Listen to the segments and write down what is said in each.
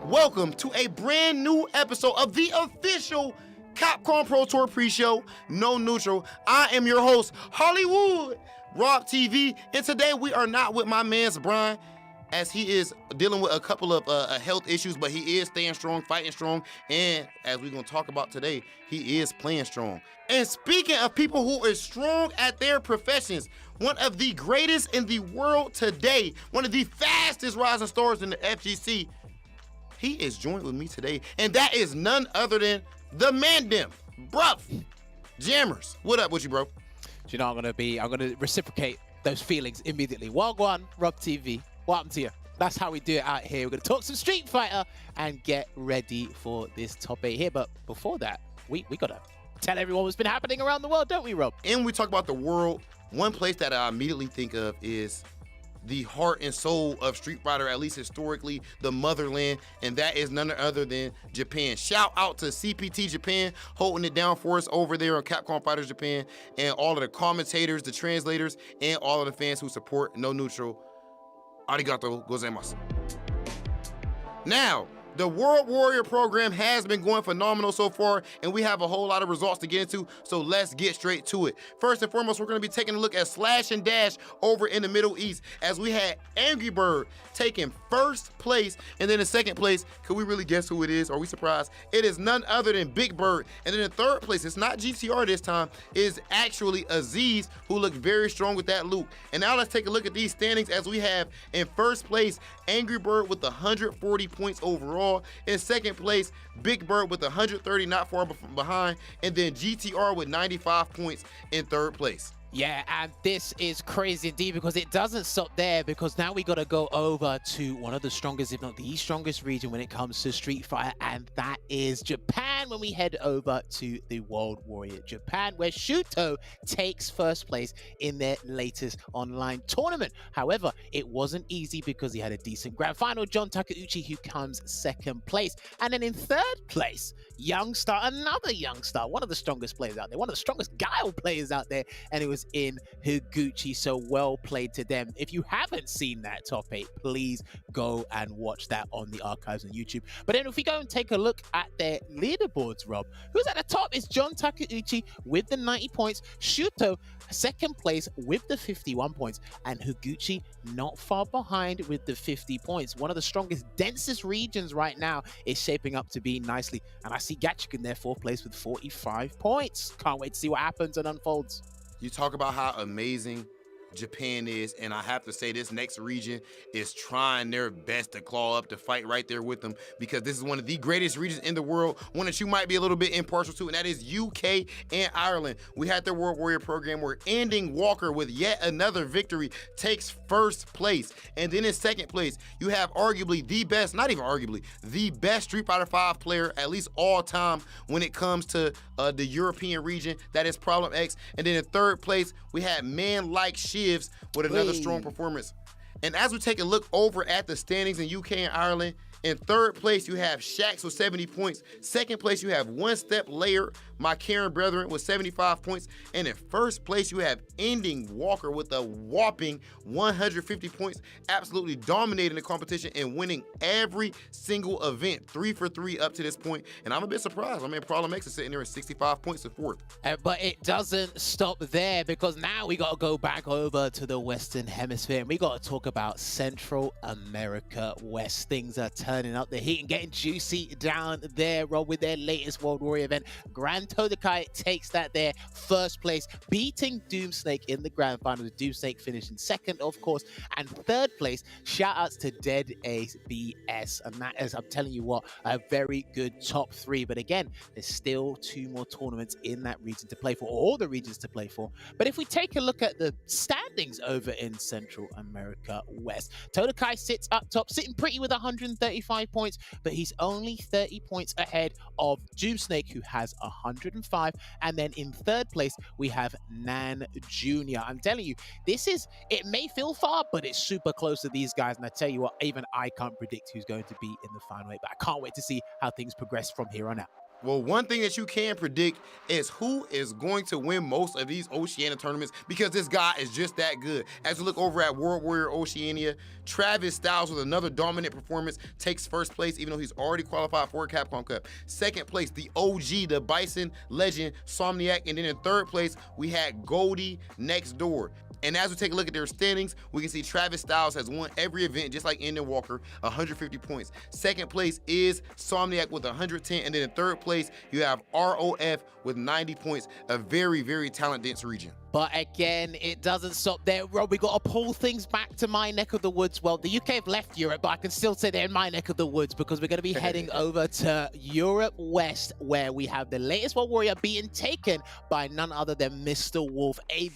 welcome to a brand new episode of the official Capcom Pro Tour pre-show, No Neutral. I am your host, Hollywood Rob TV, and today we are not with my man's Brian, as he is dealing with a couple of health issues, but he is staying strong, fighting strong, and as we're going to talk about today, he is playing strong. And speaking of people who are strong at their professions, one of the greatest in the world today, one of the fastest rising stars in the FGC, he is joined with me today, and that is none other than the Mandem, bruv, Jammers. What up with you, bro? Do you know I'm gonna reciprocate those feelings immediately. Wagwan, Rob TV. What happened to you? That's how we do it out here. We're gonna talk some Street Fighter and get ready for this top 8 here. But before that, we gotta tell everyone what's been happening around the world, don't we, Rob? And we talk about the world. One place that I immediately think of is the heart and soul of Street Fighter, at least historically, the motherland, and that is none other than Japan. Shout out to CPT Japan, holding it down for us over there on Capcom Fighters Japan, and all of the commentators, the translators, and all of the fans who support No Neutral. Arigato gozaimasu. Now, the World Warrior program has been going phenomenal so far, and we have a whole lot of results to get into, so let's get straight to it. First and foremost, we're going to be taking a look at Slash and Dash over in the Middle East, as we had Angry Bird taking first place, and then in second place, could we really guess who it is? Are we surprised? It is none other than Big Bird, and then in third place, it's not GTR this time, it is actually Aziz, who looked very strong with that loop. And now let's take a look at these standings, as we have in first place, Angry Bird with 140 points overall. In second place, Big Bird with 130, not far behind, and then GTR with 95 points in third place. Yeah, and this is crazy indeed, because it doesn't stop there, because now we got to go over to one of the strongest, if not the strongest region when it comes to Street Fighter, and that is Japan, when we head over to the World Warrior Japan, where Shuto takes first place in their latest online tournament. However, it wasn't easy because he had a decent grand final, John Takeuchi, who comes second place. And then in third place, Youngstar, another Youngstar, one of the strongest players out there, one of the strongest Guile players out there, and it was in Higuchi, so well played to them. If you haven't seen that top 8, please go and watch that on the archives on YouTube. But then if we go and take a look at their leaderboards, Rob, who's at the top is John Takeuchi with the 90 points, Shuto second place with the 51 points, and Higuchi not far behind with the 50 points. One of the strongest, densest regions right now is shaping up to be nicely, and I see Gatchik in their fourth place with 45 points. Can't wait to see what happens and unfolds. You talk about how amazing Japan is, and I have to say this next region is trying their best to claw up to fight right there with them, because this is one of the greatest regions in the world, one that you might be a little bit impartial to, and that is UK and Ireland. We had their World Warrior program where Ending Walker with yet another victory takes first place, and then in second place you have arguably the best, not even arguably, the best Street Fighter V player, at least all time, when it comes to the European region, that is Problem X. And then in third place we had Man Like Shivs with another strong performance. And as we take a look over at the standings in UK and Ireland, in third place, you have Shax with 70 points. Second place, you have One Step Layer, my Karen brethren, with 75 points. And in first place, you have Ending Walker with a whopping 150 points, absolutely dominating the competition and winning every single event, 3 for 3 up to this point. And I'm a bit surprised. I mean, Problem X is sitting there at 65 points in fourth. But it doesn't stop there, because now we got to go back over to the Western Hemisphere, and we got to talk about Central America West. Things are turning up the heat and getting juicy down there, Rob, with their latest World Warrior event. Grand Todokai takes that there first place, beating Doomsnake in the grand final, with Doomsnake finishing second, of course, and third place, shout outs to Dead Ace BS, and that is, I'm telling you what, a very good top 3. But again, there's still 2 more tournaments in that region to play for, all the regions to play for. But if we take a look at the standings over in Central America West, Todokai sits up top, sitting pretty with 135 points, but he's only 30 points ahead of Doomsnake, who has 105. And then in third place, we have Nan Jr. I'm telling you, it may feel far, but it's super close to these guys. And I tell you what, even I can't predict who's going to be in the final 8, but I can't wait to see how things progress from here on out. Well, one thing that you can predict is who is going to win most of these Oceania tournaments, because this guy is just that good. As we look over at World Warrior Oceania, Travis Styles with another dominant performance takes first place, even though he's already qualified for a Capcom Cup. Second place, the OG, the Bison legend, Somniac. And then in third place, we had Goldie next door. And as we take a look at their standings, we can see Travis Styles has won every event, just like Endon Walker, 150 points. Second place is Somniac with 110. And then in third place, you have ROF with 90 points, a very, very talent-dense region. But again, it doesn't stop there, Rob. We got to pull things back to my neck of the woods. Well, the UK have left Europe, but I can still say they're in my neck of the woods, because we're going to be heading over to Europe West, where we have the latest World Warrior being taken by none other than Mr. Wolf, a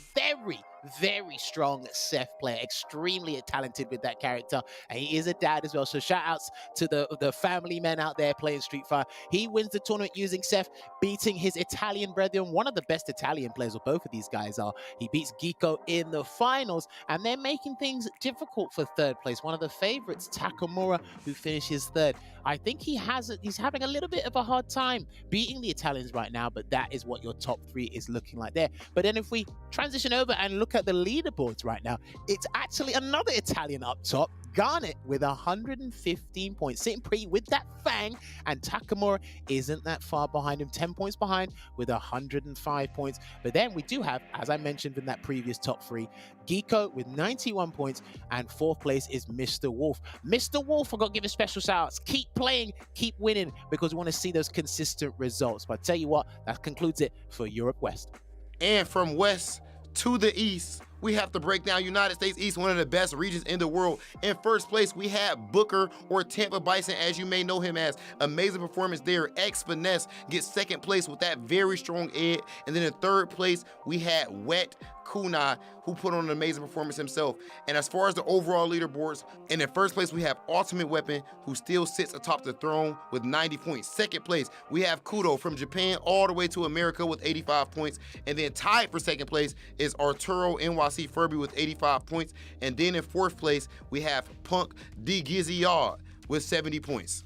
very strong Seth player, extremely talented with that character, and he is a dad as well. So shout outs to the family men out there playing Street Fighter. He wins the tournament using Seth, beating his Italian brethren, one of the best Italian players, or both of these guys are. He beats Geeko in the finals, and they're making things difficult for third place. One of the favorites, Takamura, who finishes third. I think he's having a little bit of a hard time beating the Italians right now, but that is what your top three is looking like there. But then if we transition over and look at the leaderboards right now, it's actually another Italian up top, Garnet, with 115 points, sitting pretty with that Fang, and Takamura isn't that far behind him, 10 points behind with 105 points. But then we do have, as I mentioned in that previous top three, Geeko with 91 points, and fourth place is Mr. Wolf. Mr. Wolf, I've got to give a special shout outs. Keep playing, keep winning, because we want to see those consistent results. But I tell you what, that concludes it for Europe West. And from west to the east, we have to break down United States East, one of the best regions in the world. In first place, we have Booker, or Tampa Bison, as you may know him as. Amazing performance there. X-Finesse gets second place with that very strong ed. And then in third place, we had Wet Kunai, who put on an amazing performance himself. And as far as the overall leaderboards, in first place, we have Ultimate Weapon, who still sits atop the throne with 90 points. Second place, we have Kudo from Japan all the way to America with 85 points. And then tied for second place is Arturo NYC Furby with 85 points. And then in fourth place, we have Punk D Giziard with 70 points.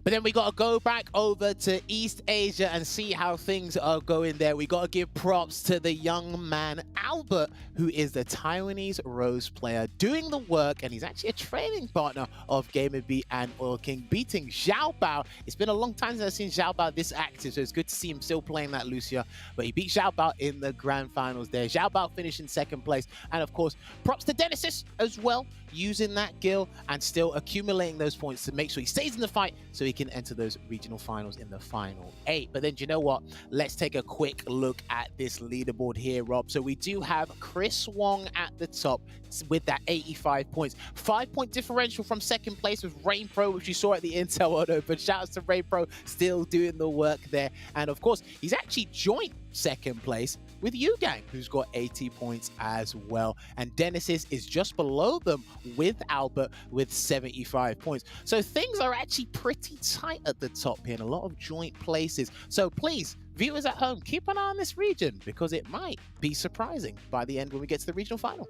But then we got to go back over to East Asia and see how things are going there. We got to give props to the young man, Albert, who is the Taiwanese Rose player, doing the work, and he's actually a training partner of GamerBeat and Oil King, beating Xiao Bao. It's been a long time since I've seen Xiao Bao this active, so it's good to see him still playing that Lucia. But he beat Xiao Bao in the grand finals there. Xiao Bao finished in second place. And of course, props to Genesis as well, using that Gil and still accumulating those points to make sure he stays in the fight so he can enter those regional finals in the final 8. But then, do you know what? Let's take a quick look at this leaderboard here, Rob. So we do have Chris Wong at the top with that 85 points. 5-point differential from second place with Rain Pro, which you saw at the Intel Auto. But shout out to Rain Pro, still doing the work there. And of course, he's actually joint second place with Gang, who's got 80 points as well. And Genesis is just below them with Albert with 75 points. So things are actually pretty tight at the top here, and a lot of joint places. So please, viewers at home, keep an eye on this region, because it might be surprising by the end when we get to the regional final.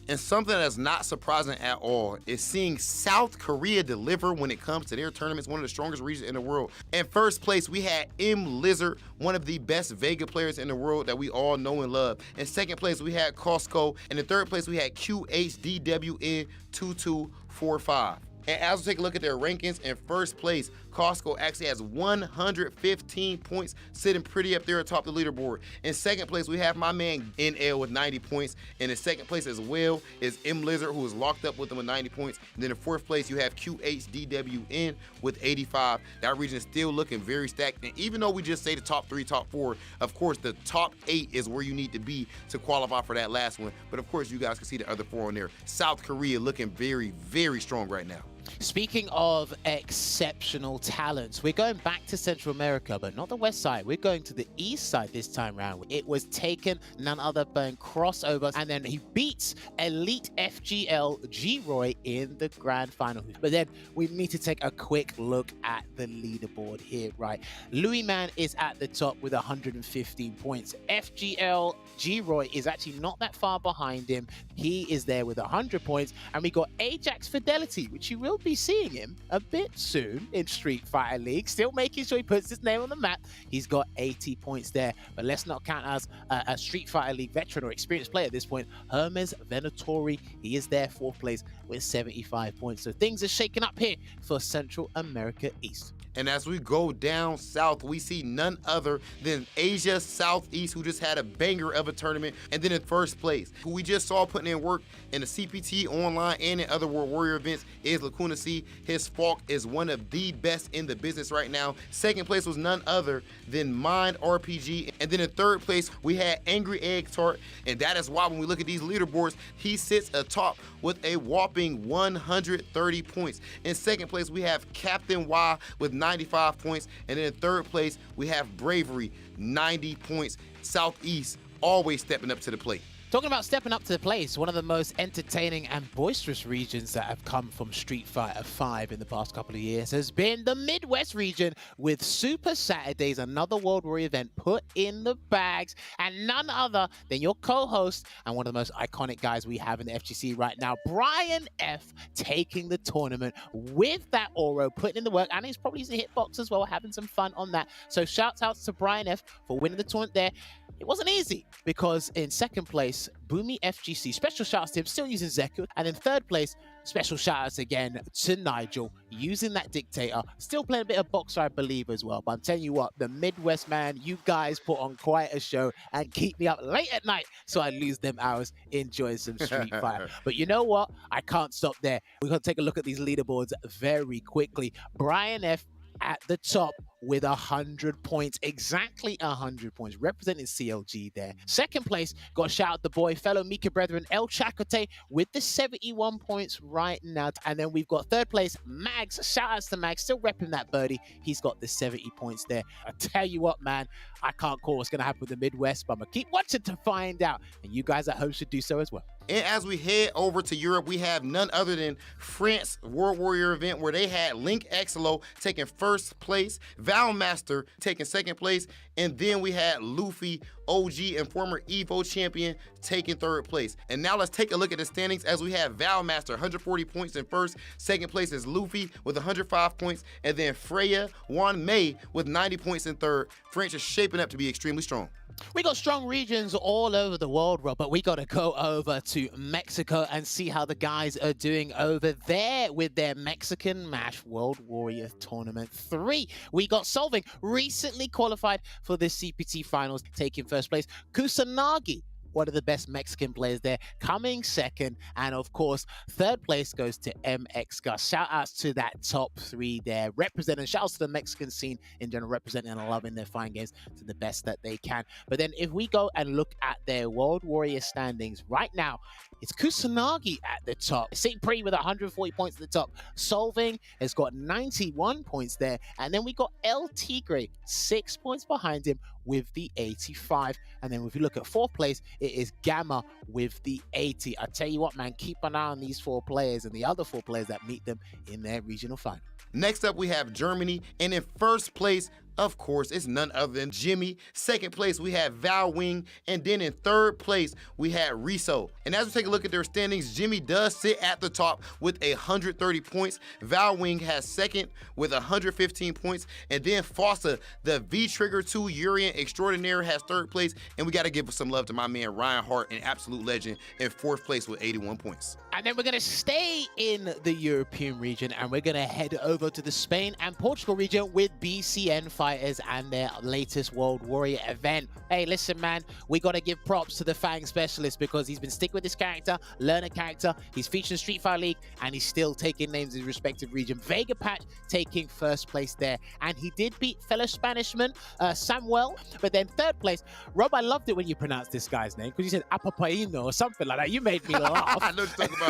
And something that's not surprising at all is seeing South Korea deliver when it comes to their tournaments, one of the strongest regions in the world. In first place, we had M Lizard, one of the best Vega players in the world that we all know and love. In second place, we had Costco. And in third place, we had QHDWN2245. And as we take a look at their rankings, in first place, Costco actually has 115 points, sitting pretty up there atop the leaderboard. In second place, we have my man NL with 90 points. And in second place as well is M Lizard, who is locked up with them with 90 points. And then in fourth place, you have QHDWN with 85. That region is still looking very stacked. And even though we just say the top 3, top 4, of course, the top 8 is where you need to be to qualify for that last one. But of course, you guys can see the other 4 on there. South Korea looking very, very strong right now. Speaking of exceptional talents, we're going back to Central America, but not the west side. We're going to the east side this time round. It was taken none other than Crossover, and then he beats Elite FGL G-Roy in the grand final. But then we need to take a quick look at the leaderboard here, right? Louis Man is at the top with 115 points. FGL G-Roy is actually not that far behind him. He is there with 100 points, and we got Ajax Fidelity, which you will be seeing him a bit soon in Street Fighter League, still making sure he puts his name on the map. He's got 80 points there, but let's not count as a Street Fighter League veteran or experienced player at this point. Hermes Venatori, he is there 4th place with 75 points. So things are shaking up here for Central America East. And as we go down south, we see none other than Asia Southeast, who just had a banger of a tournament. And then in 1st place, who we just saw putting in work in the CPT online and in other World Warrior events, is Lacuna C. His Falk is one of the best in the business right now. 2nd place was none other than Mind RPG. And then in 3rd place, we had Angry Egg Tart. And that is why when we look at these leaderboards, he sits atop with a whopping 130 points. In 2nd place, we have Captain Y with 95 points. And then in 3rd place, we have Bravery, 90 points. Southeast, always stepping up to the plate. Talking about stepping up to the place, one of the most entertaining and boisterous regions that have come from Street Fighter V in the past couple of years has been the Midwest region, with Super Saturdays, another World Warrior event, put in the bags, and none other than your co-host and one of the most iconic guys we have in the FGC right now, Brian F, taking the tournament with that Oro, putting in the work, and he's probably using hitbox as well, having some fun on that. So shouts out to Brian F for winning the tournament there. It wasn't easy, because in 2nd place, Boomy FGC, special shouts to him, still using Zeku. And in 3rd place, special shoutouts again to Nigel, using that Dictator, still playing a bit of Boxer, I believe, as well. But I'm telling you what, the Midwest, man, you guys put on quite a show and keep me up late at night so I lose them hours enjoying some Street Fighter. But you know what? I can't stop there. We're going to take a look at these leaderboards very quickly. Brian F at the top with 100 points, exactly 100 points, representing CLG there. 2nd place, got to shout out the boy, fellow Mika brethren, El Chacote, with the 71 points right now. And then we've got 3rd place, Mags. Shout outs to Mags, still repping that birdie. He's got the 70 points there. I tell you what, man, I can't call what's going to happen with the Midwest, but I'm going to keep watching to find out. And you guys at home should do so as well. And as we head over to Europe, we have none other than France World Warrior event, where they had Link Exelo taking 1st place, Valmaster taking 2nd place, and then we had Luffy, OG and former EVO champion, taking 3rd place. And now let's take a look at the standings, as we have Valmaster, 140 points in 1st. 2nd place is Luffy with 105 points, and then Freya Wan Mei with 90 points in 3rd. French is shaping up to be extremely strong. We got strong regions all over the world, Rob, but we got to go over to Mexico and see how the guys are doing over there with their Mexican MASH World Warrior Tournament 3. We got Solving, recently qualified for the CPT finals, taking 1st place. Kusanagi, one of the best Mexican players there, coming 2nd. And of course, 3rd place goes to MX Gus. Shout outs to that top 3 there, representing, shout outs to the Mexican scene in general, representing and loving their fine games to the best that they can. But then if we go and look at their World Warrior standings right now, it's Kusanagi at the top. St. Pre with 140 points at the top. Solving has got 91 points there. And then we got El Tigre, 6 points behind him with the 85. And then if you look at 4th place, it is Gamma with the 80. I tell you what, man, keep an eye on these 4 players and the other 4 players that meet them in their regional final. Next up, we have Germany, and in 1st place, of course, it's none other than Jimmy. 2nd place, we have Val Wing. And then in 3rd place, we had Riso. And as we take a look at their standings, Jimmy does sit at the top with 130 points. Val Wing has 2nd with 115 points. And then Fossa, the V-Trigger 2 Urian Extraordinaire, has 3rd place. And we got to give some love to my man Ryan Hart, an absolute legend, in 4th place with 81 points. And then we're going to stay in the European region, and we're going to head over to the Spain and Portugal region with BCN Fighters and their latest World Warrior event. Hey, listen, man, we got to give props to the Fang Specialist, because he's been sticking with this character, learn a character, he's featured in Street Fighter League, and he's still taking names in his respective region. Vega Patch taking 1st place there, and he did beat fellow Spanishman Samuel, but then 3rd place. Rob, I loved it when you pronounced this guy's name, because you said Apapaino or something like that. You made me laugh. I know what you're talking about.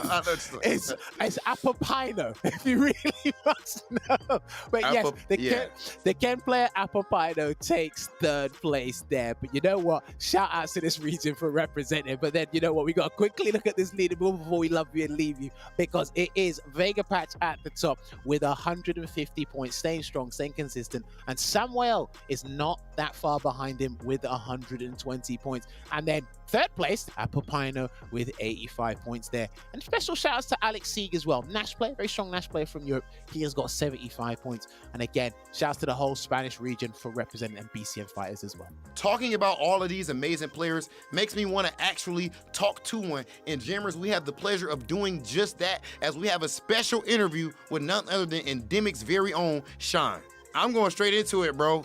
It's Apopino, if you really must know. But yes, the Ken player Apopino takes 3rd place there. But you know what? Shout outs to this region for representing. But then you know what? We got to quickly look at this leaderboard before we love you and leave you, because it is Vega Patch at the top with 150 points, staying strong, staying consistent. And Samuel is not that far behind him with 120 points. And then third place, Apopino with 85 points there. And special shout outs to Alex Sieg as well. Nash player, very strong Nash player from Europe. He has got 75 points. And again, shouts to the whole Spanish region for representing BCM fighters as well. Talking about all of these amazing players makes me want to actually talk to one. And Jammers, we have the pleasure of doing just that as we have a special interview with none other than Endemic's very own Sean. I'm going straight into it, bro.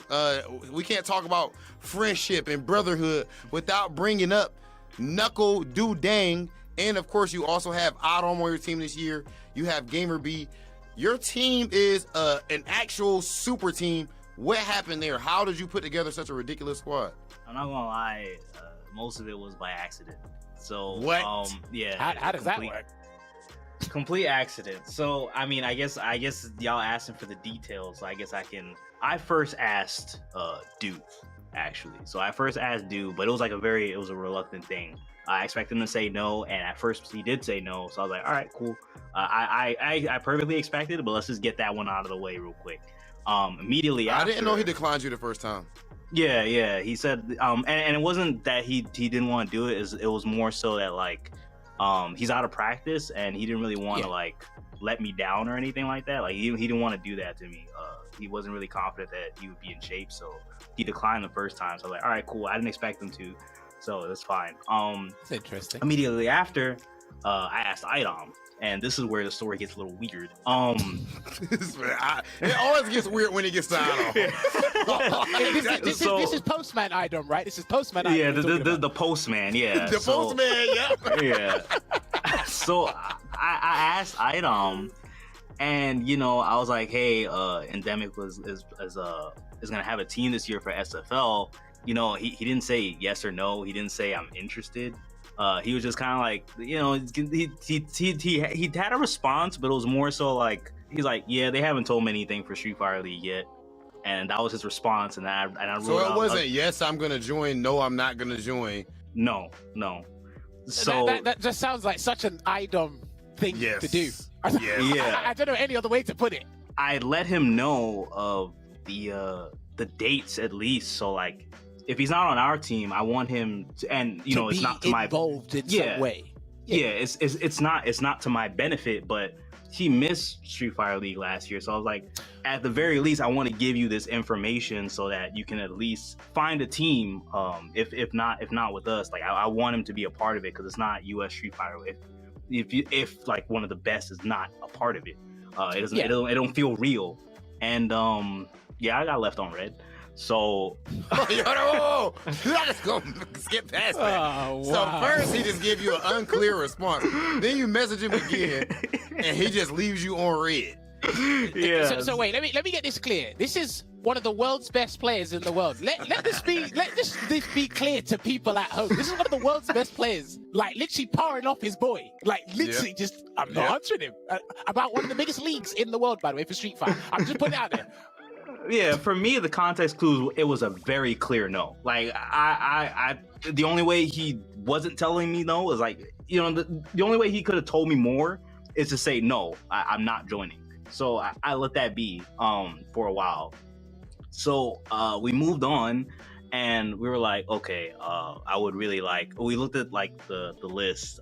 We can't talk about friendship and brotherhood without bringing up Knuckle Dang. And of course, you also have Adam on your team this year. You have Gamer B. Your team is an actual super team. What happened there? How did you put together such a ridiculous squad? I'm not gonna lie, most of it was by accident. So what? Yeah. How does that work? Complete accident. So I mean, I guess y'all asking for the details. So I guess I first asked Dude, actually. So I first asked Dude, but it was a reluctant thing. I expected him to say no, and at first he did say no. So I was like, all right, cool. I perfectly expected it, but let's just get that one out of the way real quick. Immediately after, I didn't know he declined you the first time. Yeah. He said, and it wasn't that he didn't want to do it. It was more so that like, he's out of practice and he didn't really want to like let me down or anything like that. Like he didn't want to do that to me. He wasn't really confident that he would be in shape, so he declined the first time. So I was like, all right, cool. I didn't expect him to, so that's fine. That's interesting. Immediately after, I asked Idom. And this is where the story gets a little weird. It always gets weird when it gets to Idom. This is Postman Idom, right? This is Postman Idom. Yeah, the Postman, yeah. The Postman, yeah. Yeah. So I asked Idom, and I was like, hey, Endemic is gonna have a team this year for SFL. He didn't say yes or no. He didn't say I'm interested. He was just kind of like, he had a response, but it was more so like, he's like, yeah, they haven't told me anything for Street Fighter League yet. And that was his response. And I so it wasn't, yes, I'm going to join. No, I'm not going to join. No. So that just sounds like such an Idom thing to do. Yes. Yeah. I don't know any other way to put it. I let him know of the dates at least. So like, if he's not on our team, I want him to, and it's not to my involved in some way. Yeah, it's not to my benefit, but he missed Street Fighter League last year, so I was like, at the very least, I want to give you this information so that you can at least find a team. If not with us, like I want him to be a part of it because it's not US Street Fighter. If like one of the best is not a part of it, it don't feel real, and I got left on red. So, let's go skip past that. Oh, wow. So first he just gave you an unclear response. Then you message him again, and he just leaves you on red. Yeah. So wait, let me get this clear. This is one of the world's best players in the world. Let this be clear to people at home. This is one of the world's best players. Like literally powering off his boy. Like literally I'm not answering him about one of the biggest leagues in the world, by the way, for Street Fighter. I'm just putting it out there. Yeah, for me, the context clues, it was a very clear no. Like, I the only way he wasn't telling me no was like, the only way he could have told me more is to say, no, I'm not joining. So I let that be for a while. So we moved on and we were like, okay, I would really like, we looked at like the list.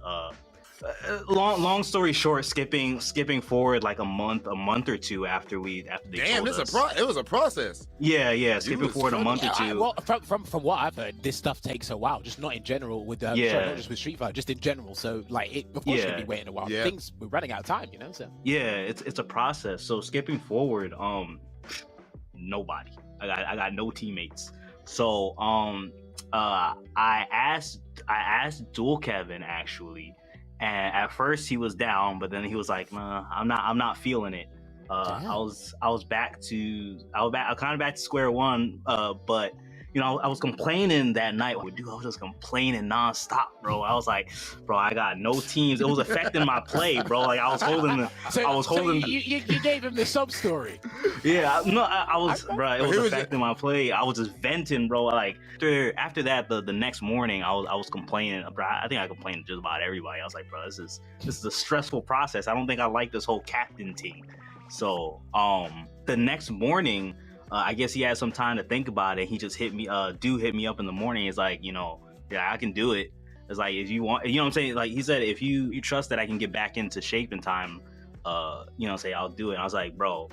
Long story short, skipping forward like a month or two after they Damn, told us. it was a process. Yeah, skipping forward a month or two. Well, from what I've heard, this stuff takes a while. Just not in general with sorry, not just with Street Fighter, just in general. So like, of course, you're gonna be waiting a while. Yeah. We're running out of time, So yeah, it's a process. So skipping forward, nobody. I got no teammates. So I asked Dual Kevin actually. And at first he was down, but then he was like, "Nah, I'm not feeling it." I was kind of back to square one. But I was complaining that night. Dude, I was just complaining nonstop, bro. I was like, bro, I got no teams. It was affecting my play, bro. Like I was holding. You gave him the sub story. Yeah, I was, bro. It was affecting my play. I was just venting, bro. Like after that, the next morning, I was complaining, bro. I think I complained to just about everybody. I was like, bro, this is a stressful process. I don't think I like this whole captain thing. So, the next morning, I guess he had some time to think about it. He just hit me. Dude hit me up in the morning. He's like, yeah, I can do it. It's like, if you want, you know what I'm saying? Like he said, if you trust that I can get back into shape in time, you know, say I'll do it. And I was like, bro,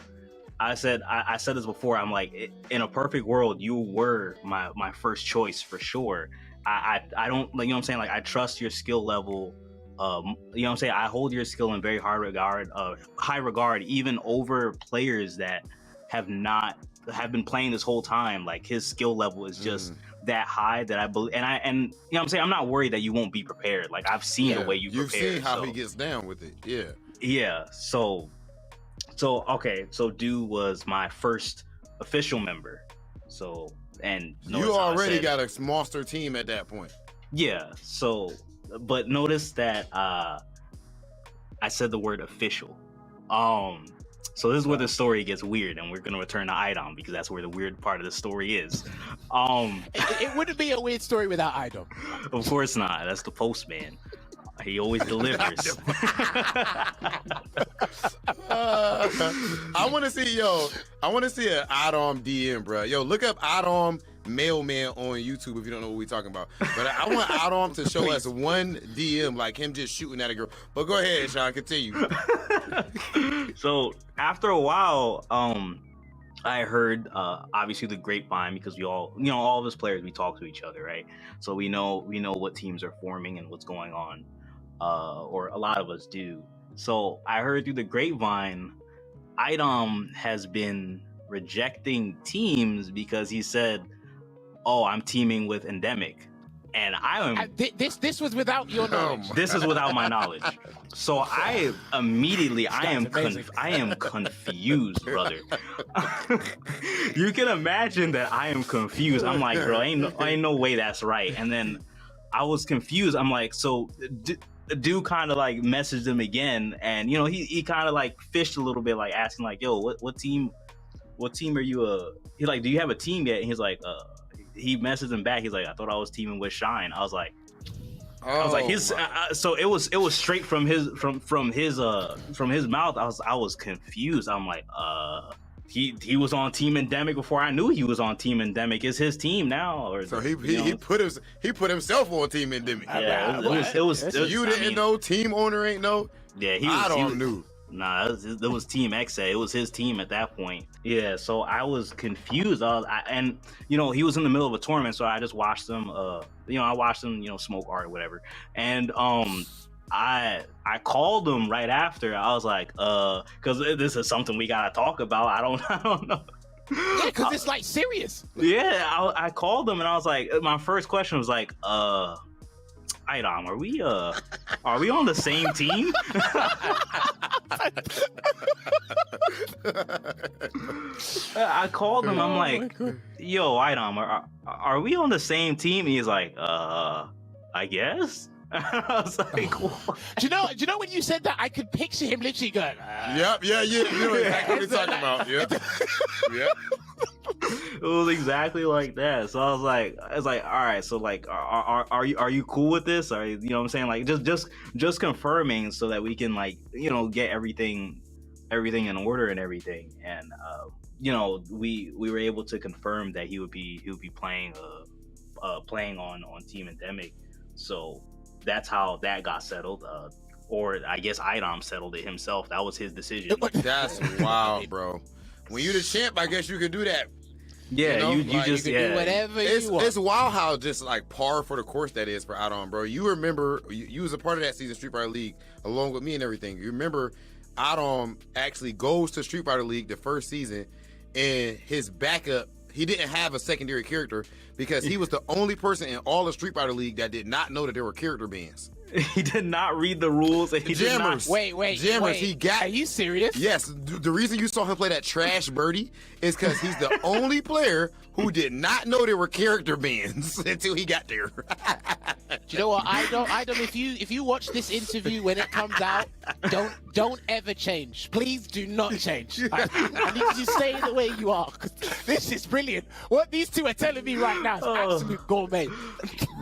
I said this before. I'm like, in a perfect world, you were my first choice for sure. I don't, like, you know what I'm saying? Like, I trust your skill level. You know what I'm saying? I hold your skill in very high regard, even over players that have been playing this whole time. Like, his skill level is just that high that I believe, and you know what I'm saying? I'm not worried that you won't be prepared. Like, I've seen the way you've seen how he gets down with it. Yeah. So okay, so Dew was my first official member. So, and you already got a monster team at that point. Yeah. So, but notice that I said the word official. So this is where the story gets weird, and we're gonna return to Idom because that's where the weird part of the story is. It wouldn't be a weird story without Idom. Of course not. That's the postman. He always delivers. I want to see an Idom DM, bro. Yo, look up Idom Mailman on YouTube if you don't know what we're talking about. But I want Idom to show us one DM, like him just shooting at a girl. But go ahead, Sean, continue. So after a while, I heard obviously the grapevine, because we all, you know, all of us players, we talk to each other, right? So we know what teams are forming and what's going on, or a lot of us do. So I heard through the grapevine, Idom has been rejecting teams because he said, "Oh, I'm teaming with Endemic," and I am. This was without your knowledge. This is without my knowledge. So I immediately, I am confused, brother. You can imagine that I am confused. I'm like, bro, ain't no way that's right. And then I was confused. I'm like, so dude kind of like messaged him again, and you know, he kind of like fished a little bit, like asking like, yo, what team are you? He like, do you have a team yet? And he's like, he messaged him back. He's like, I thought I was teaming with Shine. I was like, his. So it was straight from his mouth. I was confused. I'm like, he was on Team Endemic before I knew he was on Team Endemic. It's his team now, or so he put himself on Team Endemic. Yeah, it was. You didn't know. Team owner ain't know. Yeah, he knew. Nah, it was Team Exa. It was his team at that point. Yeah, so I was confused. And you know, he was in the middle of a tournament, so I just watched him. I watched him, smoke art or whatever. And I called him right after. I was like, because this is something we gotta talk about. I don't know. Yeah, because it's like serious. Yeah, I called him and I was like, my first question was like, Idom, are we on the same team? I called him. I'm like, yo, Idom, are we on the same team? And he's like, I guess. I was like, what? Do you know when you said that, I could picture him literally going, Yep, yeah, you know exactly what he's talking about. Yep. It was exactly like that. So I was like, all right, so like, are you cool with this? Or, you know what I'm saying? Like, just confirming so that we can, like, get everything in order and everything. And we were able to confirm that he would be playing on Team Endemic. So that's how that got settled. Or I guess Idom settled it himself. That was his decision. That's wild, bro. When you the champ, I guess you could do that. Yeah, you just do whatever you want. It's wild how just like par for the course that is for Idom, bro. You remember you was a part of that season Street Fighter League along with me and everything. You remember Idom actually goes to Street Fighter League the first season, and his backup, he didn't have a secondary character because he was the only person in all of Street Fighter League that did not know that there were character bans. He did not read the rules. And he Jammers. Wait. Jammers. He got. Are you serious? Yes. The reason you saw him play that trash birdie is because he's the only player who did not know there were character bans until he got there. Do you know what? Idom, if you watch this interview when it comes out, don't ever change. Please do not change. I need you to stay the way you are. This is brilliant. What these two are telling me right now is absolute gourmet.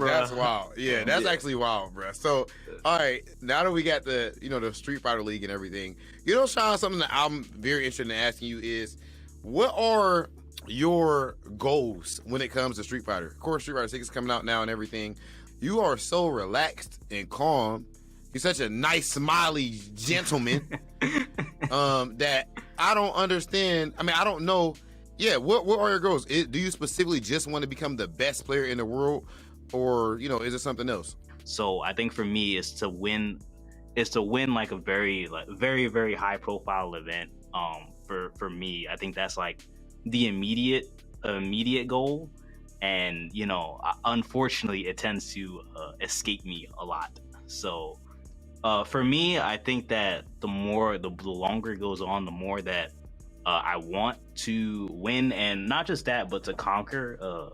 That's wild. Yeah, that's actually wild, bro. So, all right, now that we got the the Street Fighter League and everything, Sean, something that I'm very interested in asking you is, what are your goals when it comes to Street Fighter? Of course, Street Fighter 6 is coming out now and everything. You are so relaxed and calm. You're such a nice, smiley gentleman that I don't understand. I mean, I don't know. Yeah, what are your goals? Do you specifically just want to become the best player in the world, or is it something else? So I think for me, is to win like a very very high profile event. For me, I think that's like the immediate goal, and unfortunately, it tends to escape me a lot. So for me, I think that the longer it goes on, the more that I want to win, and not just that, but to conquer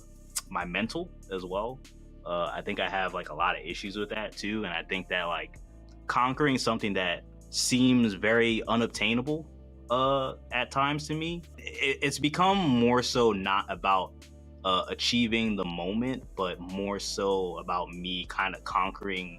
my mental as well. I think I have like a lot of issues with that too, and I think that like conquering something that seems very unobtainable at times to me, it's become more so not about achieving the moment, but more so about me kind of conquering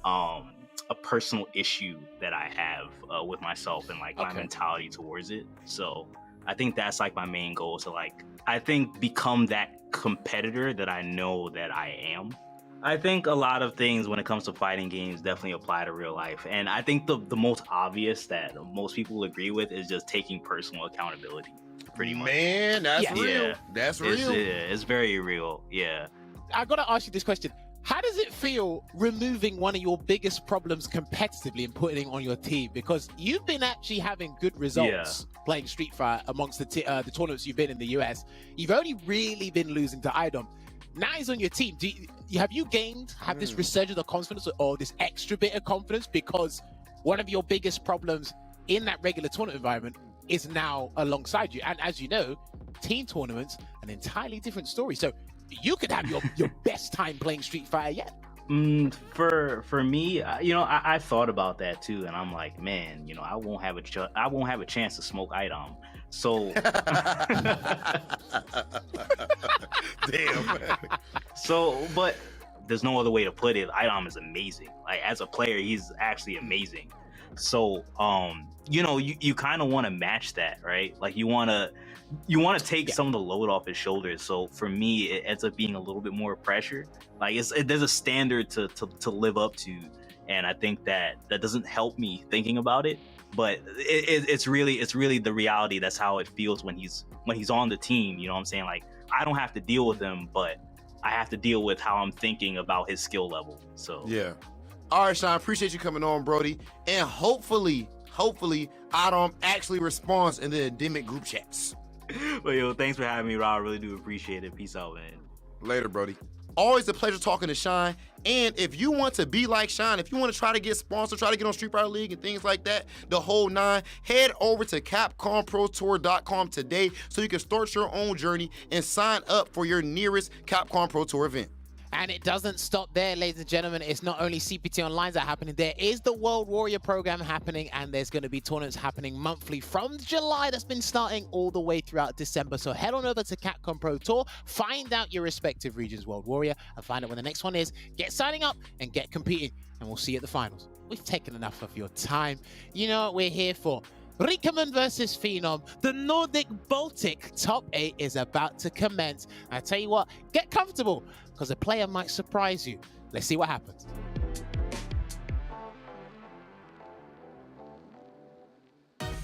a personal issue that I have with myself and like my mentality towards it. So I think that's like my main goal, to like, I think, become that competitor that I know that I am. I think a lot of things when it comes to fighting games definitely apply to real life. And I think the most obvious that most people agree with is just taking personal accountability, pretty much. Man, that's real. Yeah. That's real. It's very real. Yeah. I got to ask you this question. How does it feel removing one of your biggest problems competitively and putting it on your team? Because you've been actually having good results playing Street Fighter amongst the tournaments you've been in the US. You've only really been losing to IDOM. Now he's on your team. Have you have this resurgence of confidence or this extra bit of confidence because one of your biggest problems in that regular tournament environment is now alongside you? And as you know, team tournaments, an entirely different story. So you could have your best time playing Street Fighter yet. For me, I thought about that too, and I'm like, man, I won't have a chance to smoke IDOM. So damn. So, but there's no other way to put it. IDOM is amazing. Like, as a player, he's actually amazing. So, you kind of want to match that, right? Like, you want to take some of the load off his shoulders. So for me, it ends up being a little bit more pressure. Like, there's a standard to live up to, and I think that doesn't help me thinking about it. But it's really the reality. That's how it feels when he's on the team. You know what I'm saying? Like, I don't have to deal with him, but I have to deal with how I'm thinking about his skill level. So yeah. All right, Sean, appreciate you coming on, Brody. And hopefully, Adam actually responds in the endemic group chats. Well, yo, thanks for having me, Rob. I really do appreciate it. Peace out, man. Later, Brody. Always a pleasure talking to Shine. And if you want to be like Shine, if you want to try to get sponsored, try to get on Street Fighter League and things like that, the whole nine, head over to CapcomProTour.com today so you can start your own journey and sign up for your nearest Capcom Pro Tour event. And it doesn't stop there, ladies and gentlemen. It's not only CPT Online that are happening. There is the World Warrior program happening, and there's going to be tournaments happening monthly from July. That's been starting all the way throughout December. So head on over to Capcom Pro Tour, find out your respective region's World Warrior, and find out when the next one is. Get signing up and get competing, and we'll see you at the finals. We've taken enough of your time. You know what we're here for. Riekemann versus Phenom, the Nordic Baltic top 8 is about to commence. I tell you what, get comfortable, because a player might surprise you. Let's see what happens. If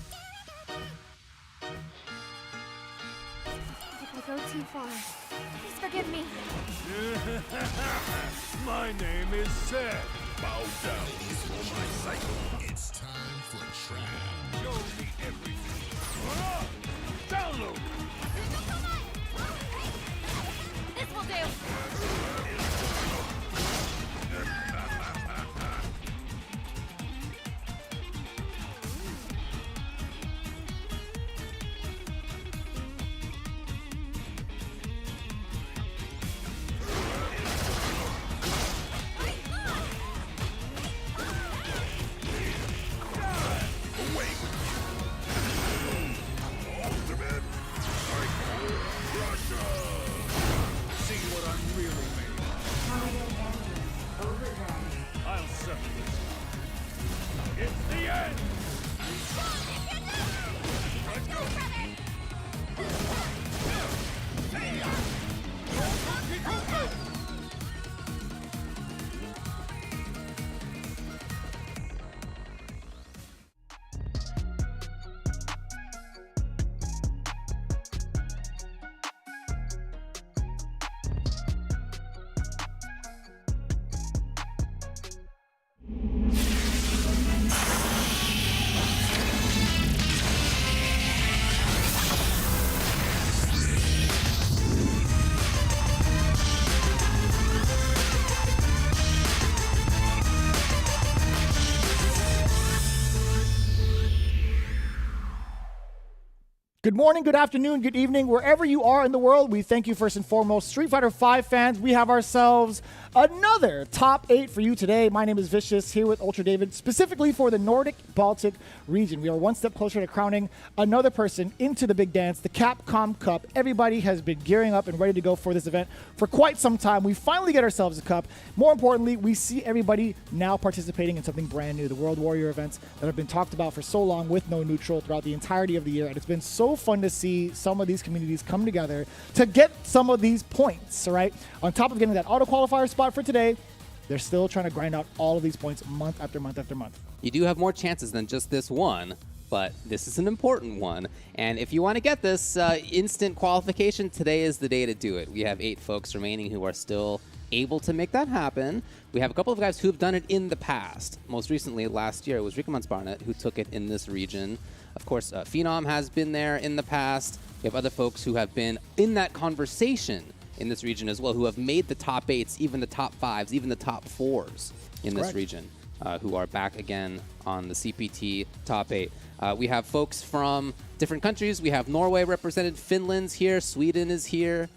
I go too far, please forgive me. My name is Seth. Bow down for my cycle. It's time for trap. Show me everything. Download. This will do. Good morning, good afternoon, good evening, wherever you are in the world. We thank you first and foremost. Street Fighter V fans, we have ourselves another top 8 for you today. My name is Vicious, here with Ultra David, specifically for the Nordic Baltic region. We are one step closer to crowning another person into the big dance, the Capcom Cup. Everybody has been gearing up and ready to go for this event for quite some time. We finally get ourselves a cup. More importantly, we see everybody now participating in something brand new, the World Warrior events that have been talked about for so long with no neutral throughout the entirety of the year. And it's been so fun to see some of these communities come together to get some of these points, all right? On top of getting that auto qualifier spot for today, they're still trying to grind out all of these points month after month after month. You do have more chances than just this one, but this is an important one. And if you want to get this instant qualification, today is the day to do it. We have 8 folks remaining who are still able to make that happen. We have a couple of guys who have done it in the past. Most recently, last year, it was Rickamans Barnett who took it in this region. Of course, Phenom has been there in the past. We have other folks who have been in that conversation in this region as well, who have made the top 8s, even the top 5s, even the top 4s in this region, who are back again on the CPT top 8. We have folks from different countries. We have Norway represented, Finland's here, Sweden is here.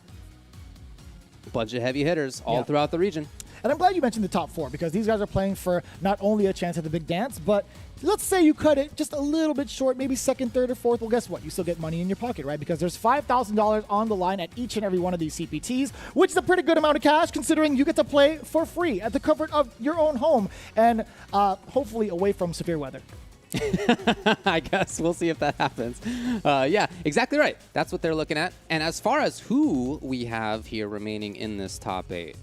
A bunch of heavy hitters all throughout the region. And I'm glad you mentioned the top 4 because these guys are playing for not only a chance at the big dance, but let's say you cut it just a little bit short, maybe second, third, or fourth. Well, guess what? You still get money in your pocket, right? Because there's $5,000 on the line at each and every one of these CPTs, which is a pretty good amount of cash considering you get to play for free at the comfort of your own home and hopefully away from severe weather. I guess we'll see if that happens. Yeah, exactly right. That's what they're looking at. And as far as who we have here remaining in this top 8,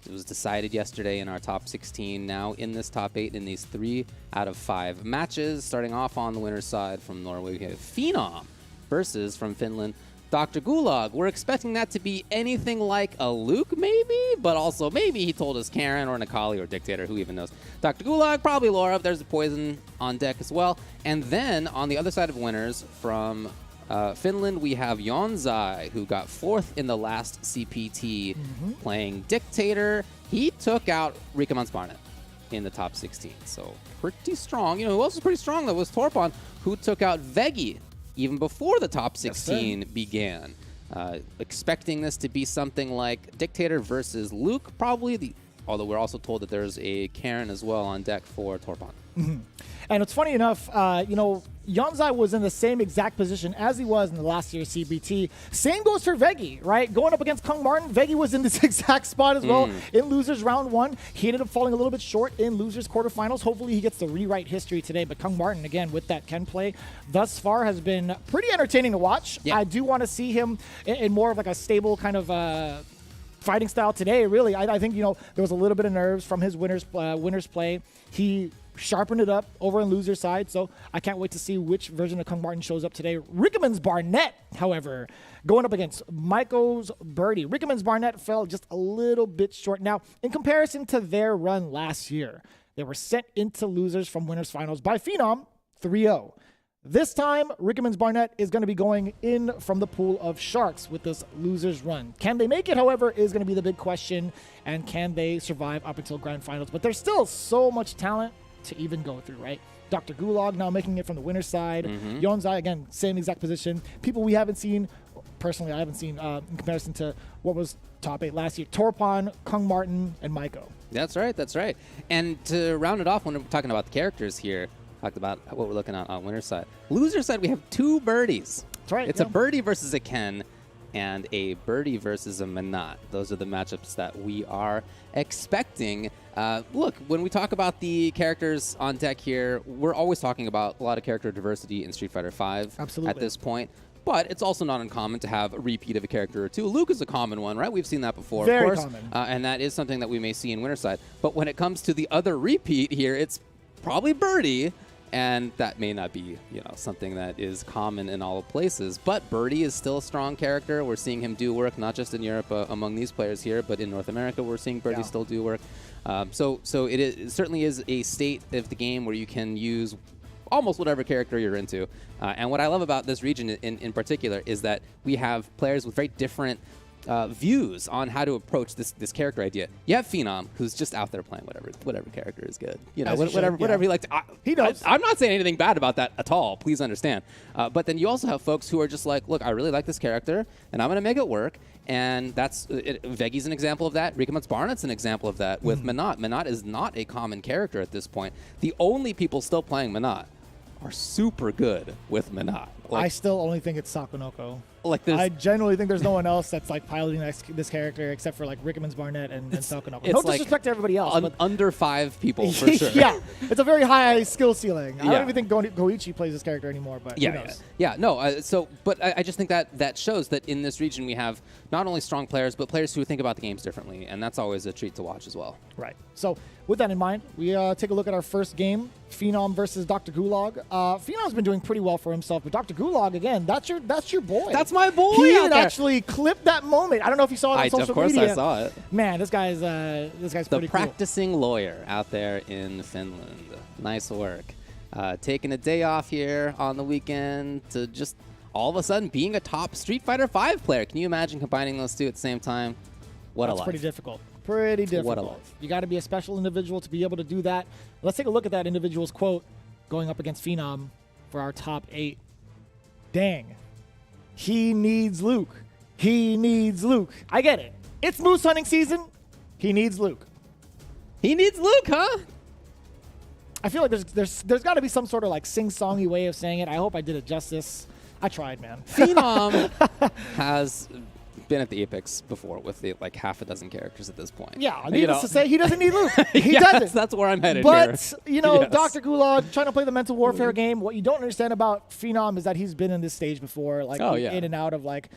it was decided yesterday in our top 16. Now in this top 8 in these 3 out of 5 matches. Starting off on the winner's side from Norway, we have Phenom versus from Finland, Dr. Gulag. We're expecting that to be anything like a Luke, maybe, but also maybe he told us Karen or Nikali or Dictator, who even knows. Dr. Gulag, probably Laura. There's a Poison on deck as well. And then on the other side of winners from Finland, we have Yonzai, who got 4th in the last CPT playing Dictator. He took out Rickamans Barnett in the top 16, so pretty strong. You know who else was pretty strong, though, was Torpon, who took out Veggie even before the top 16 began. Expecting this to be something like Dictator versus Luke, probably, although we're also told that there's a Karen as well on deck for Torpon. And it's funny enough, you know, Yonzai was in the same exact position as he was in the last year's CBT. Same goes for Veggie, right? Going up against Kung Martin, Veggie was in this exact spot as well in losers round 1. He ended up falling a little bit short in losers quarterfinals. Hopefully he gets to rewrite history today. But Kung Martin, again, with that Ken play, thus far has been pretty entertaining to watch. Yeah. I do want to see him in more of like a stable kind of fighting style today, really. I think, you know, there was a little bit of nerves from his winner's play. He sharpened it up over on loser side, so I can't wait to see which version of Kung Martin shows up today. Rickamans Barnett, however, going up against Maiko's Birdie. Rickamans Barnett fell just a little bit short. Now, in comparison to their run last year, they were sent into losers from winners finals by Phenom 3-0. This time, Rickamans Barnett is going to be going in from the pool of Sharks with this losers run. Can they make it, however, is going to be the big question, and can they survive up until grand finals? But there's still so much talent to even go through, right? Dr. Gulag now making it from the winner's side. Yonzai, again, same exact position. People we haven't seen, personally I haven't seen in comparison to what was top 8 last year. Torpon, Kung Martin, and Maiko. That's right, that's right. And to round it off when we're talking about the characters here, talked about what we're looking at on winner's side. Loser's side, we have 2 birdies. That's right. It's a birdie versus a Ken and a birdie versus a Manat. Those are the matchups that we are expecting. Look, when we talk about the characters on deck here, we're always talking about a lot of character diversity in Street Fighter V at this point. But it's also not uncommon to have a repeat of a character or two. Luke is a common one, right? We've seen that before, Very of course. common. And that is something that we may see in winner's side. But when it comes to the other repeat here, it's probably birdie. And that may not be, you know, something that is common in all places. But Birdie is still a strong character. We're seeing him do work, not just in Europe among these players here, but in North America, we're seeing Birdie still do work. So it certainly is a state of the game where you can use almost whatever character you're into. And what I love about this region in particular is that we have players with very different views on how to approach this character idea. You have Phenom, who's just out there playing whatever character is good. You know, As he should, whatever he likes. He knows. I'm not saying anything bad about that at all. Please understand. But then you also have folks who are just like, look, I really like this character, and I'm going to make it work. And that's Vegi's an example of that. Rikamat's Barnett's an example of that with Menat. Menat is not a common character at this point. The only people still playing Menat are super good with Menat. I still only think it's Sakonoko. Like I genuinely think there's no one else that's like piloting this character except for like Rickman's Barnett and Sakonoko. No disrespect to everybody else. But under 5 people for sure. Yeah, it's a very high skill ceiling. I Yeah. don't even think Goichi plays this character anymore, but who knows? No. But I just think that shows that in this region we have not only strong players, but players who think about the games differently, and that's always a treat to watch as well. Right. So with that in mind, we take a look at our first game, Phenom versus Dr. Gulag. Phenom's been doing pretty well for himself, but Dr. Gulag, again, that's your boy. That's my boy. He out even there. actually clipped that moment. I don't know if you saw it on social Of course media. I saw it. Man, this guy's The pretty practicing lawyer out there in Finland. Nice work. Taking a day off here on the weekend to just all of a sudden being a top Street Fighter V player. Can you imagine combining those two at the same time? What a That's life. pretty difficult. Pretty difficult. What a life. You got to be a special individual to be able to do that. Let's take a look at that individual's quote going up against Phenom for our top 8. Dang. He needs Luke. He needs Luke. I get it. It's moose hunting season. He needs Luke. He needs Luke, huh? I feel like there's got to be some sort of like sing-songy way of saying it. I hope I did it justice. I tried, man. Phenom has been at the Apex before with like half a dozen characters at this point. Yeah, needless to say, he doesn't need Luke. He doesn't. That's where I'm headed But, here. you know, Yes. Dr. Gulag trying to play the mental warfare game. What you don't understand about Phenom is that he's been in this stage before, like in and out of like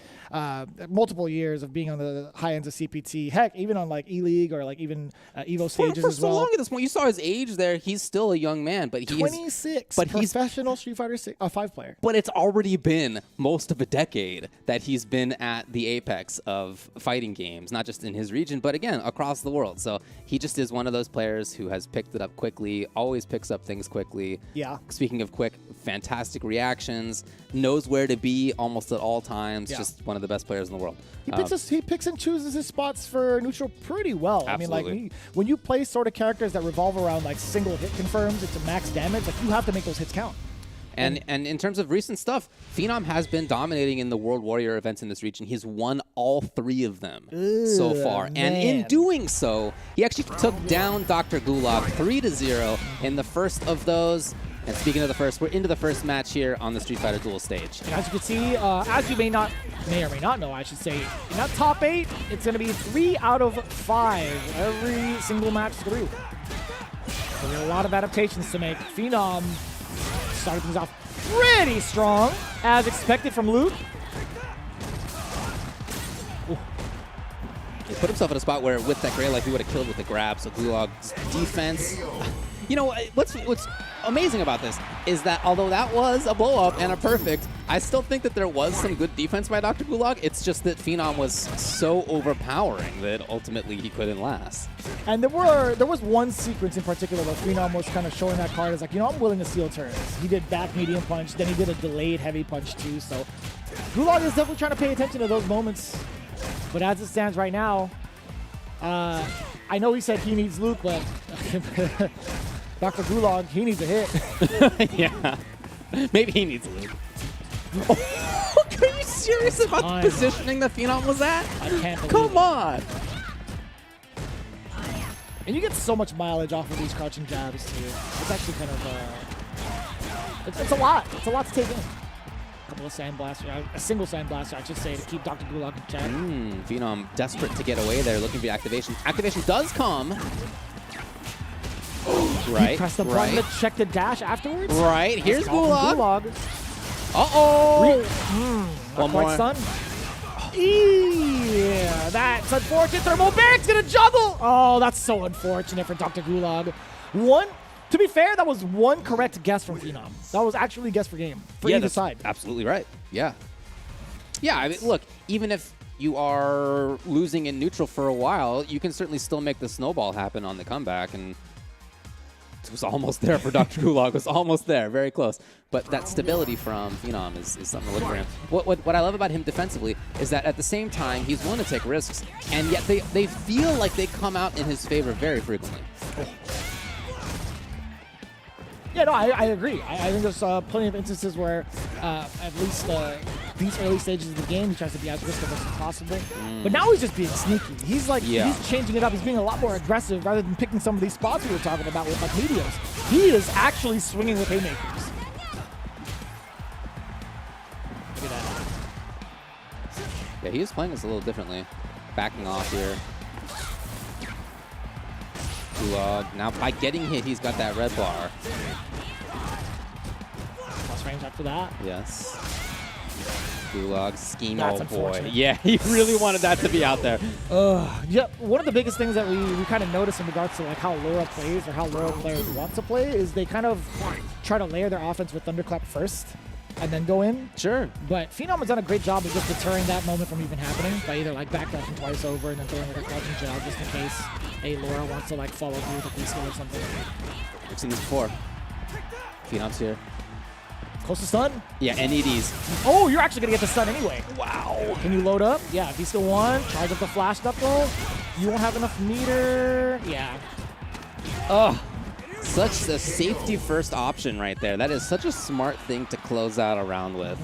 multiple years of being on the high ends of CPT. Heck, even on like E-League or like even Evo stages for as so well. long at this point, you saw his age there. He's still a young man, but he's 26, but he's professional Street Fighter 5 player. But it's already been most of a decade that he's been at the apex of fighting games, not just in his region, but again, across the world. So he just is one of those players who has picked it up quickly, always picks up things quickly. Yeah. Speaking of quick, fantastic reactions, knows where to be almost at all times, just one of the best players in the world. He picks and chooses his spots for neutral pretty well. Absolutely. I mean, like when you play sort of characters that revolve around like single hit confirms into max damage, like you have to make those hits count. And in terms of recent stuff, Phenom has been dominating in the World Warrior events in this region. He's won all 3 of them so far. And in doing so, he actually took down Dr. Gulag 3-0 in the first of those. And speaking of the first, we're into the first match here on the Street Fighter Duel stage. And as you can see, as you may or may not know, I should say, in that top 8, it's going to be 3 out of 5 every single match through. So there are a lot of adaptations to make. Phenom started things off pretty strong, as expected from Luke. He put himself in a spot where with that gray life he would have killed with the grab, so Gulag's defense. You know, what's amazing about this is that although that was a blow-up and a perfect, I still think that there was some good defense by Dr. Gulag. It's just that Phenom was so overpowering that ultimately he couldn't last. And there was one sequence in particular where Phenom was kind of showing that card as like, you know, I'm willing to steal turns. He did back medium punch, then he did a delayed heavy punch too. So Gulag is definitely trying to pay attention to those moments. But as it stands right now, I know he said he needs Luke, but Dr. Gulag, he needs a hit. Yeah. Maybe he needs Luke. Are you serious about the positioning that Phenom was at? I can't believe Come it. on. And you get so much mileage off of these crouching jabs too. It's actually kind of it's a lot. It's a lot to take in. A couple of sand blaster, a single sand blaster, I should say, to keep Dr. Gulag in check. Phenom desperate to get away there, looking for the activation. Activation does come. Right. He pressed the button to check the dash afterwards. Right. Here's Gulag. Gulag. Uh-oh. Not One quite more. stunned. Yeah, that's unfortunate. Thermal Barrack's gonna juggle. Oh, that's so unfortunate for Dr. Gulag. To be fair, that was one correct guess from Phenom. That was actually a guess for game for either that's side. Absolutely right. Yeah. Yeah, I mean, look, even if you are losing in neutral for a while, you can certainly still make the snowball happen on the comeback. And It was almost there for Dr. Gulag. It was almost there. Very close. But that stability from Phenom is something to look for him. What I love about him defensively is that at the same time, he's willing to take risks, and yet they feel like they come out in his favor very frequently. Yeah, no, I agree. I think there's plenty of instances where, at least these early stages of the game, he tries to be as risk-averse as possible. But now he's just being sneaky. He's like, he's changing it up. He's being a lot more aggressive rather than picking some of these spots we were talking about with like medios. He is actually swinging with haymakers. Look at that. Yeah, he is playing this a little differently. Backing off here. Gulag. Now, by getting hit, he's got that red bar. Plus range after that. Yes. Gulag scheme. That's Oh boy. unfortunate. Yeah, he really wanted that to be out there. Yeah, one of the biggest things that we kind of notice in regards to like how Laura plays or how Laura players want to play is they kind of try to layer their offense with Thunderclap first and then go in. Sure. But Phenom has done a great job of just deterring that moment from even happening by either like backdashing twice over and then throwing like a crouching jab just in case Laura wants to like follow through with a free skill or something. We've seen this before. Phenom's here. Close to stun. Yeah, NEDs. Oh, you're actually going to get the stun anay. Wow. Can you load up? Yeah, V-Skill 1. Charge up the flash knuckle. You won't have enough meter. Yeah. Oh, such a safety first option right there. That is such a smart thing to close out a round with.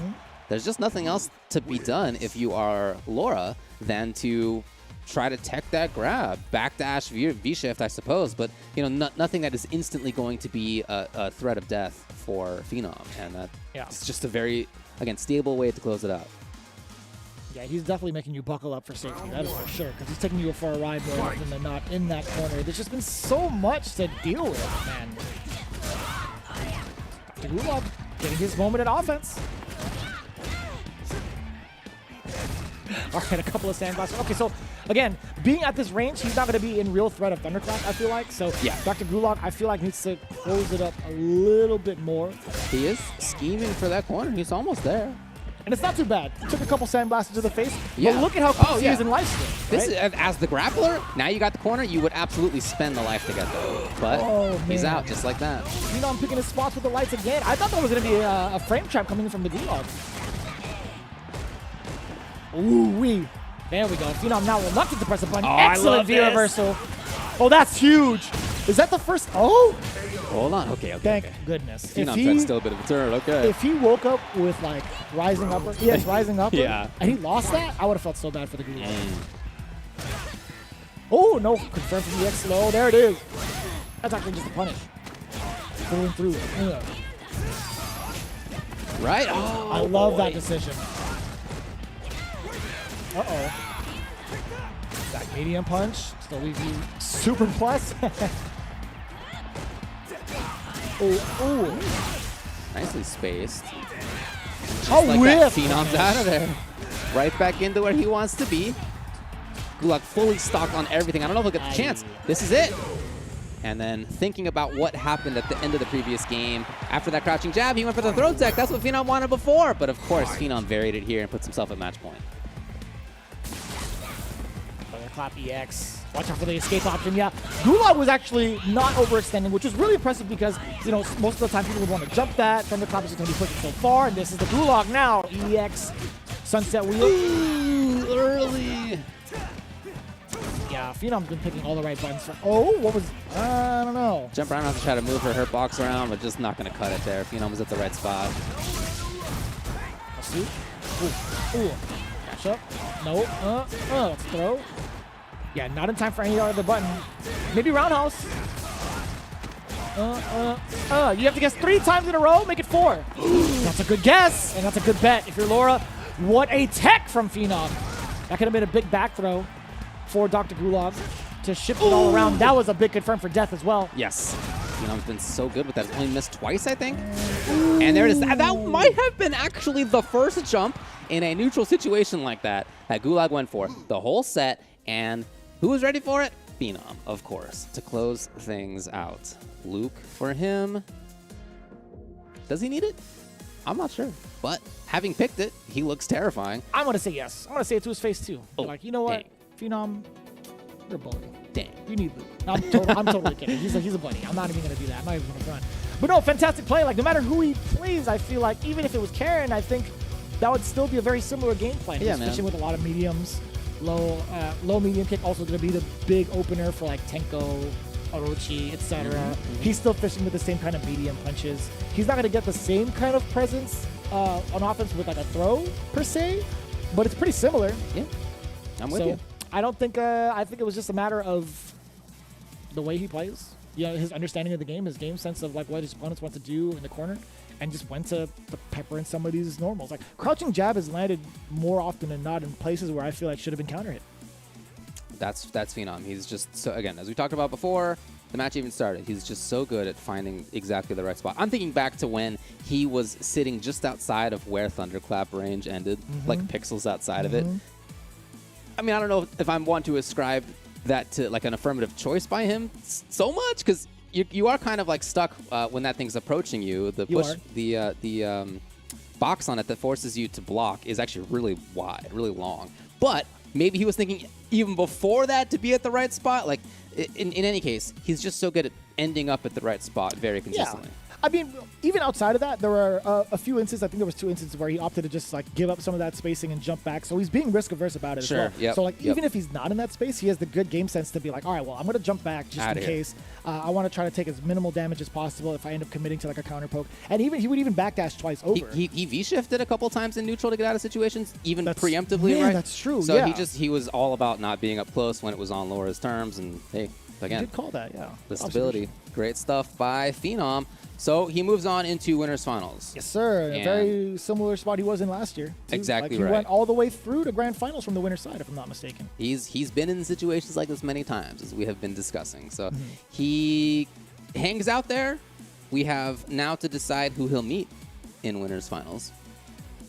There's just nothing else to be done if you are Laura than to try to tech that grab. Backdash, V-shift, I suppose, but you know, nothing that is instantly going to be a threat of death for Phenom. And that it's just a very, again, stable way to close it out. Yeah, he's definitely making you buckle up for safety. That is for sure, because he's taking you for a ride more often than not in that corner. There's just been so much to deal with, man. Dr. Gulag getting his moment at offense. All right, a couple of sandblasts. Okay, so again, being at this range, he's not going to be in real threat of Thunderclap, I feel like. So yeah, Dr. Gulag, I feel like, needs to close it up a little bit more. He is scheming for that corner. He's almost there. And it's not too bad. He took a couple sandblasters to the face. Yeah. But look at how close he is in lifesteal. This is, as the grappler, now you got the corner, you would absolutely spend the life to get there. But he's out just like that. Phenom picking his spots with the lights again. I thought that was going to be a frame trap coming in from the Gulag. Ooh-wee. There we go. Phenom now reluctant to press a button. Excellent V reversal. Oh, that's huge. Is that the first? Oh! Hold on. Okay. Thank goodness. Phenom still a bit of a turn. Okay. If he woke up with like rising upper, rising upper, yeah, and he lost that, I would have felt so bad for the Gulag. Oh, no. Confirmed from the X slow. There it is. That's actually just a punish. Going through. Right? Oh, I love that decision. Uh-oh. That medium punch. Still leaves you super plus. Ooh. Nicely spaced. Oh, like whiff! That, Phenom's out of there. Right back into where he wants to be. Gulag fully stocked on everything. I don't know if he'll get the chance. This is it. And then thinking about what happened at the end of the previous game, after that crouching jab, he went for the throw tech. That's what Phenom wanted before. But of course, Phenom varied it here and puts himself at match point. Clap EX. Watch out for the escape option. Yeah, Gulag was actually not overextending, which is really impressive because, you know, most of the time people would want to jump that. Thunderclap is just going to be pushing so far, and this is the Gulag now. EX, sunset wheel. Ooh, early. Yeah, Phenom's been picking all the right buttons. Oh, what was, I don't know. Jump around, have to try to move her hurt box around, but just not going to cut it there. Phenom was at the right spot. Let's see. Ooh. Catch up. No. Let's throw. Yeah, not in time for any other button. Maybe roundhouse. You have to guess 3 times in a row, make it 4. That's a good guess, and that's a good bet. If you're Laura, what a tech from Phenom. That could have been a big back throw for Dr. Gulag to shift it all around. That was a big confirm for death as well. Yes. Phenom's been so good with that. He's only missed twice, I think. And there it is. That might have been actually the first jump in a neutral situation like that Gulag went for the whole set. And who was ready for it? Phenom, of course, to close things out. Luke for him. Does he need it? I'm not sure. But having picked it, he looks terrifying. I'm going to say yes. I'm going to say it to his face, too. Oh, like, you know what? dang. Phenom, You're a bully. Damn. You need Luke. I'm totally kidding. He's a buddy. I'm not even going to do that. I'm not even going to front. But no, fantastic play. Like, no matter who he plays, I feel like even if it was Karen, I think that would still be a very similar game plan. Yeah, He's man. fishing with a lot of mediums. Low medium kick also going to be the big opener for like Tenko, Orochi, etc. He's still fishing with the same kind of medium punches. He's not going to get the same kind of presence on offense with like a throw per se, but it's pretty similar. Yeah, I'm with you. I don't think. I think it was just a matter of the way he plays. You know, his understanding of the game, his game sense of like what his opponents want to do in the corner, and just went to pepper in some of these normals. Like crouching jab has landed more often than not in places where I feel like should have been counter hit. That's Phenom. He's just so, again, as we talked about before, the match even started. He's just so good at finding exactly the right spot. I'm thinking back to when he was sitting just outside of where Thunderclap range ended, like pixels outside of it. I mean, I don't know if I'm one to ascribe that to like an affirmative choice by him so much, because you are kind of like stuck when that thing's approaching you. The push, the box on it that forces you to block is actually really wide, really long. But maybe he was thinking even before that to be at the right spot. Like in any case, he's just so good at ending up at the right spot very consistently. Yeah. I mean, even outside of that, there were a few instances. I think there was 2 instances where he opted to just like give up some of that spacing and jump back. So he's being risk averse about it as well. Yep. So like even if he's not in that space, he has the good game sense to be like, all right, well, I'm going to jump back just in case. I want to try to take as minimal damage as possible if I end up committing to like a counter poke. And even he would even backdash twice over. He V-shifted a couple times in neutral to get out of situations, even preemptively, yeah, right? that's true. So yeah. he was all about not being up close when it was on Laura's terms, and hey, again, He did call that, yeah. the stability, great stuff by Phenom. So he moves on into winners finals. Yes, sir. A very similar spot he was in last year. Too. Exactly like, right. He went all the way through to grand finals from the winner's side, if I'm not mistaken. He's been in situations like this many times, as we have been discussing. So he hangs out there. We have now to decide who he'll meet in winners finals.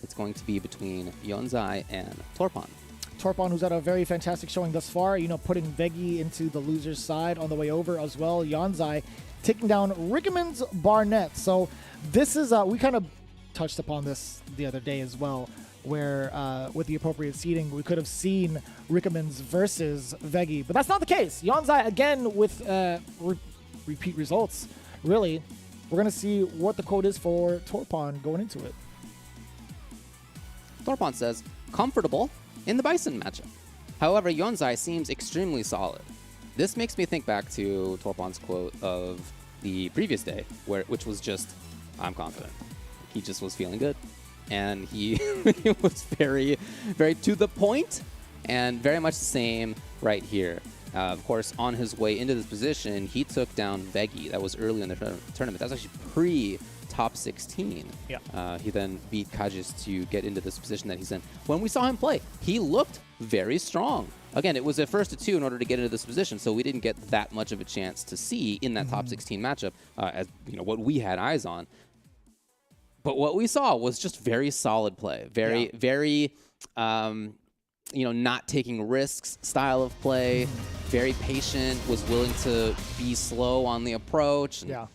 It's going to be between Yonzai and Torpon. Torpon, who's had a very fantastic showing thus far, you know, putting Veggie into the loser's side on the way over as well. Yonzai taking down Rickerman's Barnett. So this is, we kind of touched upon this the other day as well, where with the appropriate seeding, we could have seen Rickerman's versus Veggie. But that's not the case. Yonzai, again, with repeat results, really. We're going to see what the code is for Torpon going into it. Torpon says, comfortable in the Bison matchup. However, Yonzai seems extremely solid. This makes me think back to Torpon's quote of the previous day, which was just, I'm confident. He just was feeling good. And he was very, very to the point, and very much the same right here. Of course, on his way into this position, he took down Veggie. That was early in the tournament. That was actually pre-top 16. Yeah. He then beat Kajis to get into this position that he's in. When we saw him play, he looked very strong. Again, it was a first to 2 in order to get into this position, so we didn't get that much of a chance to see in that top 16 matchup as you know what we had eyes on. But what we saw was just very solid play, very not taking risks style of play, very patient, was willing to be slow on the approach. Yeah.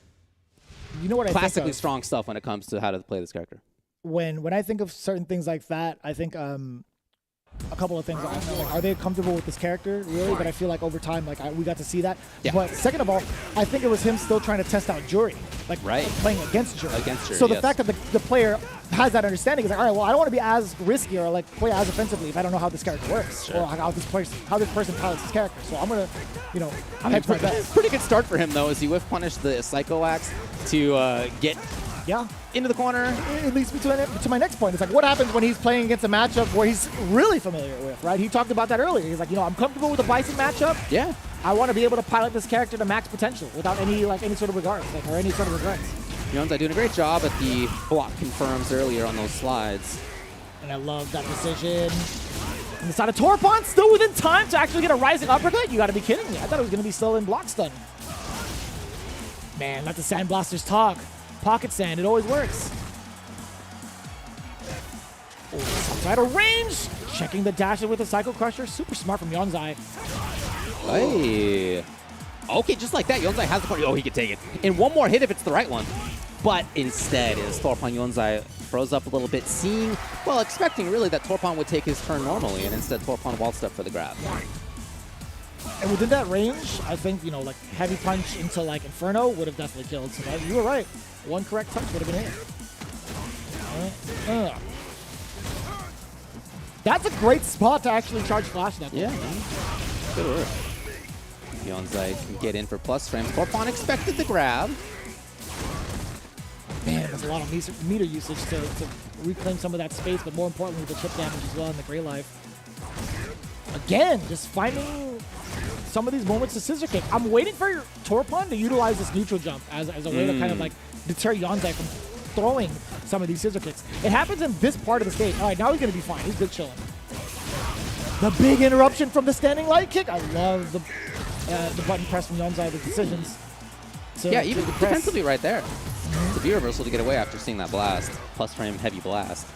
You know what I think classically of? strong stuff when it comes to how to play this character. When I think of certain things like that, I think a couple of things. Like, are they comfortable with this character, really? But I feel like over time, like we got to see that. Yeah. But second of all, I think it was him still trying to test out Jury, like playing against Jury. So the fact that the player has that understanding is like, all right, well, I don't want to be as risky or like play as offensively if I don't know how this character works or how this person pilots this character. So I'm gonna, hedge my bets. Pretty good start for him though, as he whiff punished the Psycho Axe to get into the corner. It leads me to my next point. It's like, what happens when he's playing against a matchup where he's really familiar with, right? He talked about that earlier. He's like, I'm comfortable with the Bison matchup. Yeah. I want to be able to pilot this character to max potential without any sort of regards, or any sort of regrets. Yonzai doing a great job at the block confirms earlier on those slides. And I love that decision. On the side of Torpon, still within time to actually get a rising uppercut? You got to be kidding me. I thought it was going to be still in block stun. Man, let the Sandblasters talk. Pocket sand, it always works. Outside of range, checking the dash with a Psycho Crusher. Super smart from Yonzai. Hey. Okay, just like that, Yonzai has the point. Oh, he can take it. And one more hit if it's the right one. But instead, as Torpon Yonzai froze up a little bit, expecting really that Torpon would take his turn normally, and instead Torpon waltzed up for the grab. And within that range, I think, you know, like heavy punch into like Inferno would have definitely killed. So that, you were right. One correct punch would have been it. That's a great spot to actually charge Flash Knuckle. Yeah, man. Good work. Yonzai can get in for plus frames. Torpon expected the grab. Man, there's a lot of meter usage to reclaim some of that space, but more importantly, the chip damage as well in the Grey Life. Again, just finding some of these moments to scissor kick. I'm waiting for Torpon to utilize this neutral jump as a way to kind of like deter Yonzai from throwing some of these scissor kicks. It happens in this part of the stage. All right, now he's going to be fine. He's good chilling. The big interruption from the standing light kick. I love the button press from Yonzai, the decisions. Yeah, even defensively right there. It's a B reversal to get away after seeing that blast. Plus frame heavy blast.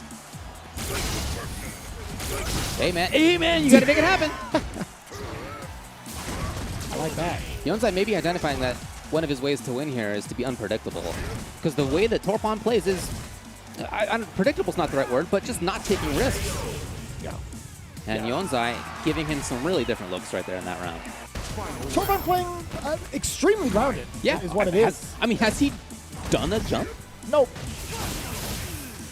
Hey man, you gotta make it happen. I like that. Yonzai may be identifying that one of his ways to win here is to be unpredictable. Because the way that Torpon plays is, unpredictable is not the right word, but just not taking risks. Yeah. And Yonzai giving him some really different looks right there in that round. Torpon playing extremely grounded. Yeah, is what it is. Has he done a jump? Nope.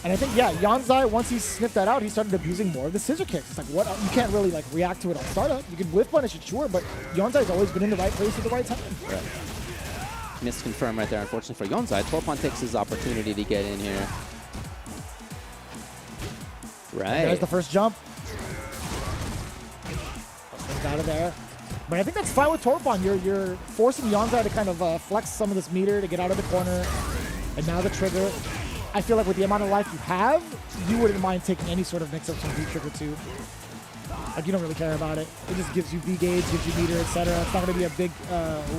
And I think, yeah, Yonzai, once he sniffed that out, he started abusing more of the scissor kicks. It's like, what? You can't really like react to it on startup. You can whiff punish it, sure, but Yonzai's always been in the right place at the right time. Right. Misconfirm right there, unfortunately for Yonzai. Torpon takes his opportunity to get in here. Right. And there's the first jump. Out of there. But I think that's fine with Torpon. You're forcing Yonzai to kind of flex some of this meter to get out of the corner. And now the trigger. I feel like with the amount of life you have, you wouldn't mind taking any sort of mix-ups from V-Trigger too. Like, you don't really care about it. It just gives you V-Gauge, gives you meter, etc. It's not going to be a big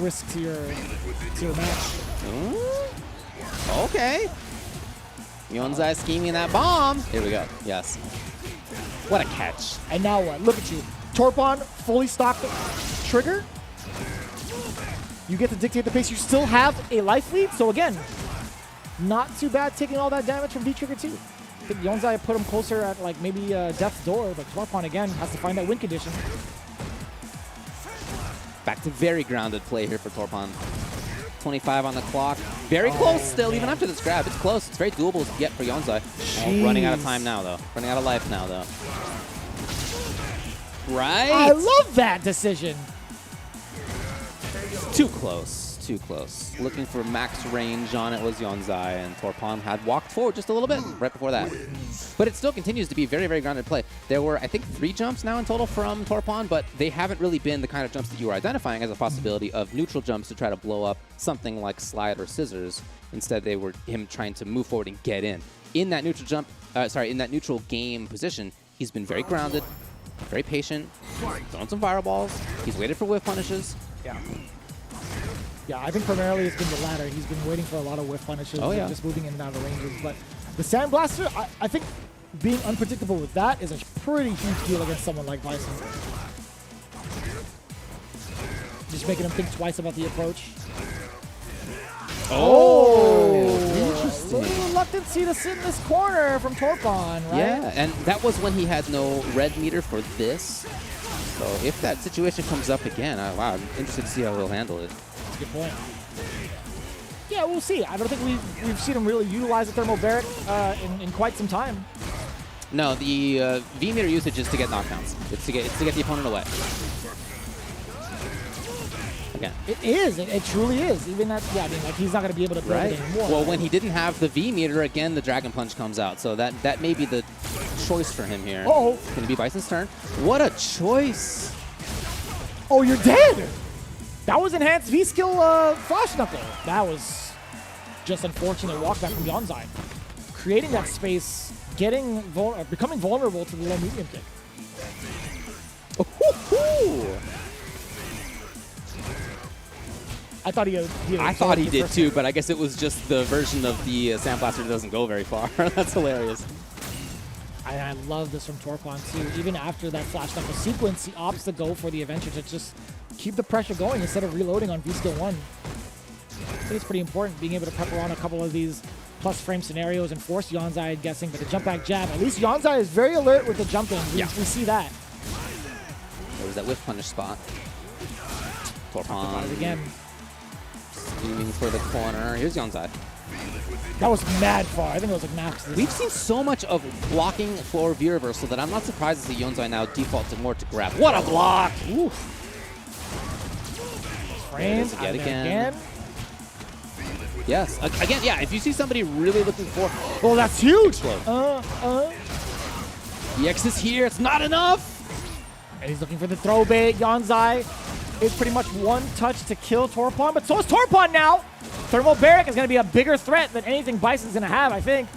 risk to your match. Okay. Yonzai scheming that bomb. Here we go. Yes. What a catch. And now what? Look at you. Torpon, fully stocked trigger. You get to dictate the pace. You still have a life lead. So again, not too bad taking all that damage from V-Trigger too. I think Yonzai put him closer at like maybe death's door, but Torpon again has to find that win condition. Back to very grounded play here for Torpon. 25 on the clock. Very close still, even after this grab. It's close. It's very doable to get for Yonzai. Oh, running out of time now, though. Running out of life now, though. Right. I love that decision. Too close. Too close. Looking for max range on it was Yonzai, and Torpon had walked forward just a little bit right before that. But it still continues to be very, very grounded play. There were, I think, 3 jumps now in total from Torpon, but they haven't really been the kind of jumps that you were identifying as a possibility of neutral jumps to try to blow up something like slide or scissors. Instead, they were him trying to move forward and get in. In that neutral jump, in that neutral game position, he's been very grounded, very patient, throwing some fireballs. He's waited for whiff punishes. Yeah. Yeah, I think primarily it's been the latter. He's been waiting for a lot of whiff punishes and just moving in and out of ranges. But the Sandblaster, I think being unpredictable with that is a pretty huge deal against someone like Bison. Just making him think twice about the approach. Interesting. A little reluctancy to sit in this corner from Torpon, right? Yeah, and that was when he had no red meter for this. So if that situation comes up again, wow, I'm interested to see how he'll handle it. That's a good point. Yeah, we'll see. I don't think we've seen him really utilize the Thermal Barrack in quite some time. No, the V meter usage is to get knockdowns. It's to get the opponent away. Again. It is. It truly is. Even that. Yeah, I mean, like he's not going to be able to build it anymore. Well, when he didn't have the V meter, again, the Dragon Punch comes out. So that may be the choice for him here. Oh, it's going to be Bison's turn. What a choice! Oh, you're dead. That was enhanced V skill Flash Knuckle. That was just unfortunate walk back from Yonzai. Creating that space, becoming vulnerable to the low medium kick. I thought he did too, but I guess it was just the version of the Sandblaster that doesn't go very far. That's hilarious. I love this from Torpon too. Even after that Flash Knuckle sequence, he opts to go for the adventure to just keep the pressure going instead of reloading on V-Skill 1. I think it's pretty important being able to pepper on a couple of these plus frame scenarios and force Yonzai guessing, but the jump back jab, at least Yonzai is very alert with the jumping. We see that. There was that whiff punish spot. Torpon Again. aiming for the corner. Here's Yonzai. That was mad far. I think it was like max. We've seen so much of blocking for view reversal that I'm not surprised to see Yonzai now default to more to grab. What a block! Oof. Frames. Yet again. Yes. Again, yeah, if you see somebody really looking for... Oh, that's huge! Explode. EX is here. It's not enough! And he's looking for the throw bait. Yonzai is pretty much one touch to kill Torpon, but so is Torpon now! Thermal Barrack is going to be a bigger threat than anything Bison's going to have, I think.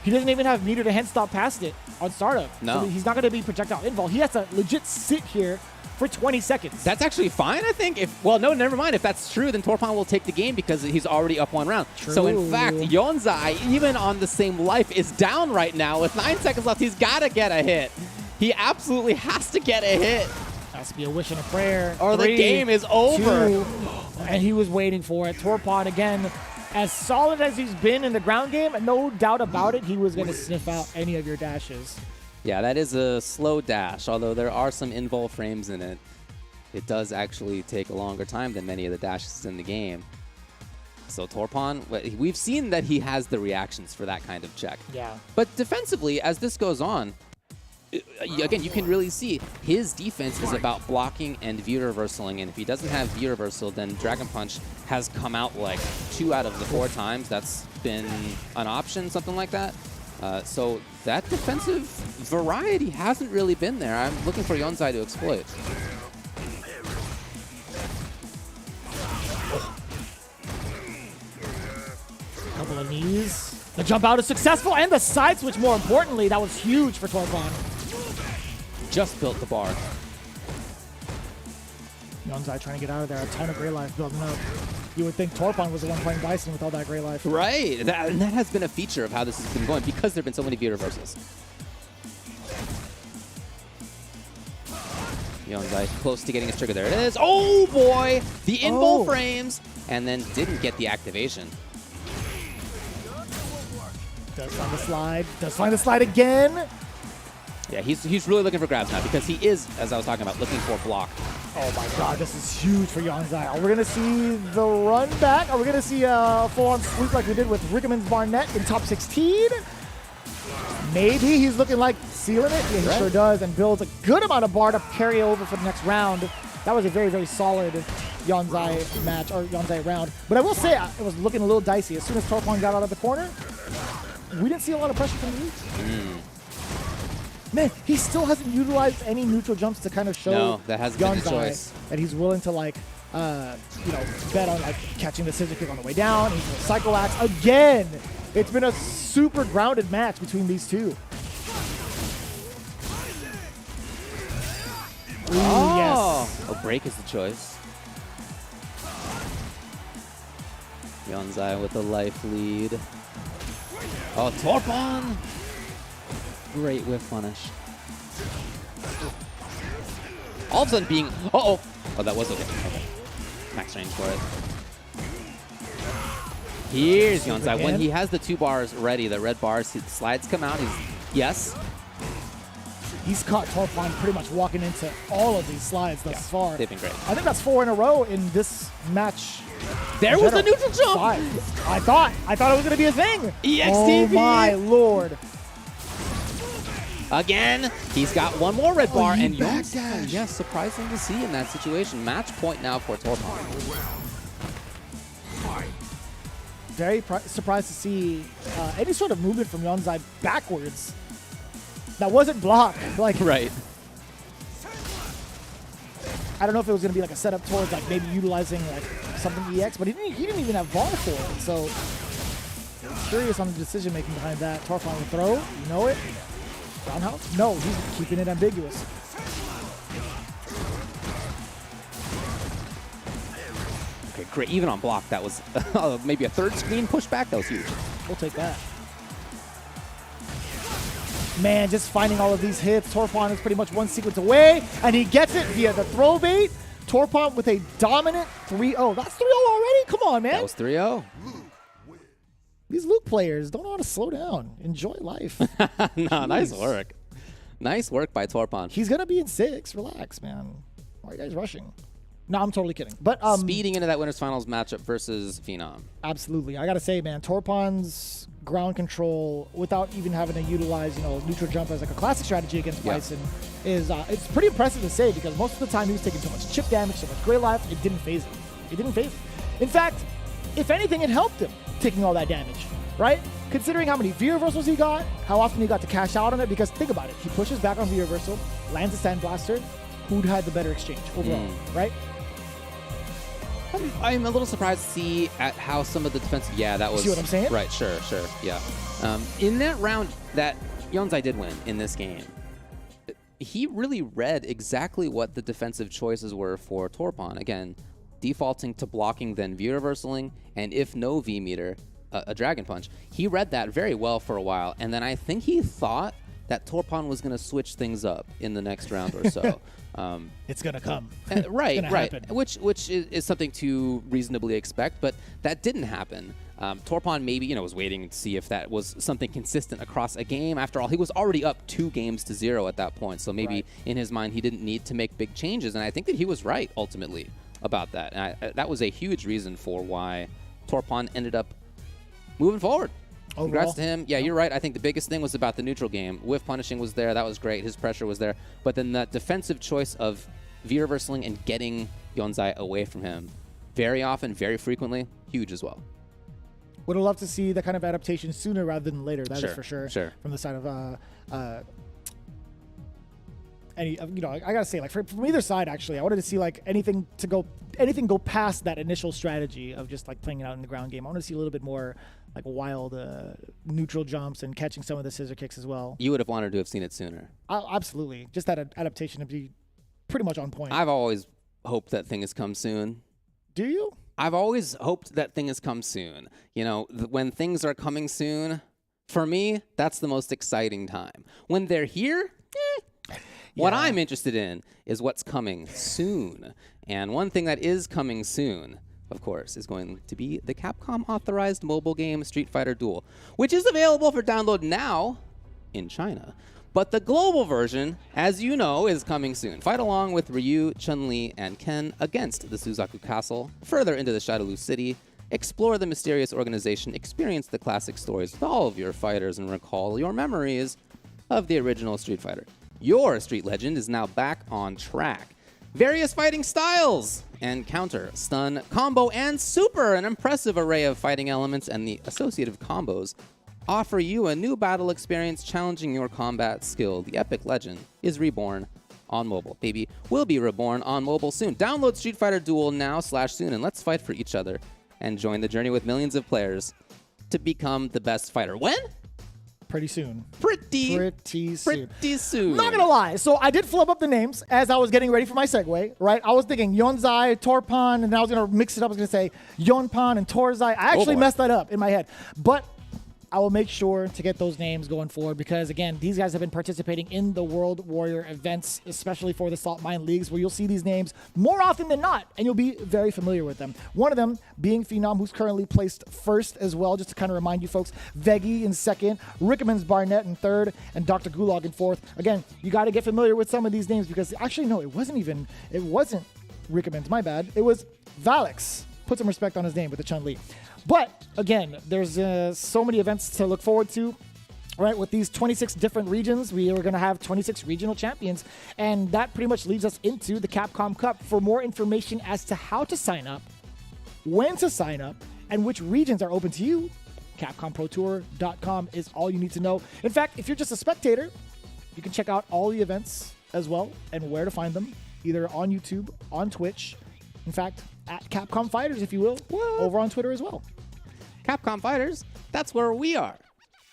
He doesn't even have meter to hand stop past it on startup. No. So he's not going to be projectile invul. He has to legit sit here for 20 seconds. That's actually fine, I think. Well, no, never mind. If that's true, then Torpon will take the game because he's already up one round. True. So, in fact, Yonzai, even on the same life, is down right now. With 9 seconds left, he's got to get a hit. He absolutely has to get a hit. Has to be a wish and a prayer. Or the game is over. 2, and he was waiting for it. Torpon, again, as solid as he's been in the ground game, no doubt about it, he was going to sniff out any of your dashes. Yeah, that is a slow dash, although there are some invul frames in it. It does actually take a longer time than many of the dashes in the game. So Torpon, we've seen that he has the reactions for that kind of check. Yeah. But defensively, as this goes on, again, you can really see his defense is about blocking and view reversaling, and if he doesn't have view reversal, then Dragon Punch has come out like 2 out of the 4 times. That's been an option, something like that. So that defensive variety hasn't really been there. I'm looking for Yonzai to exploit. Couple of knees. The jump out is successful, and the side switch, more importantly, that was huge for Torpon. Just built the bar. Yonzai trying to get out of there. A ton of gray life building up. You would think Torpon was the one playing Bison with all that gray life. Right. And that has been a feature of how this has been going because there have been so many view reversals. Yonzai close to getting his trigger. There it is. Oh, boy. The invul frames. And then didn't get the activation. Does find the slide. Does find the slide again. Yeah, he's really looking for grabs now because he is, as I was talking about, looking for block. Oh my god, this is huge for Yonzai. Are we going to see the run back? Are we going to see a full-on sweep like we did with Rickman's Barnett in top 16? Maybe he's looking like sealing it. Yeah, he sure does, and builds a good amount of bar to carry over for the next round. That was a very, very solid Yonzai match, or Yonzai round. But I will say, it was looking a little dicey. As soon as Torpon got out of the corner, we didn't see a lot of pressure from the roots. Man, he still hasn't utilized any neutral jumps to kind of show that hasn't been the choice. that he's willing to, like, bet on like catching the scissor kick on the way down. He's going to cycle axe again. It's been a super grounded match between these two. Ooh, yes. A break is the choice. Yonzai with the life lead. Oh, Torpon! Great whiff punish. All of a sudden being... Oh, that was okay. Okay. Max range for it. Here's Yonzai. When he has the 2 bars ready, the red bars, his slides come out. Yes. He's caught Torpon pretty much walking into all of these slides thus far. They've been great. I think that's 4 in a row in this match. There was the neutral jump! 5. I thought it was going to be a thing. EXTV! Oh my lord. Again, he's got one more red bar, and backdash. yes, surprising to see in that situation. Match point now for Torpon. Very surprised to see any sort of movement from Yonzai backwards. That wasn't blocked. Like, right. I don't know if it was going to be like a setup towards like maybe utilizing like something EX, but he didn't even have bar for it. So curious on the decision making behind that. Torpon will throw. You know it. Roundhouse? No, he's keeping it ambiguous. Okay, great. Even on block, that was maybe a 3rd screen pushback. That was huge. We'll take that. Man, just finding all of these hits. Torpon is pretty much one sequence away, and he gets it via the throw bait. Torpon with a dominant 3-0. That's 3-0 already? Come on, man. That was 3-0. These Luke players don't know how to slow down. Enjoy life. No, nice work. Nice work by Torpon. He's going to be in 6. Relax, man. Why are you guys rushing? No, I'm totally kidding. But Speeding into that winners finals matchup versus Phenom. absolutely, I gotta say, man, Torpon's ground control without even having to utilize, neutral jump as like a classic strategy against Bison is it's pretty impressive to say, because most of the time he was taking so much chip damage, so much gray life, it didn't phase him. It didn't phase him. In fact, if anything, it helped him taking all that damage, right? Considering how many V reversals he got, how often he got to cash out on it, because think about it, he pushes back on V reversal, lands a Sand Blaster, who'd had the better exchange overall, right? I'm a little surprised to see at how some of the defense. Yeah, that was. See what I'm saying? Right. Sure. Yeah. In that round that Yonzai did win in this game, he really read exactly what the defensive choices were for Torpon. Again, defaulting to blocking, then V reversaling, and if no V meter, a Dragon Punch. He read that very well for a while, and then I think he thought that Torpon was going to switch things up in the next round or so. It's gonna come. Right. Happen. Which is something to reasonably expect, but that didn't happen. Torpon maybe was waiting to see if that was something consistent across a game. After all, he was already up 2-0 at that point, so maybe in his mind he didn't need to make big changes, and I think that he was right ultimately about that. And that was a huge reason for why Torpon ended up moving forward. Overall. Congrats to him. Yeah, you're right. I think the biggest thing was about the neutral game. Whiff punishing was there. That was great. His pressure was there. But then that defensive choice of V-reversaling and getting Yonzai away from him very often, very frequently, huge as well. Would have loved to see that kind of adaptation sooner rather than later. That is for sure. Sure. From the side of I gotta say, like from either side, actually, I wanted to see like anything go past that initial strategy of just like playing it out in the ground game. I want to see a little bit more like wild neutral jumps and catching some of the scissor kicks as well. You would have wanted to have seen it sooner. Absolutely, just that adaptation to be pretty much on point. I've always hoped that thing has come soon. Do you? I've always hoped that thing has come soon. When things are coming soon, for me, that's the most exciting time. When they're here, What I'm interested in is what's coming soon. And one thing that is coming soon, of course, is going to be the Capcom authorized mobile game Street Fighter Duel, which is available for download now in China. But the global version, as you know, is coming soon. Fight along with Ryu, Chun-Li, and Ken against the Suzaku Castle, further into the Shadowloo City, explore the mysterious organization, experience the classic stories with all of your fighters, and recall your memories of the original Street Fighter. Your Street Legend is now back on track. Various fighting styles and counter, stun, combo, and super, an impressive array of fighting elements and the associative combos offer you a new battle experience challenging your combat skill. The epic legend is reborn on mobile. Baby will be reborn on mobile soon. Download Street Fighter Duel now/soon and let's fight for each other and join the journey with millions of players to become the best fighter. When? Pretty soon. Pretty soon. Not gonna lie. So I did flub up the names as I was getting ready for my segue, right? I was thinking Yonzai, Torpon, and I was gonna mix it up. I was gonna say Yonpon and Torzai. I actually messed that up in my head. But I will make sure to get those names going forward because, again, these guys have been participating in the World Warrior events, especially for the Salt Mine Leagues, where you'll see these names more often than not, and you'll be very familiar with them. One of them being Phenom, who's currently placed first as well, just to kind of remind you folks. Veggie in second, Rickman's Barnett in third, and Dr. Gulag in fourth. Again, you got to get familiar with some of these names because, actually, no, it wasn't Rickman's, my bad. It was Valix. Put some respect on his name with the Chun-Li. But, again, there's so many events to look forward to, right? With these 26 different regions, we are going to have 26 regional champions, and that pretty much leads us into the Capcom Cup. For more information as to how to sign up, when to sign up, and which regions are open to you, CapcomProTour.com is all you need to know. In fact, if you're just a spectator, you can check out all the events as well and where to find them, either on YouTube, on Twitch, in fact, at Capcom Fighters, if you will, over on Twitter as well. Capcom Fighters, that's where we are.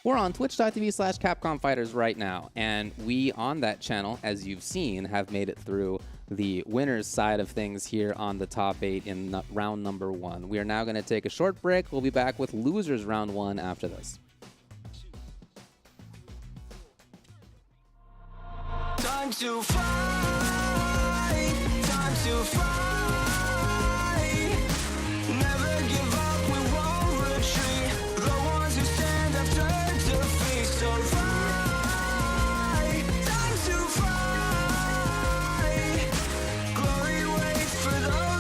We're on twitch.tv/Capcom Fighters right now, and we on that channel, as you've seen, have made it through the winners side of things here on the top 8 in round number 1. We are now going to take a short break. We'll be back with losers round 1 after this. Time to fight, time to fight. Never give up, we won't retreat. The ones who stand have turned defeat. So fight, time to fight. Glory waits for those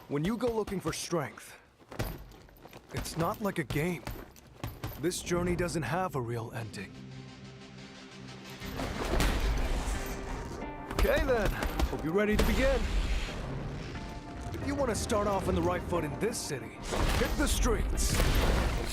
When you go looking for strength, it's not like a game. This journey doesn't have a real ending. Okay then, hope you're ready to begin. If you want to start off on the right foot in this city, hit the streets.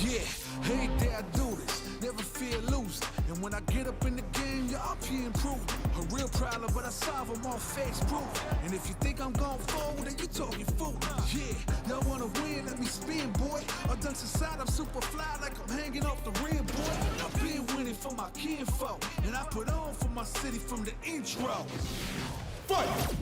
Yeah, hey there, I do this. Never fear losing. And when I get up in the game, you're up here improving. A real problem, but I solve them all face proof. And if you think I'm going forward, then you talking fool. Yeah, y'all wanna win, let me spin, boy. All dunks aside, I'm super fly like I'm hanging off the rim, boy. I've been winning for my kinfolk, and I put on for my city from the intro. Fight!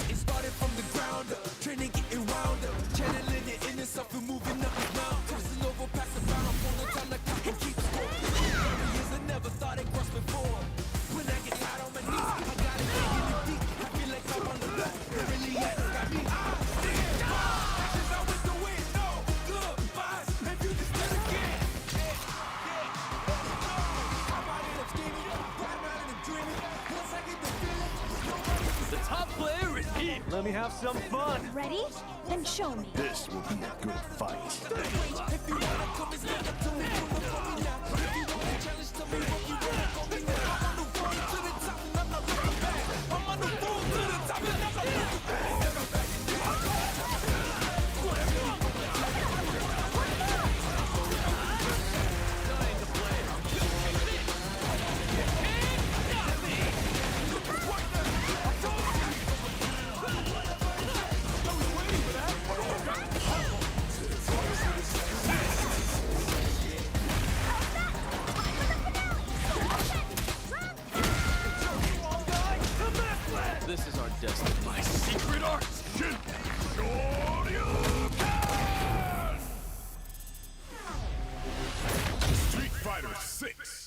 It started from the ground up, training getting wound up, channeling it in itself and moving up and down, crossing over, passing around, full of time like I can keep score. 30 years I never thought it crossed before. When I get out on my knees, I gotta dig in the deep. I feel like I'm on the left, but really I got me. Since I went to win, no goodbyes. If you just did again, I'm out here scheming, riding around and dreaming. Once I get the feeling, the top player is here. Let me have some fun. Ready? Then show me. This will be a good fight. If you wanna come and stand up to me, you know call me now. If you want to challenge to me, what you wanna call me now. I'm on the road to the top and I'm not looking back. I'm on the road to the top and I'm not looking back. This is our destiny. My secret art! Street Fighter 6.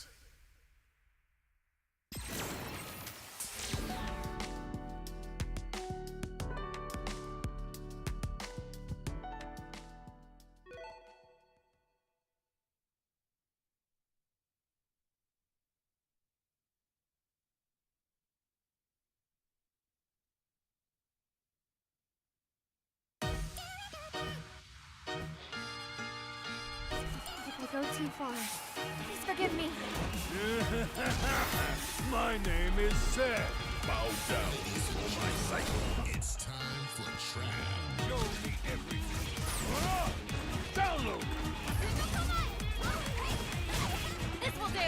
If I go too far, please forgive me. My name is Seth. Bow down for my cycle. It's time for trap. Show me everything. Download. This will do.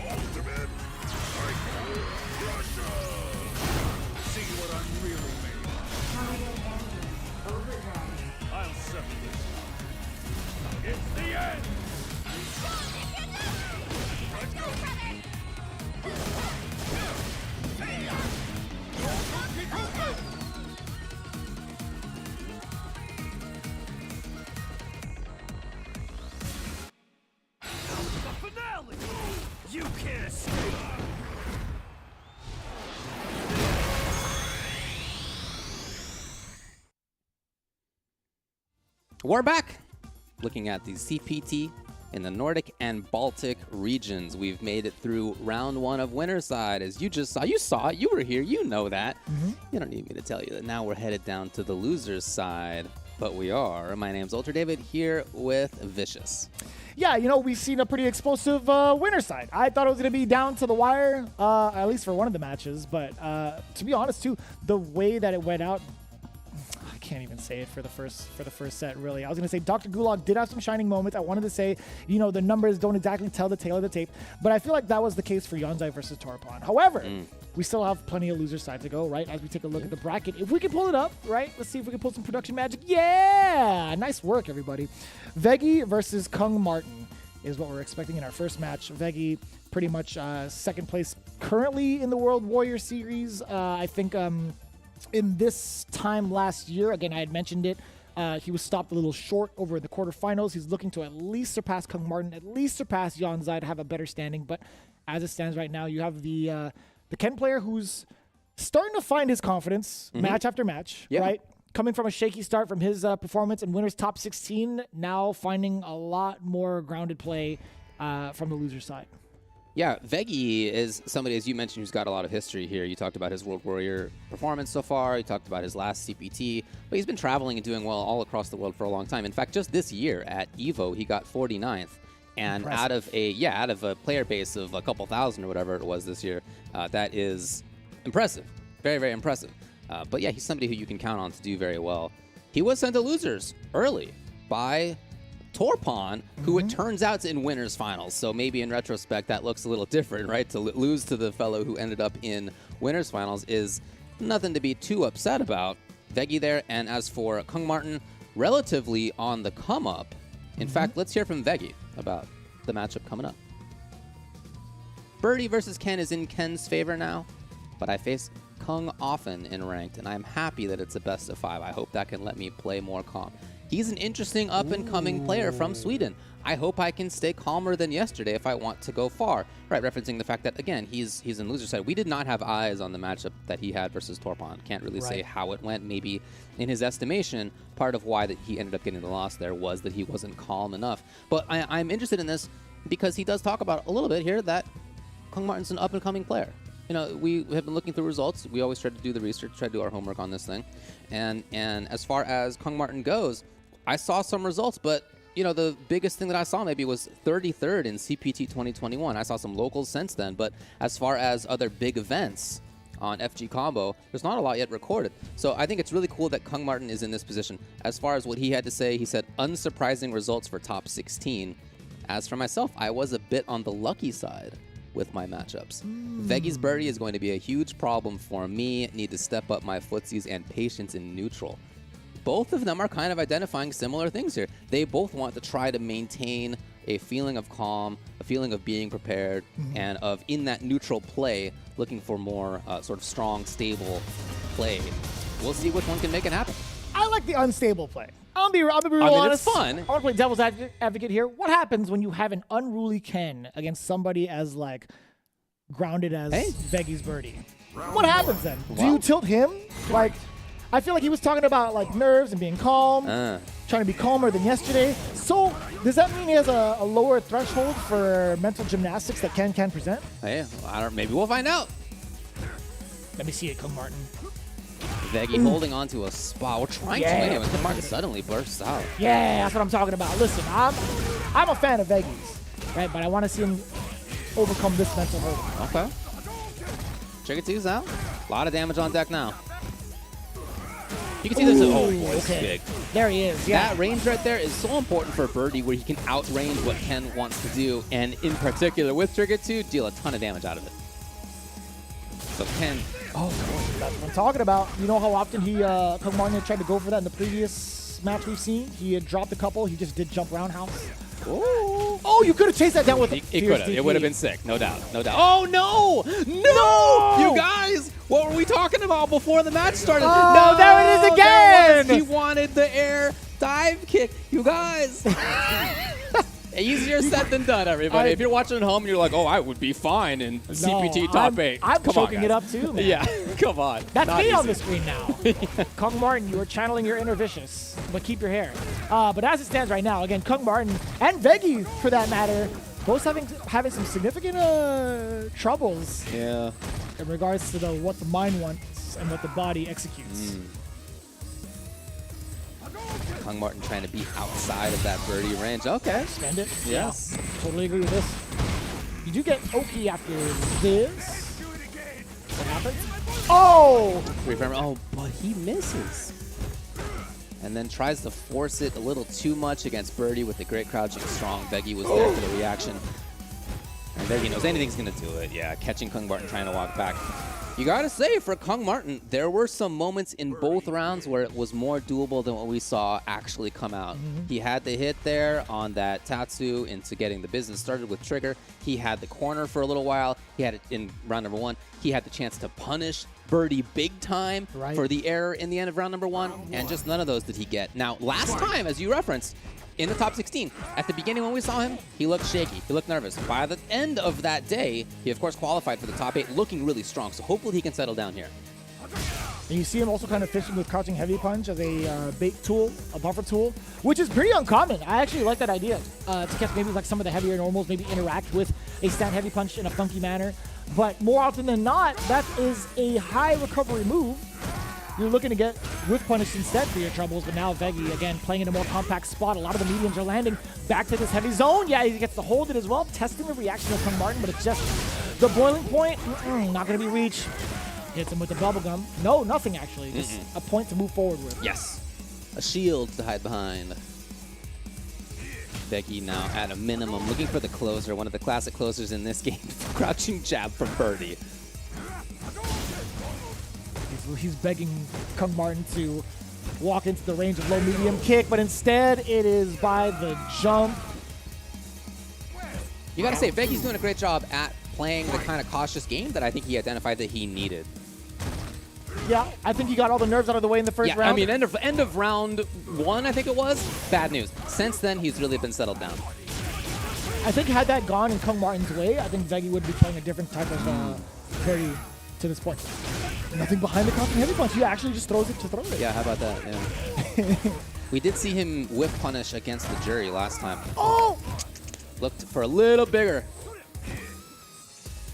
Ultimate Cycle Crusher. See what I'm really made of. I'll settle this. It's the end. Let's go. The finale. You can't escape. We're back. Looking at the CPT in the Nordic and Baltic regions. We've made it through round one of winner's side. As you just saw, it, you were here, you know that. You don't need me to tell you that now we're headed down to the loser's side, but we are. My name's Ultra David here with Vicious. Yeah, you know, we've seen a pretty explosive winner side. I thought it was going to be down to the wire, at least for one of the matches. But to be honest, too, the way that it went out, I can't even say it for the first set, really. I was going to say Dr. Gulag did have some shining moments. I wanted to say, you know, the numbers don't exactly tell the tale of the tape. But I feel like that was the case for Yonzai versus Torpon. However, we still have plenty of loser side to go, right? As we take a look at the bracket. If we can pull it up, right? Let's see if we can pull some production magic. Yeah! Nice work, everybody. Veggie versus Kung Martin. is what we're expecting in our first match. Veggie, pretty much second place currently in the World Warrior Series. I think in this time last year, again, I had mentioned it, he was stopped a little short over the quarterfinals. He's looking to at least surpass Kung Martin, at least surpass Yan Zai to have a better standing. But as it stands right now, you have the Ken player who's starting to find his confidence match after match, right? Coming from a shaky start from his performance in Winners Top 16, now finding a lot more grounded play from the loser side. Yeah, Veggie is somebody, as you mentioned, who's got a lot of history here. You talked about his World Warrior performance so far. You talked about his last CPT. But he's been traveling and doing well all across the world for a long time. In fact, just this year at EVO, he got 49th. And out of a player base of a couple thousand or whatever it was this year, that is impressive. Very, very impressive. But yeah, he's somebody who you can count on to do very well. He was sent to losers early by Torpon, who it turns out is in winners finals. So maybe in retrospect, that looks a little different, right? To lose to the fellow who ended up in winners finals is nothing to be too upset about. Veggie there. And as for Kung Martin, relatively on the come up. In fact, let's hear from Veggie about the matchup coming up. Birdie versus Ken is in Ken's favor now, but I face Kung often in ranked, and I'm happy that it's a best of 5. I hope that can let me play more calm. He's an interesting up-and-coming player from Sweden. I hope I can stay calmer than yesterday if I want to go far. Right, referencing the fact that, again, he's in loser side. We did not have eyes on the matchup that he had versus Torpon. Can't really say how it went. Maybe in his estimation, part of why that he ended up getting the loss there was that he wasn't calm enough. But I'm interested in this because he does talk about a little bit here that Kung Martin's an up-and-coming player. You know, we have been looking through results. We always try to do the research, try to do our homework on this thing. And as far as Kung Martin goes, I saw some results, but, you know, the biggest thing that I saw maybe was 33rd in CPT 2021. I saw some locals since then, but as far as other big events on FG Combo, there's not a lot yet recorded. So I think it's really cool that Kung Martin is in this position. As far as what he had to say, he said, unsurprising results for top 16. As for myself, I was a bit on the lucky side with my matchups. Veggie's birdie is going to be a huge problem for me. Need to step up my footsies and patience in neutral. Both of them are kind of identifying similar things here. They both want to try to maintain a feeling of calm, a feeling of being prepared, and of, in that neutral play, looking for more sort of strong, stable play. We'll see which one can make it happen. I like the unstable play. I'll be real honest. It's fun. I want to play devil's advocate here. What happens when you have an unruly Ken against somebody as, like, grounded as Veggie's birdie? What happens then? Do you tilt him? Like, I feel like he was talking about, like, nerves and being calm, trying to be calmer than yesterday. So does that mean he has a lower threshold for mental gymnastics that Ken can present? Hey, I don't. Maybe we'll find out. Let me see it, Kung Martin. Veggie holding on to a spot. We're trying to anyway. Kung Martin suddenly bursts out. Yeah, that's what I'm talking about. Listen, I'm a fan of Veggie's, right? But I want to see him overcome this mental hurdle. Okay. Trigger 2's out. A lot of damage on deck now. You can see this. Oh, boy, it's big. There he is. Yeah. That range right there is so important for Birdie, where he can outrange what Ken wants to do, and in particular with Trigger 2, deal a ton of damage out of it. So Ken. Oh, that's what I'm talking about. You know how often Kung Martin tried to go for that in the previous match we've seen? He had dropped a couple. He just did jump roundhouse. Oh, you could have chased that down with it. It could have. It would have been sick. No doubt. No doubt. Oh, no! No! You guys! What were we talking about before the match started? Oh, no, there it is again! He wanted the air dive kick. You guys! Easier said than done, everybody. If you're watching at home and you're like, oh, I would be fine in CPT top 8. I'm choking it up too, man. Yeah, come on. That's me on the screen now. Kung Martin, you are channeling your inner vicious, but keep your hair. But as it stands right now, again, Kung Martin and Veggie, for that matter, both having some significant troubles. Yeah. In regards to what the mind wants and what the body executes. Kung Martin trying to be outside of that birdie range. Okay. Spend it. Yes. Yeah. Totally agree with this. You do get Oki after this. What happens? Oh! Oh, but he misses. And then tries to force it a little too much against Birdie with the great crouching strong. Veggie was there for the reaction. And Veggie knows anything's going to do it. Yeah, catching Kung Martin trying to walk back. You gotta say, for Kung Martin, there were some moments in both rounds where it was more doable than what we saw actually come out. He had the hit there on that Tatsu into getting the business started with Trigger. He had the corner for a little while. He had it in round number 1. He had the chance to punish Birdie big time for the error in the end of round number 1, and just none of those did he get. Now, last time, as you referenced, in the top 16, at the beginning when we saw him, he looked shaky, he looked nervous. By the end of that day, he of course qualified for the top 8, looking really strong, so hopefully he can settle down here. And you see him also kind of fishing with crouching heavy punch as a bait tool, a buffer tool, which is pretty uncommon. I actually like that idea, to catch maybe like some of the heavier normals, maybe interact with a stand heavy punch in a funky manner. But more often than not, that is a high recovery move. You're looking to get with punish instead for your troubles, but now Veggie, again, playing in a more compact spot. A lot of the mediums are landing back to this heavy zone. Yeah, he gets to hold it as well, testing the reaction of Kung Martin, but it's just the boiling point. Not going to be reached. Hits him with the bubblegum. No, nothing actually. Just a point to move forward with. Yes. A shield to hide behind. Veggie now at a minimum looking for the closer, one of the classic closers in this game. Crouching jab from Birdie. He's begging Kung Martin to walk into the range of low medium kick, but instead it is by the jump. You gotta say, Veggie's doing a great job at playing the kind of cautious game that I think he identified that he needed. Yeah, I think he got all the nerves out of the way in the first round. I mean, end of round 1, I think it was. Bad news. Since then, he's really been settled down. I think had that gone in Kung Martin's way, I think Veggie would be playing a different type of parry to this point. Nothing behind the crouching heavy punch. He actually just throws it to throw it. Yeah, how about that? Yeah. We did see him whip punish against the jury last time. Oh! Looked for a little bigger.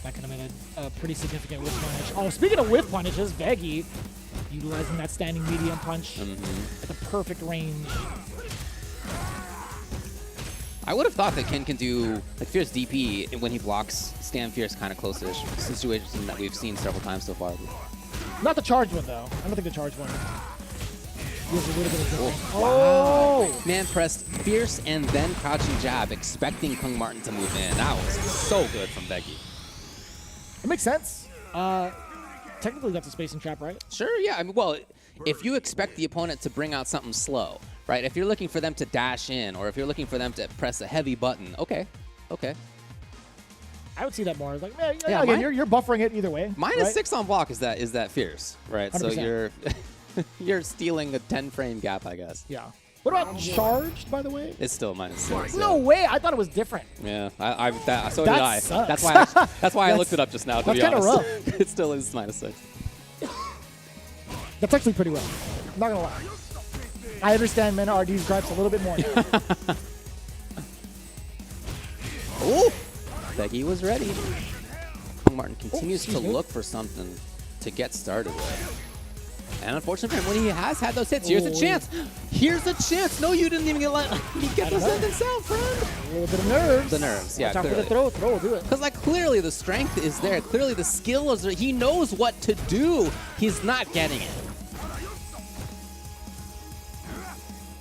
That could have been a pretty significant whip punish. Oh, speaking of whip punishes, Veggie utilizing that standing medium punch at the perfect range. I would have thought that Ken can do like Fierce DP when he blocks stand Fierce kind of close-ish situation that we've seen several times so far. Not the charge one though. I don't think the charge one. Gives a little bit of difference. Oh! Man pressed Fierce and then crouching jab, expecting Kung Martin to move in. That was so good from Veggie. It makes sense. Technically that's a spacing trap, right? Sure, yeah. I mean, well, if you expect the opponent to bring out something slow, right? If you're looking for them to dash in, or if you're looking for them to press a heavy button, okay. I would see that more. Like, man, Yeah, again, you're buffering it either way. -6 on block is that Fierce, right? 100%. So you're stealing a 10-frame gap, I guess. Yeah. What about charged, by the way? It's still -6. No way. I thought it was different. Yeah, so That did I. sucks. That's why I looked it up just now, to be that's kinda honest. It still is -6. That's actually pretty rough. I'm not gonna lie. I understand men RD's gripes a little bit more. Ooh! Veggie was ready. Martin continues to look for something to get started with. And unfortunately for him, when he has had those hits, here's a chance. Here's a chance. No, you didn't even get those hits out, friend. A little bit of nerves. The nerves, yeah, Watch out for the clearly. throw, do it. Because, like, clearly the strength is there. Clearly the skill is there. He knows what to do. He's not getting it.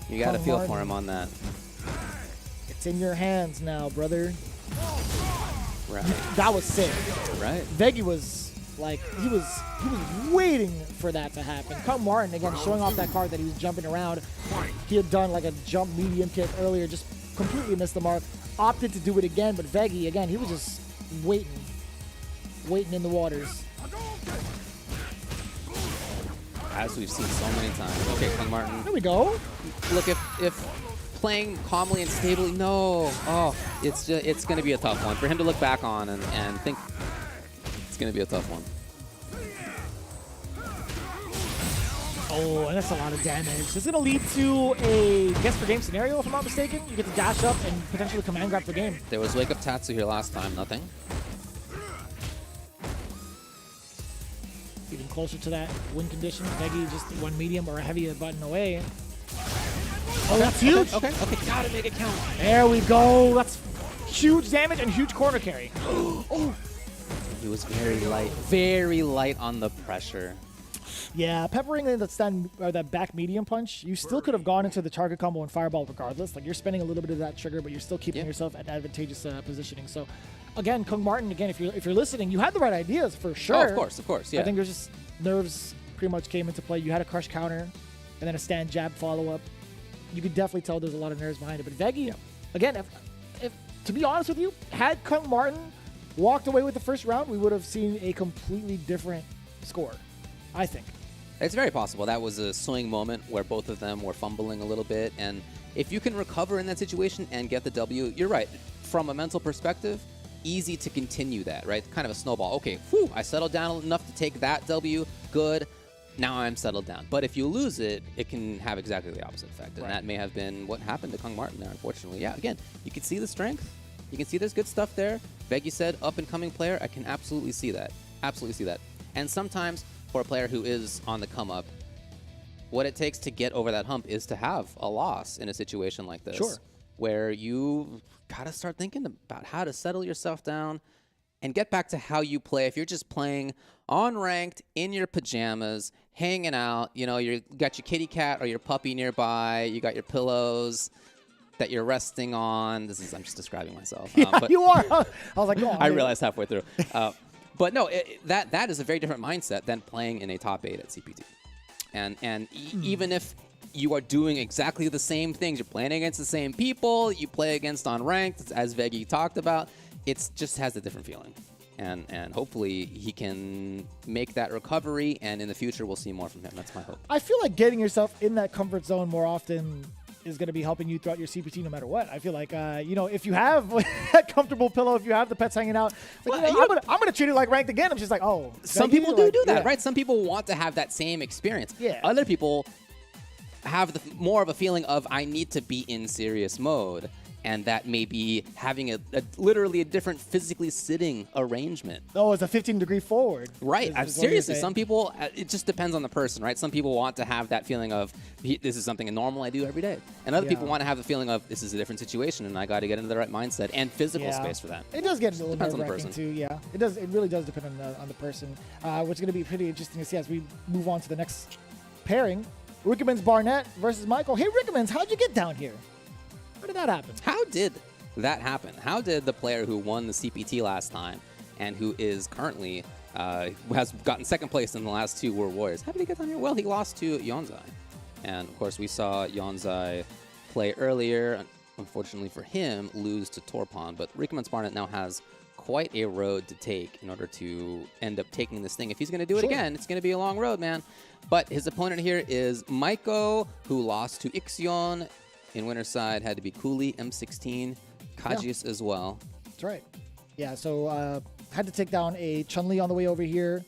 You got to feel for him on that. It's in your hands now, brother. Right. That was sick. Right. Veggie was like, he was waiting for that to happen. Kung Martin, again, showing off that card that he was jumping around. He had done like a jump medium kick earlier, just completely missed the mark. Opted to do it again, but Veggie, again, he was just waiting in the waters. As we've seen so many times. Okay, Kung Martin. There we go. Look, if playing calmly and stably, no. Oh, it's going to be a tough one for him to look back on and think it's going to be a tough one. Oh, and that's a lot of damage. This is going to lead to a guess for game scenario, if I'm not mistaken. You get to dash up and potentially command grab the game. There was Wake Up Tatsu here last time, nothing. Even closer to that win condition. Veggie just one medium or a heavy button away. Oh, that's huge. Okay, gotta make it count. There we go. That's huge damage and huge corner carry. Oh, he was very light on the pressure. Yeah, peppering in that back medium punch, you still could have gone into the target combo and fireball regardless. Like, you're spending a little bit of that trigger, but you're still keeping yourself at advantageous positioning. So again, Kung Martin, again, if you're listening, you had the right ideas for sure. Oh, of course, yeah. I think there's just nerves pretty much came into play. You had a crush counter and then a stand jab follow-up. You could definitely tell there's a lot of nerves behind it. But Veggie, again, if to be honest with you, had Kung Martin walked away with the first round, we would have seen a completely different score, I think. It's very possible. That was a swing moment where both of them were fumbling a little bit. And if you can recover in that situation and get the W, you're right. From a mental perspective, easy to continue that, right? Kind of a snowball. Okay, whew, I settled down enough to take that W. Good. Now I'm settled down. But if you lose it, it can have exactly the opposite effect. And that may have been what happened to Kung Martin there, unfortunately. Yeah, again, you can see the strength. You can see there's good stuff there. Veggie said, up-and-coming player. I can absolutely see that. Absolutely see that. And sometimes, for a player who is on the come-up, what it takes to get over that hump is to have a loss in a situation like this. Sure. Where you got to start thinking about how to settle yourself down and get back to how you play. If you're just playing on ranked, in your pajamas, hanging out, you know, you got your kitty cat or your puppy nearby, you got your pillows that you're resting on. I'm just describing myself. Yeah, but you are. I was like, go on. I realized halfway through. But no, that is a very different mindset than playing in a top 8 at CPT. And even if you are doing exactly the same things, you're playing against the same people, you play against on ranked, as Veggie talked about, it just has a different feeling. And hopefully he can make that recovery, and in the future we'll see more from him. That's my hope. I feel like getting yourself in that comfort zone more often is going to be helping you throughout your CPT no matter what. I feel like, you know, if you have that comfortable pillow, if you have the pets hanging out, like, Well, you know, I'm gonna treat it like ranked again. I'm just like, oh. Some Veggie, people like, do that, yeah. right? Some people want to have that same experience. Yeah. Other people have more of a feeling of, I need to be in serious mode. And that may be having literally a different physically sitting arrangement. Oh, it's a 15-degree forward. Right. Is what you're Seriously, saying. some people, it just depends on the person, right? Some people want to have that feeling of, this is something normal I do every day. And other people want to have the feeling of, this is a different situation and I got to get into the right mindset and physical space for that. It does get a little Depends on the nerve-wracking person. too, yeah. It does. It really does depend on the person. What's going to be pretty interesting to see as we move on to the next pairing. Rickemans Barnett versus Michael. Hey, Rickemans, how'd you get down here? How did that happen? How did that happen? How did the player who won the CPT last time and who is currently has gotten second place in the last 2 World Warriors, how did he get down here? Well, he lost to Yonzai. And of course, we saw Yonzai play earlier. Unfortunately for him, lose to Torpon. But Rickemans Barnett now has quite a road to take in order to end up taking this thing. If he's going to do it again, it's going to be a long road, man. But his opponent here is Maiko, who lost to Ixion. In winner's side, had to be Cooley, M16, Kajius as well. That's right. Yeah, so had to take down a Chun-Li on the way over here.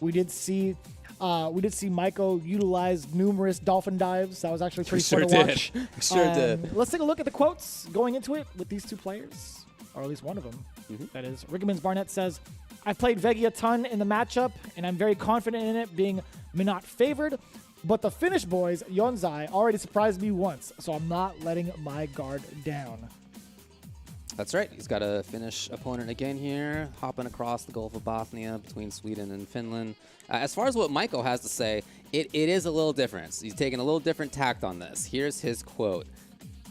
We did see Maiko utilize numerous dolphin dives. That was actually pretty fun to watch. Sure did. Let's take a look at the quotes going into it with these two players, or at least one of them. That is, Rickemans Barnett says, "I've played Veggie a ton in the matchup, and I'm very confident in it being not favored. But the Finnish boys, Yonzai, already surprised me once, so I'm not letting my guard down." That's right. He's got a Finnish opponent again here, hopping across the Gulf of Bothnia between Sweden and Finland. As far as what Maiko has to say, it is a little different. He's taking a little different tact on this. Here's his quote.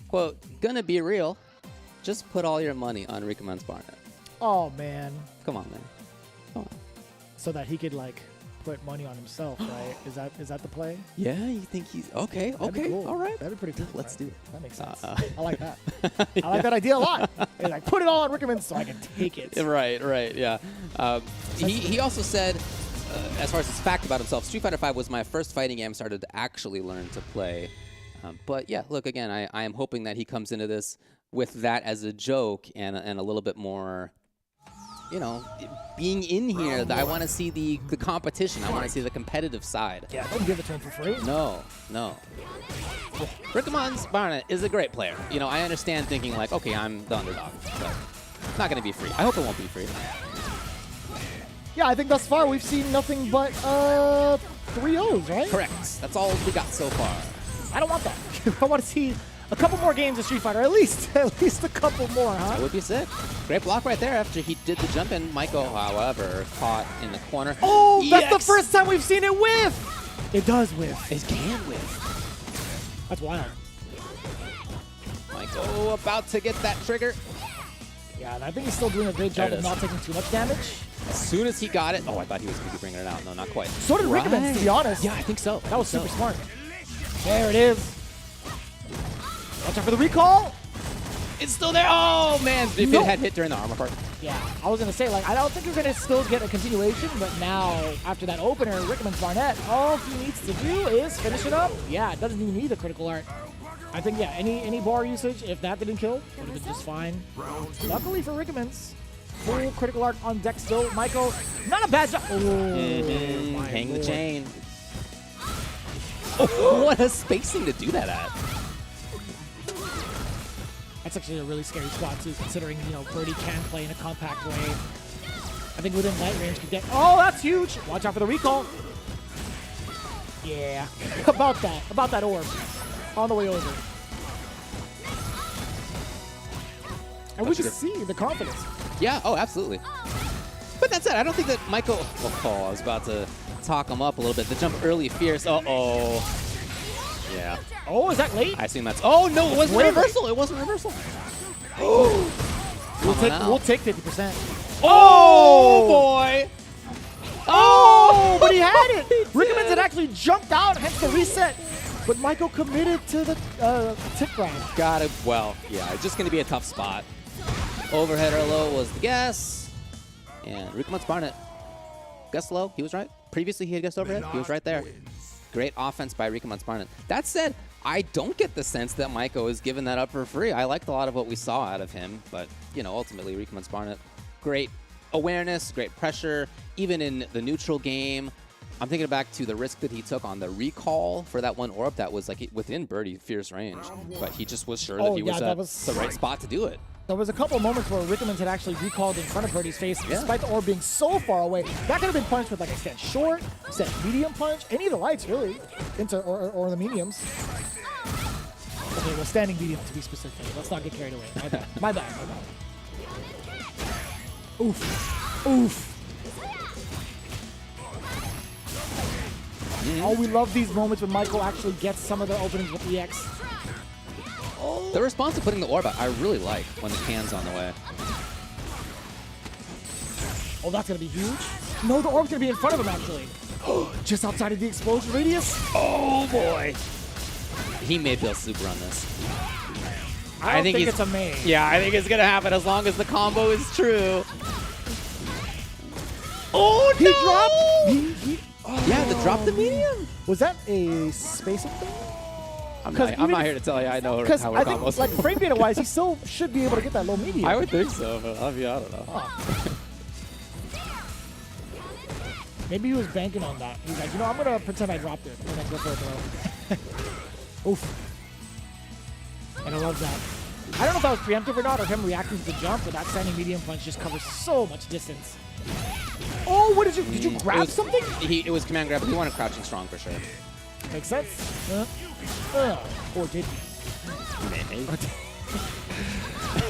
Quote, "Gonna be real. Just put all your money on Rickemans Barnett." Oh, man. Come on, man. Come on. So that he could, like, put money on himself, right? Is that the play? Yeah, you think he's... Okay, That'd be okay, cool. all right. That'd be pretty cool. Let's do it. That makes sense. I like that. I like that idea a lot. It's like, put it all on Rickemans so I can take it. Right, yeah. He also said, as far as his fact about himself, Street Fighter V was my first fighting game I started to actually learn to play. But yeah, look, again, I am hoping that he comes into this with that as a joke and a little bit more... You know, being in here, I want to see the competition. I want to see the competitive side. Yeah, don't give it to him for free. No. Rickemans Barnett is a great player. You know, I understand thinking like, okay, I'm the underdog, but it's not going to be free. I hope it won't be free. Yeah, I think thus far we've seen nothing but 3 O's, right? Correct. That's all we got so far. I don't want that. I want to see a couple more games of Street Fighter, at least a couple more, huh? That would be sick. Great block right there after he did the jump in. Maiko, however, caught in the corner. Oh, that's Yes! the first time we've seen it whiff. It does whiff. It can whiff. That's wild. Maiko about to get that trigger. Yeah, and I think he's still doing a great job of not taking too much damage. As soon as he got it, oh, I thought he was going to be bringing it out. No, not quite. So did Rickman, to be honest. Yeah, I think so. That was super smart. There it is. Watch out for the recall. It's still there. Oh, man. If it had hit during the armor part. Yeah, I was going to say, like, I don't think you're going to still get a continuation, but now, after that opener, Rickman's Barnett, all he needs to do is finish it up. Yeah, it doesn't even need a critical art. I think, yeah, any bar usage, if that didn't kill, would have been just fine. Luckily for Rickman's, full critical art on deck still. Maiko, not a bad job. Oh, hang the chain. Oh, what a spacing to do that at. That's actually a really scary spot, too, considering, you know, Birdie can play in a compact way. I think within light range could get... Oh, that's huge! Watch out for the recall. Yeah, about that orb. On the way over. And we can see the confidence. Yeah, oh, absolutely. But that said, I don't think that Maiko... Oh, I was about to talk him up a little bit. The jump early fierce. Uh-oh. Yeah. Oh, is that late? I assume that's... Oh, no, it wasn't reversal. It wasn't reversal. We'll take 50%. Oh, boy. Oh, but he had it. Rickman had actually jumped out, hence the reset. But Maiko committed to the tip grab. Got it. Well, yeah, it's just going to be a tough spot. Overhead or low was the guess. And Rickman's Barnett. Guess low. He was right. Previously, he had guessed overhead. He was right there. Great offense by Rickman's Barnett. That said, I don't get the sense that Maiko is giving that up for free. I liked a lot of what we saw out of him. But, you know, ultimately, Rickman's Barnett, great awareness, great pressure. Even in the neutral game, I'm thinking back to the risk that he took on the recall for that one orb that was like within Birdie fierce range. But he just was sure that he was at the right spot to do it. There was a couple moments where Rickman had actually recalled in front of Birdie's face, despite the orb being so far away. That could have been punished with like a stand short, stand medium punch, any of the lights really, or the mediums. Okay, well, standing medium to be specific. Let's not get carried away. My bad. My bad. Oof. Oof. Oh, we love these moments when Maiko actually gets some of the openings with EX. The response to putting the orb out, I really like when the can's on the way. Oh, that's going to be huge. No, the orb's going to be in front of him, actually. Just outside of the explosion radius. Oh, boy. He may be able to super on this. I think it's a main. Yeah, I think it's going to happen as long as the combo is true. Oh, he no! Dropped. Yeah, the drop the medium. Was that a spacing thing? I'm not here to tell you I know how Because her I think, combos. like, frame data-wise, he still should be able to get that low medium. I would think so, but I don't know. Oh. Maybe he was banking on that. He's like, you know, I'm going to pretend I dropped it and then go for a throw. Oof. And I love that. I don't know if that was preemptive or not, or him reacting to the jump, but that standing medium punch just covers so much distance. Oh, what did you grab something? It was command grab, but he wanted crouching strong for sure. Makes sense. Or did he?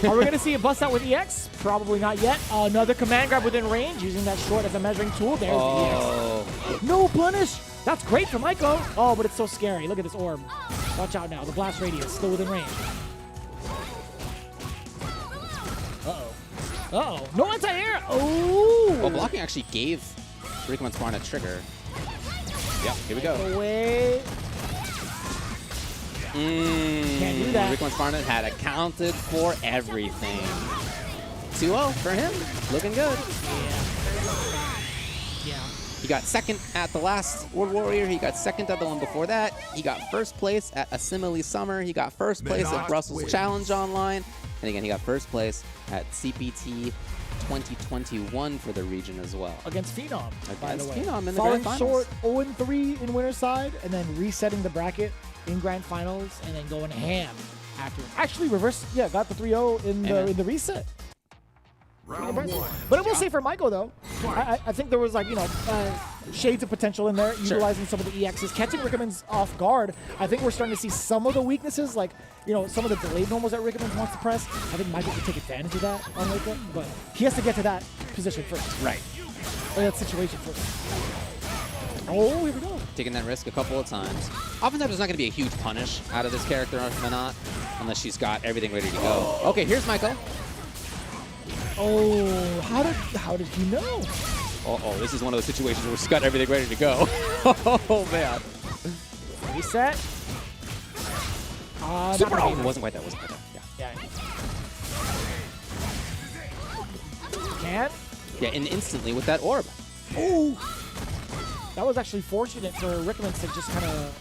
Are we going to see a bust out with EX? Probably not yet. Another command grab within range, using that short as a measuring tool. There's the EX. No punish. That's great for Maiko. Oh, but it's so scary. Look at this orb. Watch out now. The blast radius still within range. Uh-oh. Uh-oh. No anti-air. Oh. Well, blocking actually gave Rickman's Barn a trigger. Yep, here we go. Away. Can't do that. Rickman's Barnett had accounted for everything. 2-0 for him. Looking good. Yeah. He got second at the last World Warrior. He got second at the one before that. He got first place at Assembly Summer. He got first place at Brussels Challenge Online. And again, he got first place at CPT 2021 for the region as well. Against Phenom, by the way. Phenom in the Falling Grand Finals. short 0-3 in winner's side, and then resetting the bracket in Grand Finals, and then going ham after. Actually, reverse, got the 3-0 in the reset. But I will say for Maiko, though, I think there was, like, shades of potential in there, utilizing some of the EXs, catching Rickman's off guard. I think we're starting to see some of the weaknesses, like, some of the delayed normals that Rickman wants to press. I think Maiko can take advantage of that on Maiko, but he has to get to that position first. Right. Or that situation first. Oh, here we go. Taking that risk a couple of times. Oftentimes, there's not going to be a huge punish out of this character, unless she's got everything ready to go. Okay, here's Maiko. Oh, how did he know? Oh, this is one of those situations where we've got everything ready to go. Oh, man. Reset. Super. Oh, it wasn't quite that. Yeah. Can? Yeah, and instantly with that orb. Oh! That was actually fortunate for Rickmans to just kind of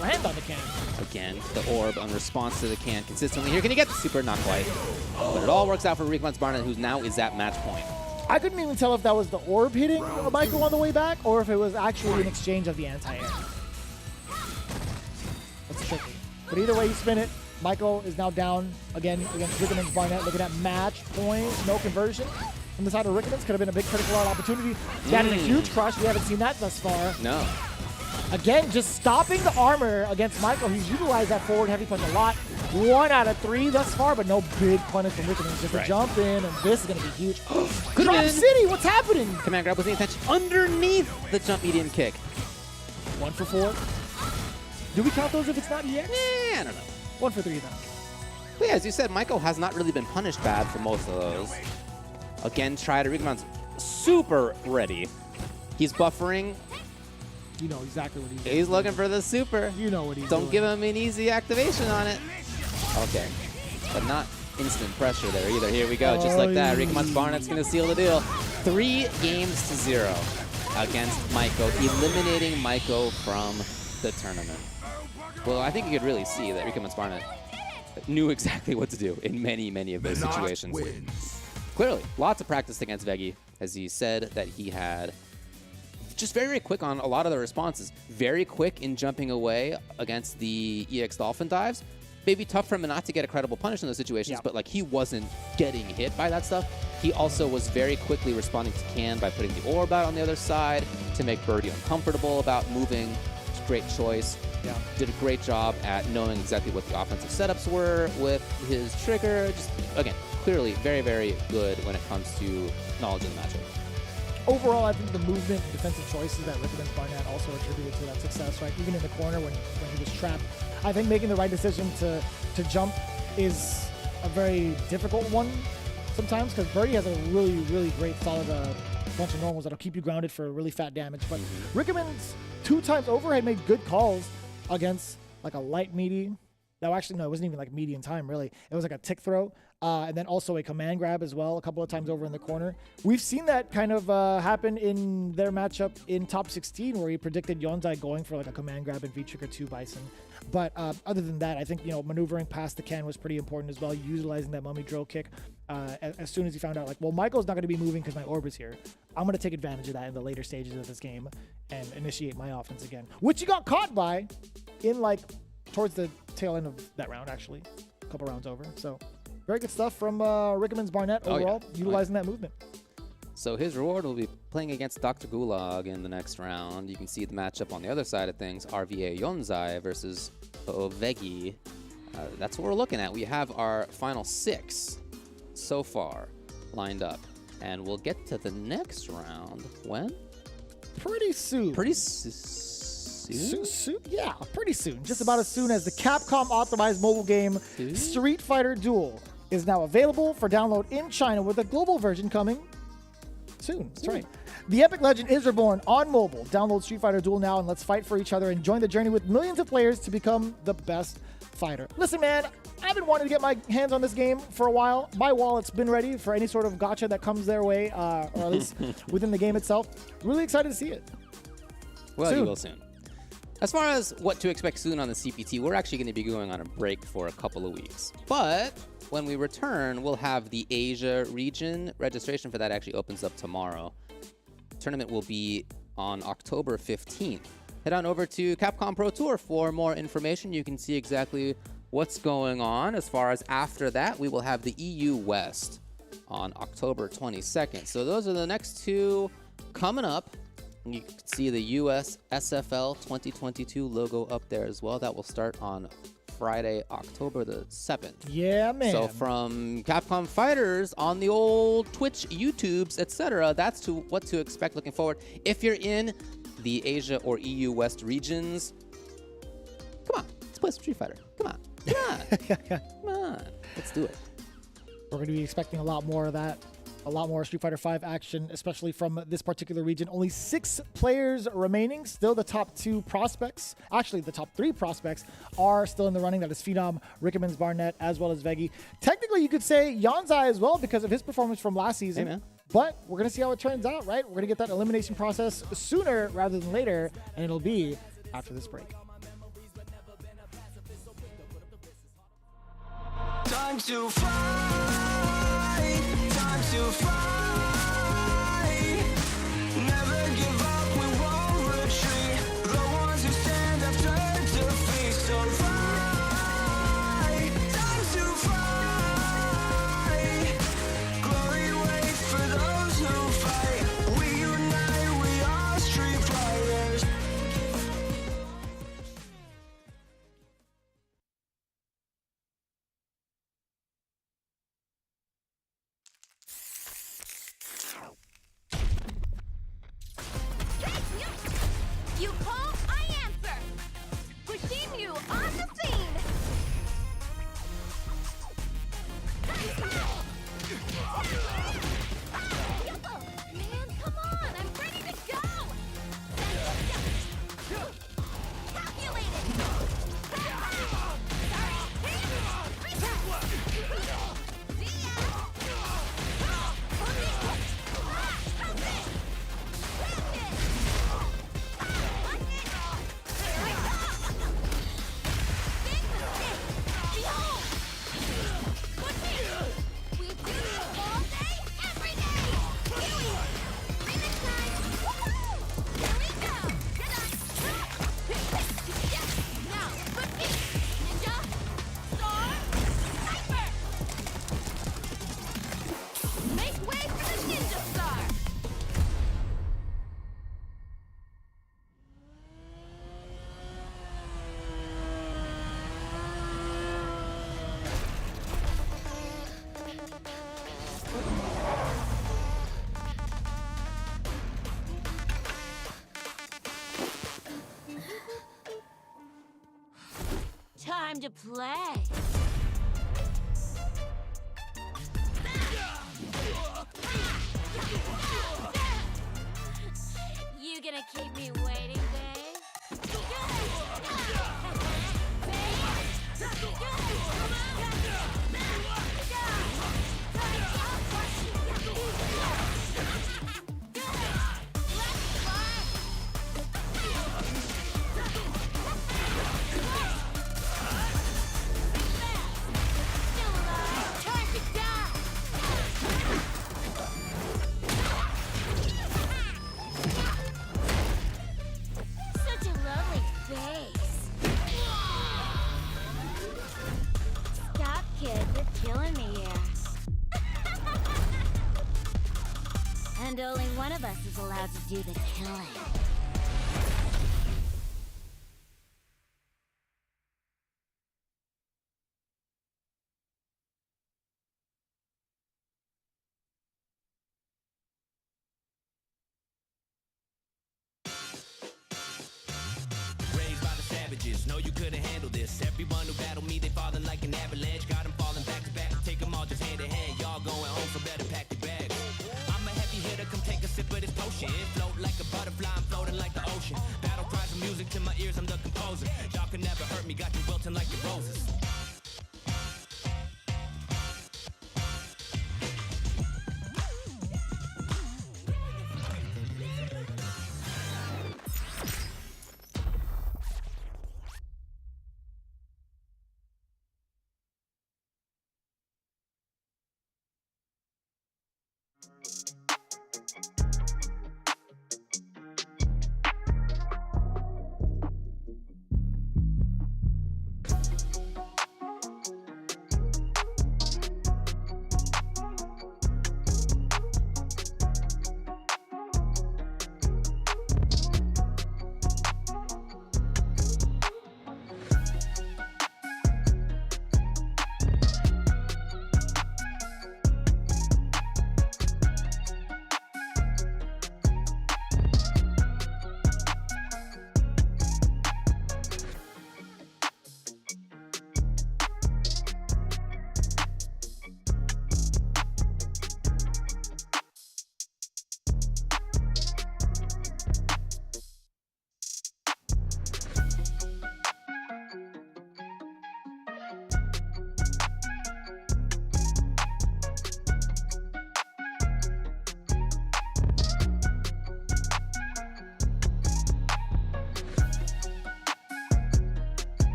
land on the can. Again, the orb on response to the can consistently. Here, can he get the super? Not quite. But it all works out for Rickmans Barnett, who now is at match point. I couldn't even tell if that was the orb hitting Michael on the way back or if it was actually an exchange of the anti-air. That's tricky. But either way you spin it, Michael is now down again against Rickmans Barnett, looking at match point, no conversion. From the side of Rickmans, could have been a big critical out opportunity. That is a huge crush. We haven't seen that thus far. No. Again, just stopping the armor against Michael. He's utilized that forward heavy punch a lot. 1 out of 3 thus far, but no big punish from Rickmans. Just a jump in, and this is going to be huge. Drop City, what's happening? Command grab with the intention underneath the jump medium kick. 1 for 4. Do we count those if it's not EX? I don't know. 1 for 3 though. But yeah, as you said, Michael has not really been punished bad for most of those. Again, try to Rickman's super ready. He's buffering. You know exactly what he's doing. He's looking for the super. You know what he's doing. Don't give him an easy activation on it. Okay. But not instant pressure there either. Here we go. Just like that. Rickmans Barnett's going to seal the deal. 3 games to 0 against Maiko, eliminating Maiko from the tournament. Well, I think you could really see that Rickmans Barnett knew exactly what to do in many, many of those situations. Clearly, lots of practice against Veggie, as he said that he had just very, very quick on a lot of the responses. Very quick in jumping away against the EX Dolphin dives. Maybe tough for him not to get a credible punish in those situations, but like he wasn't getting hit by that stuff. He also was very quickly responding to Can by putting the orb out on the other side to make Birdie uncomfortable about moving. Great choice. Yeah. Did a great job at knowing exactly what the offensive setups were with his trigger. Just, again, clearly very, very good when it comes to knowledge of the matchup. Overall, I think the movement, defensive choices that Rickmans Barnett also attributed to that success, right? Even in the corner when he was trapped. I think making the right decision to jump is a very difficult one sometimes because Birdie has a really, really great solid bunch of normals that'll keep you grounded for really fat damage. But Rickmans 2 times over had made good calls against like a light meaty. No, actually, no, it wasn't even like median time, really. It was like a tick throw, and then also a command grab as well, a couple of times over in the corner. We've seen that kind of happen in their matchup in top 16, where he predicted Yonzai going for like a command grab and V-trigger 2 Bison. But other than that, I think, maneuvering past the can was pretty important as well, utilizing that mummy drill kick as soon as he found out, like, well, Michael's not going to be moving because my orb is here. I'm going to take advantage of that in the later stages of this game and initiate my offense again, which he got caught by in, like, towards the tail end of that round, actually, a couple rounds over. So very good stuff from Rickmans Barnett overall, utilizing that movement. So his reward will be playing against Dr. Gulag in the next round. You can see the matchup on the other side of things, RVA Yonzai versus Ovegi. That's what we're looking at. We have our final 6 so far lined up. And we'll get to the next round when? Pretty soon. Pretty soon? Yeah, pretty soon. Just about as soon as the Capcom optimized mobile game Street Fighter Duel is now available for download in China with a global version coming soon. That's right. The epic legend is reborn on mobile. Download Street Fighter Duel now and let's fight for each other and join the journey with millions of players to become the best fighter. Listen, man, I've been wanting to get my hands on this game for a while. My wallet's been ready for any sort of gacha that comes their way, or at least within the game itself. Really excited to see it. Well, soon. you will soon. As far as what to expect soon on the CPT, we're actually going to be going on a break for a couple of weeks. But when we return, we'll have the Asia region. Registration for that actually opens up tomorrow. Tournament will be on October 15th. Head on over to Capcom Pro Tour for more information. You can see exactly what's going on. As far as after that, we will have the EU West on October 22nd. So those are the next 2 coming up. You can see the US SFL 2022 logo up there as well. That will start on Friday, October the 7th. Yeah, man. So from Capcom Fighters on the old Twitch, YouTubes, etc., that's what to expect looking forward. If you're in the Asia or EU West regions, come on, let's play Street Fighter. Come on. Come on. Come on. Let's do it. We're going to be expecting a lot more of that a lot more Street Fighter V action, especially from this particular region. Only 6 players remaining. Still the top 2 prospects. Actually, the top 3 prospects are still in the running. That is Phenom, Rickemans, Barnett, as well as Veggie. Technically, you could say Yanzai as well because of his performance from last season. Hey, man. But we're going to see how it turns out, right? We're going to get that elimination process sooner rather than later, and it'll be after this break. Time to fight, time to fight. Never give up, we won't retreat. The ones who stand after defeat. So fight, time to fight. Glory waits for those who fight. We unite, we are Street Fighters. You call, I answer. Pushing you on the scene. Man, come on, I'm ready to go. Calculated. We do this all day, every day. Here we are. Remix time. Woohoo! Here we go. Now, good beat. Ninja, Star, Sniper. Make way for the Ninja Star. Time to play. You gonna keep me waiting, babe? Time to die! Such a lovely face. Stop, kid. You're killing me here. And only one of us is allowed to do the killing. Raised by the savages, know you couldn't handle this. Everyone who battled me, they falling like an avalanche. Got them falling back to back, take them all just hand in hand. Y'all going home, so better pack your bags. I'm a heavy hitter, come take a sip of this potion. Float like a butterfly, I'm floating like the ocean. Battle cries of music to my ears, I'm the composer. Y'all can never hurt me, got you wilting like your roses.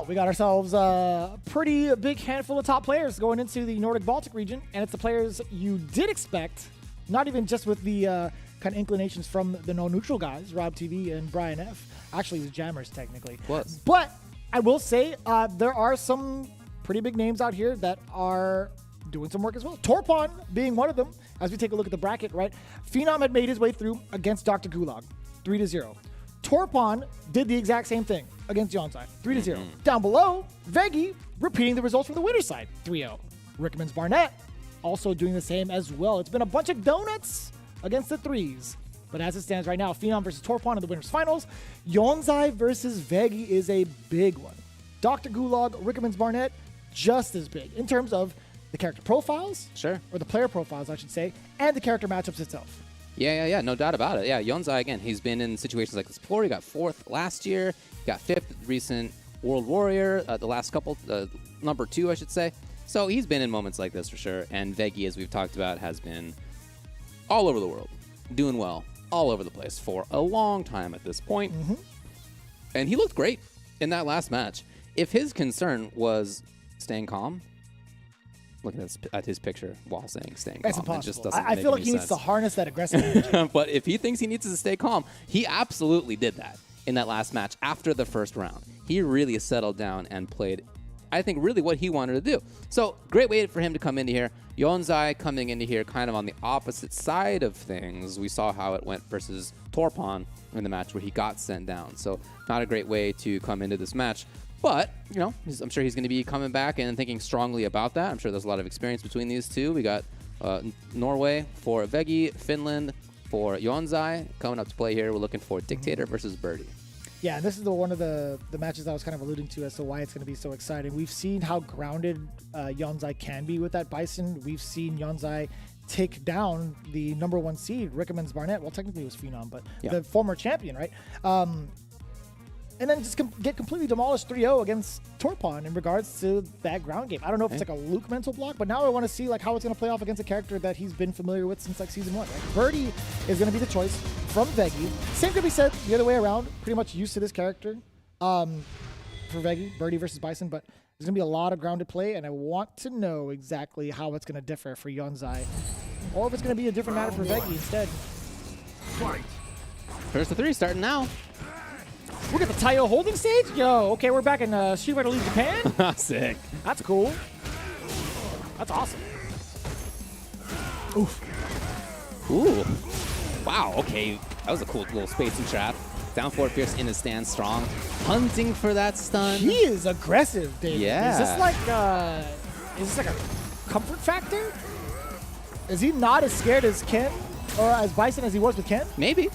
we got ourselves a pretty big handful of top players going into the Nordic Baltic region, and it's the players you did expect, not even just with the kind of inclinations from the no-neutral guys, Rob TV and Brian F. Actually, it was Jammers, technically. Was. But I will say there are some pretty big names out here that are doing some work as well. Torpon being one of them, as we take a look at the bracket, right? Phenom had made his way through against Dr. Gulag, 3-0. Torpon did the exact same thing against Yonsai, 3-0. Down below, Veggie repeating the results from the winner's side, 3-0. Rickman's Barnett also doing the same as well. It's been a bunch of donuts against the threes. But as it stands right now, Phenom versus Torpon in the winners finals. Yonsai versus Veggie is a big one. Dr. Gulag, Rickman's Barnett, just as big in terms of the character profiles, Sure. or the player profiles, I should say, and the character matchups itself. Yeah, no doubt about it. Yeah, Yonsai, again, he's been in situations like this before. He got 4th last year, got 5th recent World Warrior, the last couple, number 2, I should say. So he's been in moments like this for sure. And Veggie, as we've talked about, has been all over the world, doing well, all over the place for a long time at this point. And he looked great in that last match. If his concern was staying calm, looking at his picture while saying staying That's calm, impossible. it just doesn't I make feel like any he needs sense. to harness that aggressive energy. But if he thinks he needs to stay calm, he absolutely did that in that last match after the first round. He really settled down and played, I think, really what he wanted to do. So great way for him to come into here. Yonsai coming into here kind of on the opposite side of things. We saw how it went versus Torpon in the match where he got sent down. So not a great way to come into this match. But, you know, I'm sure he's going to be coming back and thinking strongly about that. I'm sure there's a lot of experience between these two. We got Norway for Veggie, Finland for Yonsai coming up to play here. We're looking for Dictator versus Birdie. Yeah, and this is one of the matches I was kind of alluding to as to why it's going to be so exciting. We've seen how grounded Yonsai can be with that Bison. We've seen Yonsai take down the number 1 seed, Rickman's Barnett. Well, technically it was Phenom, but the former champion, right? And then just get completely demolished 3-0 against Torpon in regards to that ground game. I don't know if it's like a Luke mental block, but now I want to see like how it's going to play off against a character that he's been familiar with since like season 1. Right? Birdie is going to be the choice from Veggie. Same could be said the other way around. Pretty much used to this character for Veggie, Birdie versus Bison, but there's going to be a lot of grounded play, and I want to know exactly how it's going to differ for Yonsai, or if it's going to be a different matter for Veggie instead. First to 3 starting now. We're at the Taiyo holding stage? Yo, okay, we're back in Street Fighter League Japan? Sick. That's cool. That's awesome. Oof. Ooh. Wow, okay. That was a cool little spacing trap. Down forward Fierce in his stand strong. Hunting for that stun. He is aggressive, David. Yeah. Is this like a comfort factor? Is he not as scared as Ken or as Bison as he was with Ken? Maybe.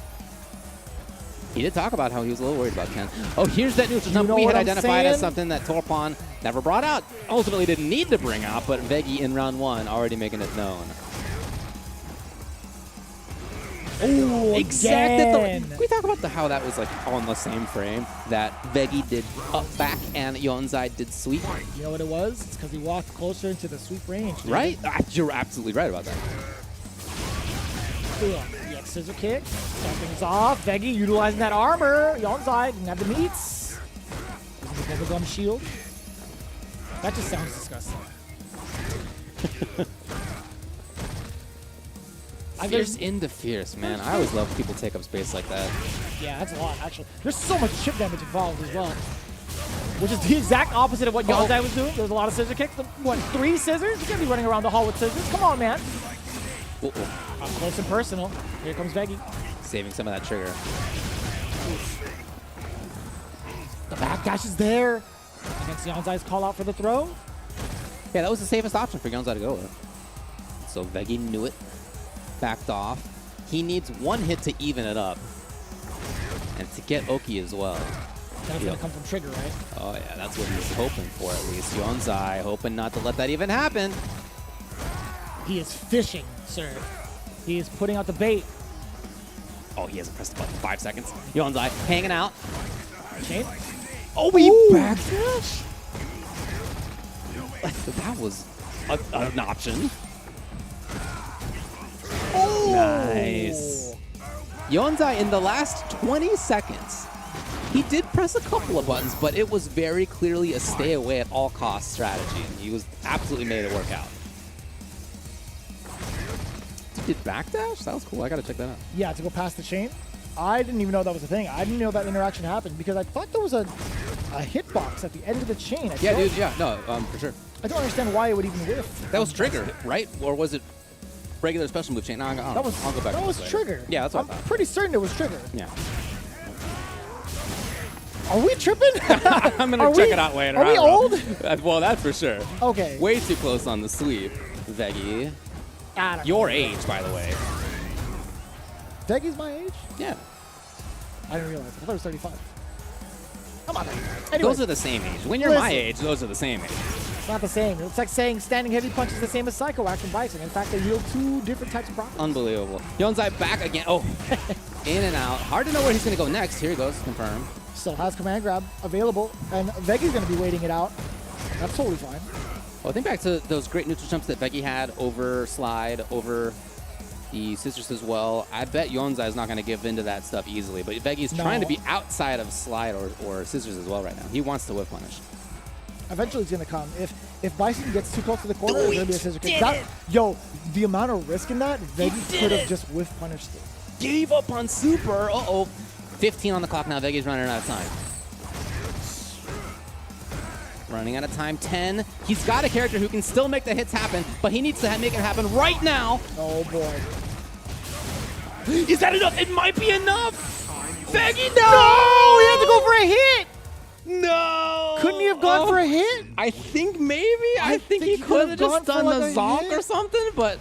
He did talk about how he was a little worried about Ken. Oh, here's that neutral jump know we had what I'm identified as saying? something that Torpon never brought out. Ultimately didn't need to bring out, but Veggie in round 1 already making it known. Oh, again. Can we talk about how that was like on the same frame? That Veggie did up back and Yonsai did sweep. You know what it was? It's because he walked closer into the sweep range. Dude. Right? You're absolutely right about that. Yeah, scissor kick. Start things off. Veggie utilizing that armor. Yonsai didn't have the meats. Using the bubblegum shield. That just sounds disgusting. Fierce into Fierce, man. I always love people take up space like that. Yeah, that's a lot, actually. There's so much chip damage involved as well. Which is the exact opposite of what Yonsai was doing. There's a lot of scissor kicks. What, 3 scissors? You can't be running around the hall with scissors. Come on, man. Up close and personal. Here comes Veggie. Saving some of that trigger. The backdash is there. Against Yonsai's call out for the throw. Yeah, that was the safest option for Yonsai to go with. So Veggie knew it. Backed off. He needs 1 hit to even it up. And to get Oki as well. That's going to come from trigger, right? Oh yeah, that's what he's hoping for at least. Yonsai hoping not to let that even happen. He is fishing, sir. He is putting out the bait. Oh, he hasn't pressed the button in 5 seconds. Yonsai hanging out. Chain. Oh, he backdash? That was an option. Oh. Nice. Yonsai in the last 20 seconds He did press a couple of buttons, but it was very clearly a stay away at all costs strategy, and he was absolutely made it work out. Did backdash? That was cool. I gotta check that out. Yeah, to go past the chain. I didn't even know that was a thing. I didn't know that interaction happened because I thought there was a hitbox at the end of the chain. Yeah, dude. Yeah, no, for sure. I don't understand why it would even whiff. That was trigger, right? Or was it regular special move chain? No, I'll go back. That was later. trigger. Yeah, that's what I'm I thought. pretty certain it was trigger. Yeah. Are we tripping? I'm gonna check it out later. Are we old? Well, that's for sure. Okay. Way too close on the sweep, Veggie. I don't Your know. age, by the way. Veggies my age? Yeah. I didn't realize. I thought it was 35. Come on. Anyway, Those are the same age. When you're my Listen. age, those are the same age. it's not the same. It's like saying standing heavy punch is the same as Psycho Axe and Bison. In fact, they yield two different types of problems. Unbelievable. Yonzai back again. Oh, in and out. Hard to know where he's going to go next. Here he goes. Confirm. Still has command grab available, and Veggi's going to be waiting it out. That's totally fine. Well, think back to those great neutral jumps that Veggie had over slide, over the scissors as well. I bet Yonzai is not going to give into that stuff easily, but Veggie's trying to be outside of slide or scissors as well right now. He wants to whip punish. Eventually, it's going to come. If Bison gets too close to the corner, there's going to be a scissor kick. Yo, the amount of risk in that, Veggie could have just whiff punished it. Gave up on super. Uh-oh. 15 on the clock now. Veggie's running out of time. Running out of time. 10. He's got a character who can still make the hits happen, but he needs to make it happen right now. Oh, boy. Is that enough? It might be enough. Veggie, no! No! He had to go for a hit! No! Couldn't he have gone for a hit? I think maybe. I think he could have just done the zonk or something, but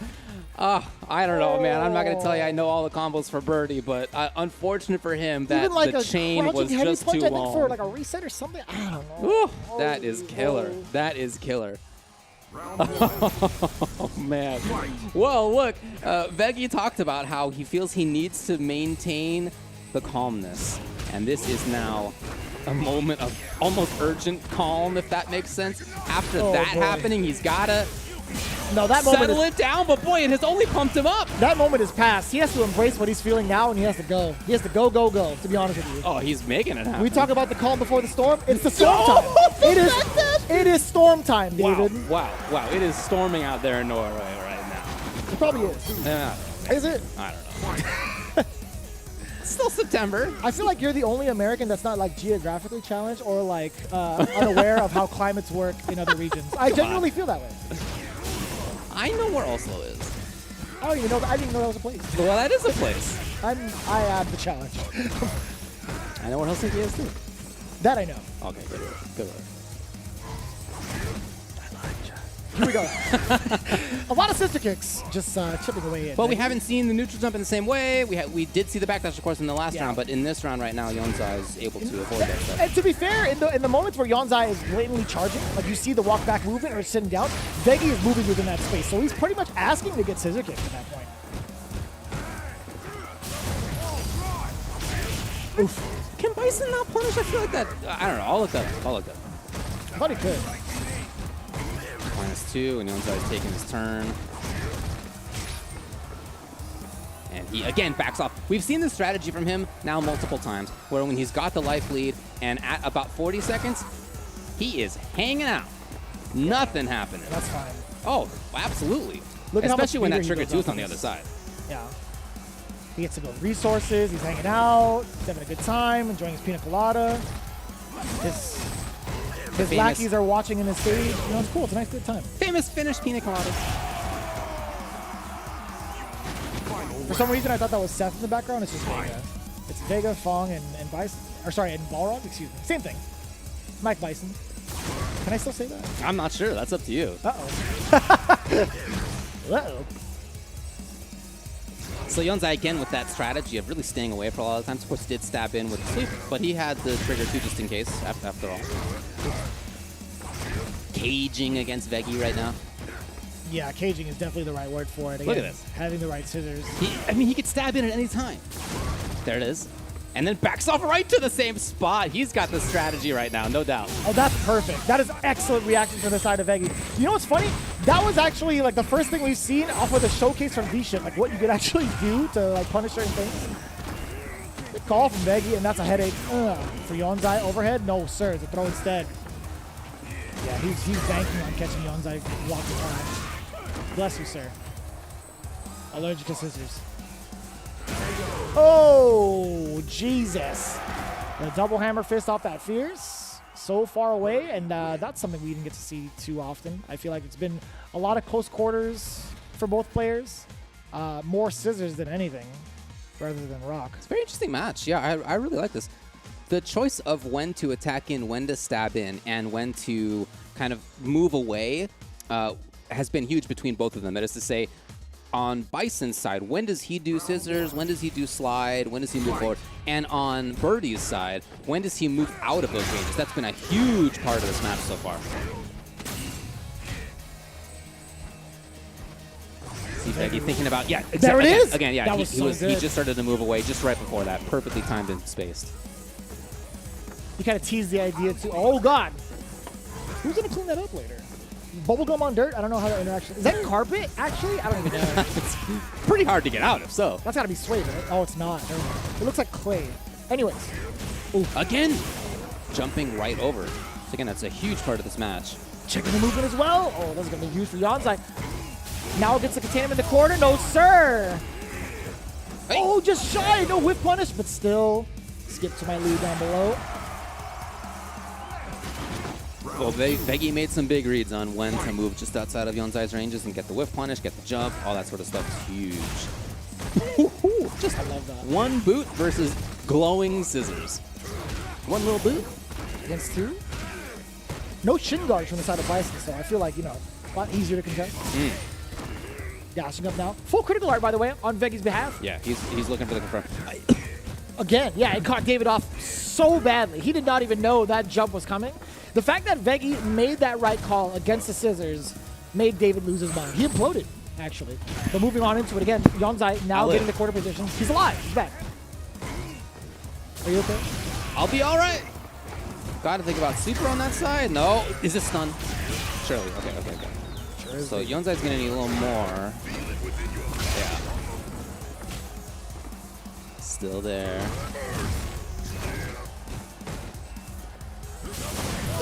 I don't know, man. I'm not going to tell you I know all the combos for Birdie, but unfortunate for him that Even like the a chain was crouching heavy just punch, too I think, long. for like a reset or something. I don't know. Ooh, that is killer. That is killer. Oh, man. Well, look, Veggie talked about how he feels he needs to maintain the calmness. And this is now a moment of almost urgent calm, if that makes sense. After that happening, he's got to settle it down. But, boy, it has only pumped him up. That moment is past. He has to embrace what he's feeling now, and he has to go. He has to go, to be honest with you. Oh, he's making it happen. We talk about the calm before the storm. It's the storm time. It is storm time, David. Wow. It is storming out there in Norway right now. It probably is. Yeah. Is it? I don't know. Still September. I feel like you're the only American that's not like geographically challenged or like unaware of how climates work in other regions. I genuinely feel that way. I know where Oslo is. I don't even know. I didn't even know that was a place. Well, that is a place. I add the challenge. I know where Helsinki is too. That I know. Okay, good work. Good work. Here we go. A lot of sister kicks just chipping away in. Well, we haven't seen the neutral jump in the same way. We did see the backdash, of course, in the last round, but in this round right now, Yonzai is able to avoid that stuff. And to be fair, in the moments where Yonzai is blatantly charging, like you see the walk back movement or sitting down, Veggie is moving within that space, so he's pretty much asking to get scissor kicked at that point. Oof. Can Bison not punish? I feel like that. I don't know. I'll look that up. I thought he could. -2, and Yonzai is taking his turn. And he, again, backs off. We've seen this strategy from him now multiple times, where when he's got the life lead, and at about 40 seconds, he is hanging out. Nothing happening. That's fine. Oh, absolutely. Look at how much Especially when that bigger he trigger goes 2 is on the off other this. side. Yeah. He gets to build resources, he's hanging out, he's having a good time, enjoying his pina colada. His lackeys are watching in the stage. You know, it's cool. It's a nice, good time. Famous Finnish pina coladas. For some reason, I thought that was Seth in the background. It's just Vega. It's Vega, Fong, and Bison. Or sorry, and Balrog. Excuse me. Same thing. Mike Bison. Can I still say that? I'm not sure. That's up to you. Uh-oh. Uh-oh. So Yonzai, again, with that strategy of really staying away for a lot of times. Of course, did stab in with sleep, but he had the trigger 2 just in case, after all. Caging against Veggie right now. Yeah, caging is definitely the right word for it. Again, Look at this. Having the right scissors. He could stab in at any time. There it is. And then backs off right to the same spot. He's got the strategy right now, no doubt. Oh, that's perfect. That is excellent reaction from the side of Veggie. You know what's funny? That was actually like the first thing we've seen off of the showcase from V-Ship, like what you could actually do to like punish certain things. call from Veggie, and that's a headache. For Yonzai, overhead? No, sir. It's a throw instead. Yeah, he's banking on catching Yonzai block the time. Bless you, sir. Allergic to scissors. Oh, Jesus. The double hammer fist off that Fierce. So far away, and that's something we didn't get to see too often. I feel like it's been a lot of close quarters for both players. More scissors than anything, rather than rock. It's a very interesting match. Yeah, I really like this. The choice of when to attack in, when to stab in, and when to kind of move away has been huge between both of them. That is to say, on Bison's side, when does he do scissors? When does he do slide? When does he move forward? And on Birdie's side, when does he move out of those ranges? That's been a huge part of this match so far. See Veggie thinking about, yeah, exactly. There it is! Again, yeah, That was so he good. just started to move away just right before that. Perfectly timed and spaced. You kind of tease the idea too. Oh, God. Who's going to clean that up later? Bubblegum on dirt? I don't know how that interaction... Is that carpet, actually? I don't even know. It's pretty hard to get out of, so. That's got to be suede, right? Oh, it's not. Never mind. It looks like clay. Anyways. Ooh. Again, jumping right over. So again, that's a huge part of this match. Checking the movement as well. Oh, that's going to be huge for Yonzai. Now gets to contain him in the corner. No, sir. Hey. Oh, just shy. No whiff punish, but still skip to my lead down below. Well, Veggie made some big reads on when to move just outside of Yonzai's ranges and get the whiff punish, get the jump, all that sort of stuff is huge. Just I love that. one boot versus glowing scissors. One little boot. Against two. No shin guards from the side of Bison, so I feel like, a lot easier to contest. Dashing up now. Full critical art, by the way, on Veggie's behalf. Yeah, he's looking for the confirm. Again, yeah, it caught David off so badly. He did not even know that jump was coming. The fact that Veggie made that right call against the scissors made David lose his mind. He imploded, actually. But moving on into it again, Yonzai now getting the quarter position. He's alive. He's back. Are you okay? I'll be all right. Got to think about super on that side. No. Is it stun? Surely. Okay. Sure is. So Yonzai's going to need a little more. Yeah. Still there.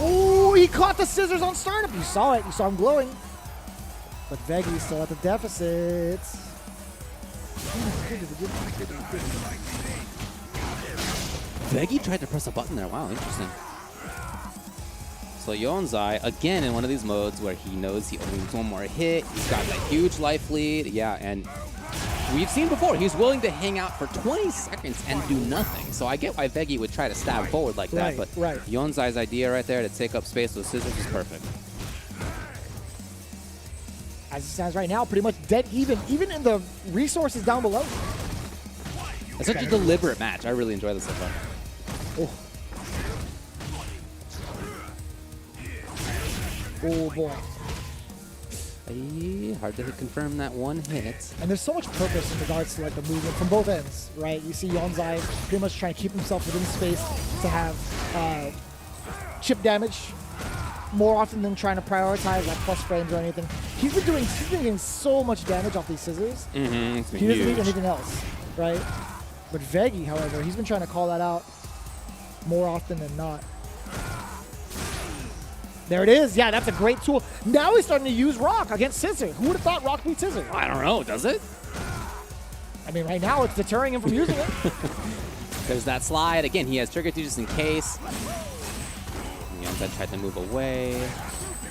Oh, he caught the scissors on startup. You saw it. You saw him glowing. But Veggie's still at the deficit. Veggie tried to press a button there. Wow, interesting. So Yonzai, again, in one of these modes where he knows he only needs one more hit. He's got that huge life lead. Yeah, and we've seen before, he's willing to hang out for 20 seconds and do nothing. So I get why Veggie would try to stab forward like that, but Yonzai's idea right there to take up space with scissors is perfect. As it stands right now, pretty much dead even in the resources down below. It's such a deliberate match. I really enjoy this so far. Oh boy. Hard to confirm that one hit. And there's so much purpose in regards to like the movement from both ends, right? You see Yonzai pretty much trying to keep himself within space to have chip damage more often than trying to prioritize like plus frames or anything. He's been getting so much damage off these scissors. It's been He doesn't need huge. anything else, right? But Veggie, however, he's been trying to call that out more often than not. There it is. Yeah, that's a great tool. Now he's starting to use Rock against Scissor. Who would have thought Rock beat Scissor? I don't know, does it? I mean, right now it's deterring him from using it. There's that slide. Again, he has trigger 2 just in case. Yonzai tried to move away.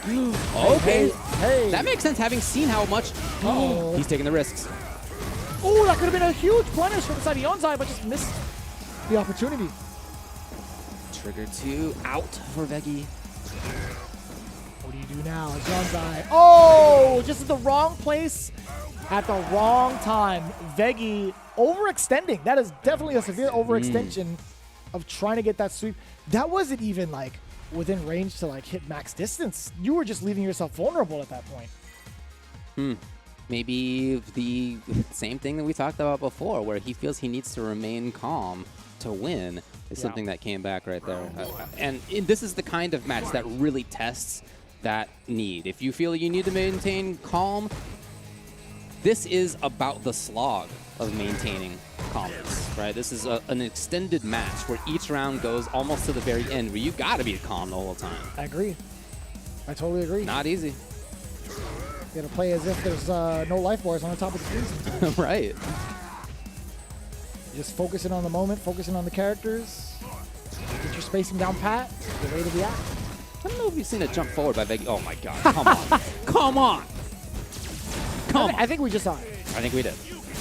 Okay. Hey. That makes sense, having seen how much he's taking the risks. Oh, that could have been a huge punish for the side of Yonzai, but just missed the opportunity. Trigger 2 out for Veggie. What do you do now? Yonzai. Oh, just at the wrong place at the wrong time. Veggie overextending. That is definitely a severe overextension of trying to get that sweep. That wasn't even like within range to like hit max distance. You were just leaving yourself vulnerable at that point. Maybe the same thing that we talked about before, where he feels he needs to remain calm to win, is something that came back right there. And this is the kind of match that really tests that need. If you feel you need to maintain calm, this is about the slog of maintaining callers, right? This is an extended match where each round goes almost to the very end, where you got to be calm the whole time. I agree. I totally agree. Not easy. You gotta play as if there's no life bars on the top of the screen sometimes. Right. Just focusing on the moment, focusing on the characters. Get your spacing down pat. Get ready to react. I don't know if you've seen a jump forward by Veggie. Oh my god, come on. Come on. Come on. I think we just saw it. I think we did.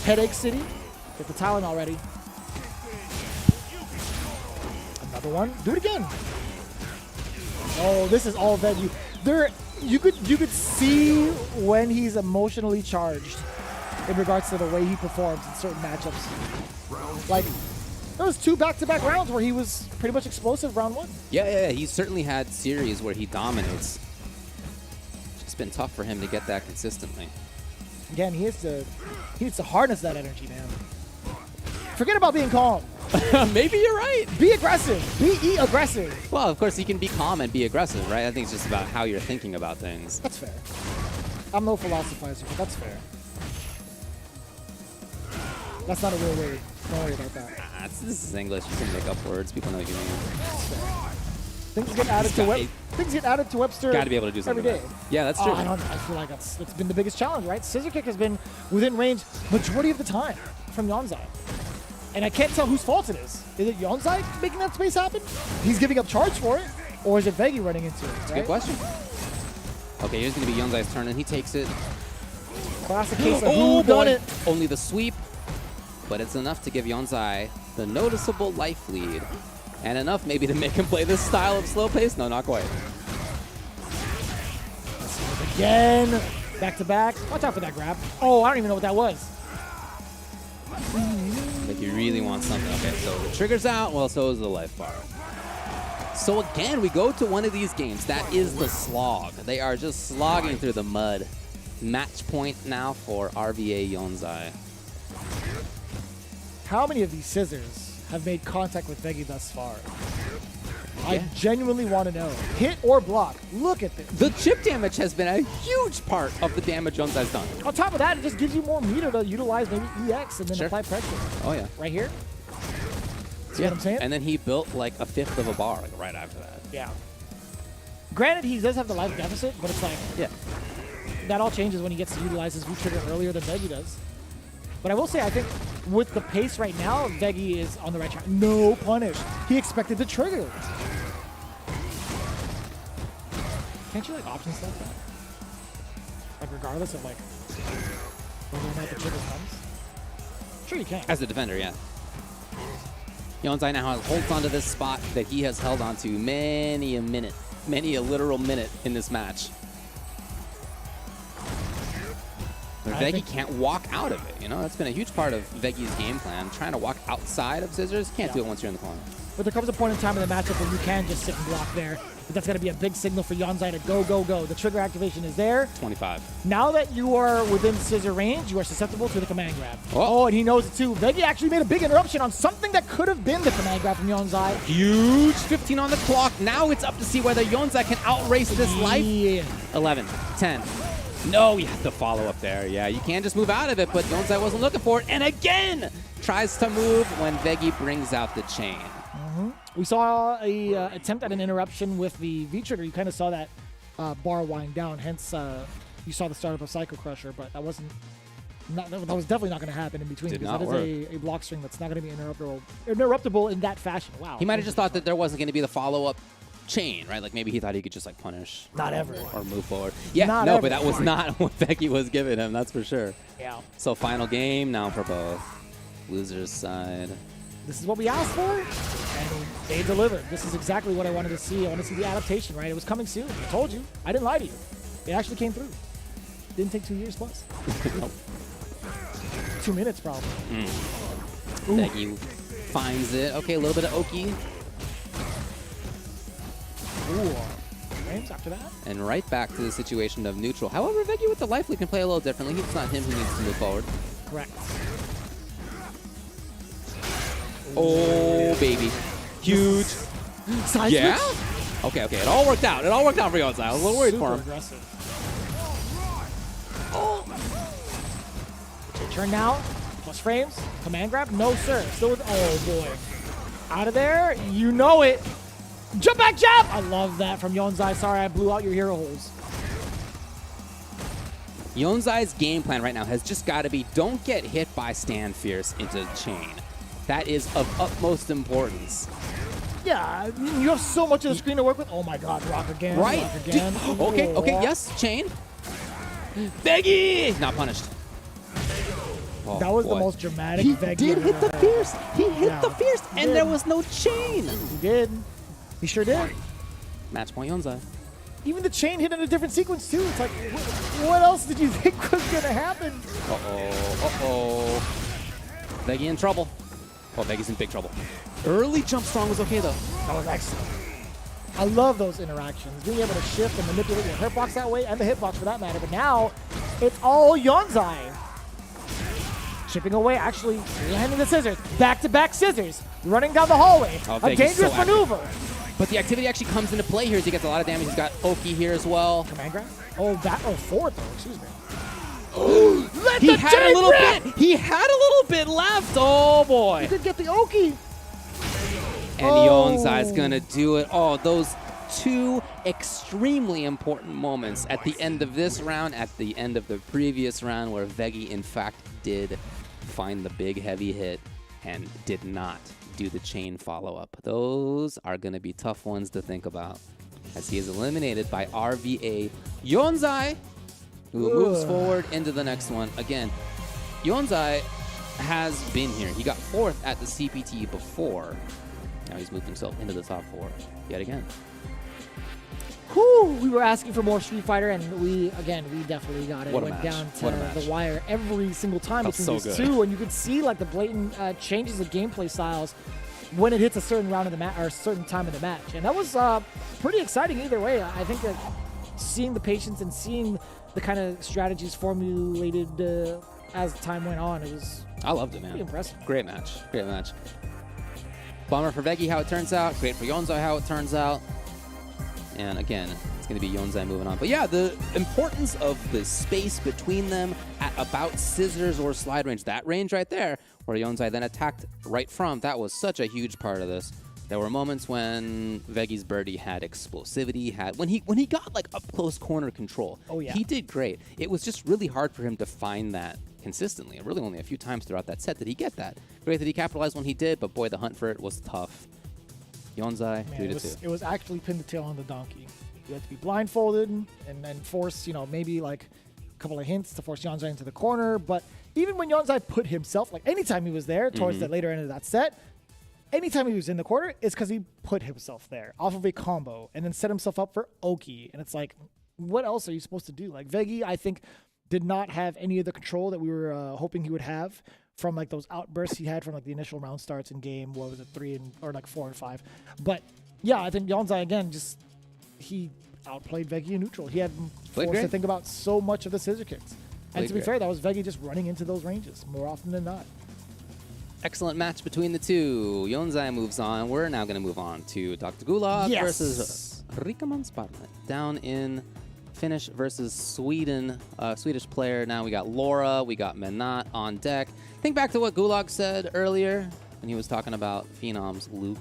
Headache City. Get the talent already. Another one. Do it again. Oh, this is all Veggie. You could see when he's emotionally charged in regards to the way he performs in certain matchups. Like, there was 2 back-to-back rounds where he was pretty much explosive round 1. Yeah. He's certainly had series where he dominates. It's just been tough for him to get that consistently. Again, he needs to harness that energy, man. Forget about being calm. Maybe you're right. Be aggressive. Be aggressive. Well, of course, you can be calm and be aggressive, right? I think it's just about how you're thinking about things. That's fair. I'm no philosophizer, but that's fair. That's not a real word. Don't worry about that. This is English. You can make up words. People know what you mean. Things get added to Webster. Got to be able to do something every day. Yeah, that's true. I feel like it's been the biggest challenge, right? Scissor kick has been within range majority of the time from Yonzai. And I can't tell whose fault it is. Is it Yonzai making that space happen? He's giving up charge for it? Or is it Veggie running into it? That's a good question. Okay, here's going to be Yonzai's turn, and he takes it. Classic case of who done it. Only the sweep, but it's enough to give Yonzai the noticeable life lead. And enough maybe to make him play this style of slow pace? No, not quite. Again. Back to back. Watch out for that grab. Oh, I don't even know what that was. Like you really want something. Okay, so the trigger's out. Well, so is the life bar. So again, we go to one of these games. That is the slog. They are just slogging through the mud. Match point now for RVA Yonzai. How many of these scissors have made contact with Veggie thus far? I genuinely want to know. Hit or block. Look at this. The chip damage has been a huge part of the damage Yonzai's done. On top of that, it just gives you more meter to utilize maybe EX and then apply pressure. Oh, yeah. Right here. See what I'm saying? And then he built like a 1/5 of a bar like right after that. Yeah. Granted, he does have the life deficit, but it's like, that all changes when he gets to utilize his V-trigger earlier than Veggie does. But I will say, I think with the pace right now, Veggie is on the right track. No punish. He expected the trigger. Can't you like option stuff that? Like regardless of like whether or not the trigger comes? Sure you can. As a defender, yeah. Yonzai now holds onto this spot that he has held onto many a minute, many a literal minute in this match. Veggie can't walk out of it, you know? That's been a huge part of Veggie's game plan. Trying to walk outside of scissors, can't do it once you're in the corner. But there comes a point in time in the matchup where you can just sit and block there. But that's going to be a big signal for Yonzai to go, go, go. The trigger activation is there. 25. Now that you are within scissor range, you are susceptible to the command grab. Oh, and he knows it too. Veggie actually made a big interruption on something that could have been the command grab from Yonzai. Huge 15 on the clock. Now it's up to see whether Yonzai can outrace this life. 11, 10. No, you have to follow up there. Yeah, you can just move out of it, but Yonzai wasn't looking for it. And again, tries to move when Veggie brings out the chain. We saw a attempt at an interruption with the V-trigger. You kind of saw that bar wind down. Hence, you saw the startup of Psycho Crusher, but that was definitely not going to happen in between. Did because not that is a block string that's not going to be interruptible in that fashion. Wow. He might have just thought that there wasn't going to be the follow-up chain, right? Like maybe he thought he could just like punish. Not ever. Or move forward. Yeah, not no, ever. but that was not what Veggie was giving him, that's for sure. Yeah. So final game now for both. Loser's side. This is what we asked for, and they delivered. This is exactly what I wanted to see. I want to see the adaptation, right? It was coming soon. I told you. I didn't lie to you. It actually came through. Didn't take 2 years plus. 2 minutes probably. Veggie finds it. Okay, a little bit of Oki. Ooh. Frames after that. And right back to the situation of neutral. However, Veggie with the life lead can play a little differently. It's not him who needs to move forward. Correct. Oh, baby. Huge. Side Yeah? switch? Okay, it all worked out. It all worked out for Yonzai. I was a little worried for him. Aggressive. Oh. Turn now. Plus frames, command grab, no sir. Still with, oh boy. Out of there, you know it. Jump back jab! I love that from Yonzai. Sorry, I blew out your hero holes. Yonzai's game plan right now has just got to be don't get hit by Stand Fierce into chain. That is of utmost importance. Yeah, you have so much of the screen to work with. Oh my god, rock again. Right. Rock again. Okay, yes, chain. Veggie! Not punished. Oh, That was boy. the most dramatic He Veggie did I've hit the ever had. Fierce. He hit Yeah, the Fierce, he and there did. was no chain. He did. He sure did. Match point Yonzai. Even the chain hit in a different sequence too. It's like, what else did you think was gonna happen? Uh-oh. Veggie in trouble. Oh, Veggie's in big trouble. Early jump strong was okay, though. That was excellent. I love those interactions. Being able to shift and manipulate your hitbox that way, and the hitbox for that matter. But now, it's all Yonzai. Chipping away, actually landing the scissors. Back-to-back scissors. Running down the hallway. Oh, A Veggie's dangerous so active. maneuver. But the activity actually comes into play here as he gets a lot of damage. He's got Oki here as well. Command grab? Oh, forward throw, excuse me. Let He the had a chain little rip! bit. He had a little bit left. Oh, boy. He could get the Oki. And Oh. Yonzai's going to do it. Oh, those two extremely important moments at the end of this round, at the end of the previous round, where Veggie, in fact, did find the big heavy hit and did not do the chain follow-up. Those are going to be tough ones to think about as he is eliminated by RVA Yonzai, who moves forward into the next one. Again, Yonzai has been here. He got 4th at the CPT before. Now he's moved himself into the top 4 yet again. Whew, we were asking for more Street Fighter, and we definitely got it. What a Went match. down What a to match. the wire every single time Felt between so these good. two, and you could see like the blatant changes of gameplay styles when it hits a certain round of the match or a certain time in the match, and that was pretty exciting either way. I think that seeing the patience and seeing the kind of strategies formulated as time went on, it was I loved it, man. pretty impressive. Great match. Great match. Bummer for Veggie how it turns out. Great for Yonzai how it turns out. And again, it's going to be Yonzai moving on. But yeah, the importance of the space between them at about scissors or slide range, that range right there, where Yonzai then attacked right from, that was such a huge part of this. There were moments when Veggie's birdie had explosivity, when he got like up close corner control. Oh, yeah. He did great. It was just really hard for him to find that consistently. And really only a few times throughout that set did he get that. Great that he capitalized when he did, but boy, the hunt for it was tough. Yonzai, Man, 3-2. it was actually pin the tail on the donkey. You had to be blindfolded and then force, maybe like a couple of hints to force Yonzai into the corner. But even when Yonzai put himself, like anytime he was there towards the later end of that set, anytime he was in the corner, it's because he put himself there off of a combo and then set himself up for Oki. And it's like, what else are you supposed to do? Like Veggie, I think, did not have any of the control that we were hoping he would have from like those outbursts he had from like the initial round starts in game, 4 and 5. But yeah, I think Yonzai again he outplayed Veggie in neutral. He had forced to think about so much of the scissor kicks. And to be fair, that was Veggie just running into those ranges more often than not. Excellent match between the two. Yonzai moves on. We're now going to move on to Dr. Gulag versus Rikkaman Sparnet. Down in Finnish versus Sweden, Swedish player. Now we got Laura, we got Menat on deck. Think back to what Gulag said earlier when he was talking about Phenom's Luke.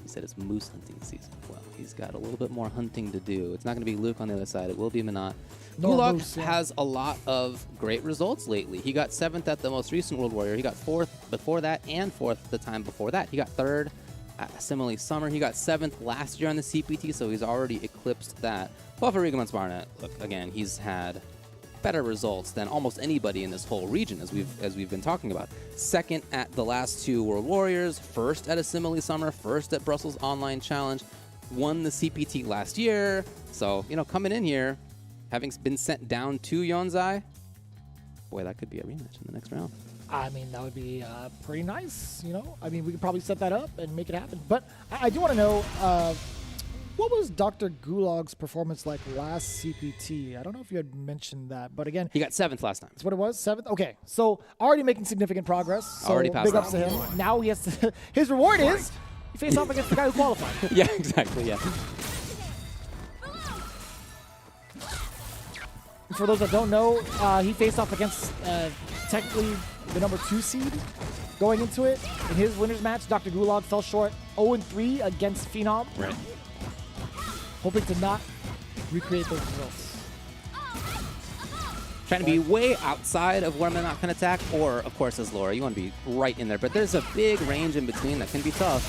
He said it's moose hunting season. Well, he's got a little bit more hunting to do. It's not going to be Luke on the other side. It will be Menat. Gulag has a lot of great results lately. He got 7th at the most recent World Warrior. He got 4th before that and 4th the time before that. He got 3rd at Simile Summer. He got 7th last year on the CPT, so he's already eclipsed that. But for Rikkaman Sparnet, look, again, he's had better results than almost anybody in this whole region, as we've been talking about. 2nd at the last 2 World Warriors, 1st at a Simile Summer, 1st at Brussels Online Challenge, won the CPT last year. So, coming in here, having been sent down to Yonzai, boy, that could be a rematch in the next round. I mean, that would be pretty nice, I mean, we could probably set that up and make it happen. But I do want to know, what was Dr. Gulag's performance like last CPT? I don't know if you had mentioned that, but again, He got 7th last time. that's what it was, 7th? Okay, so already making significant progress. So Already passed big ups to that. him. Now he has to, his reward is he faced off against the guy who qualified. Yeah, exactly, yeah. For those that don't know, he faced off against technically the number 2 seed going into it. In his winners match, Dr. Gulag fell short 0-3 against Phenom. Right. Hoping to not recreate those results. Trying to be way outside of where Minot can attack, or, of course, as Laura, you want to be right in there. But there's a big range in between that can be tough.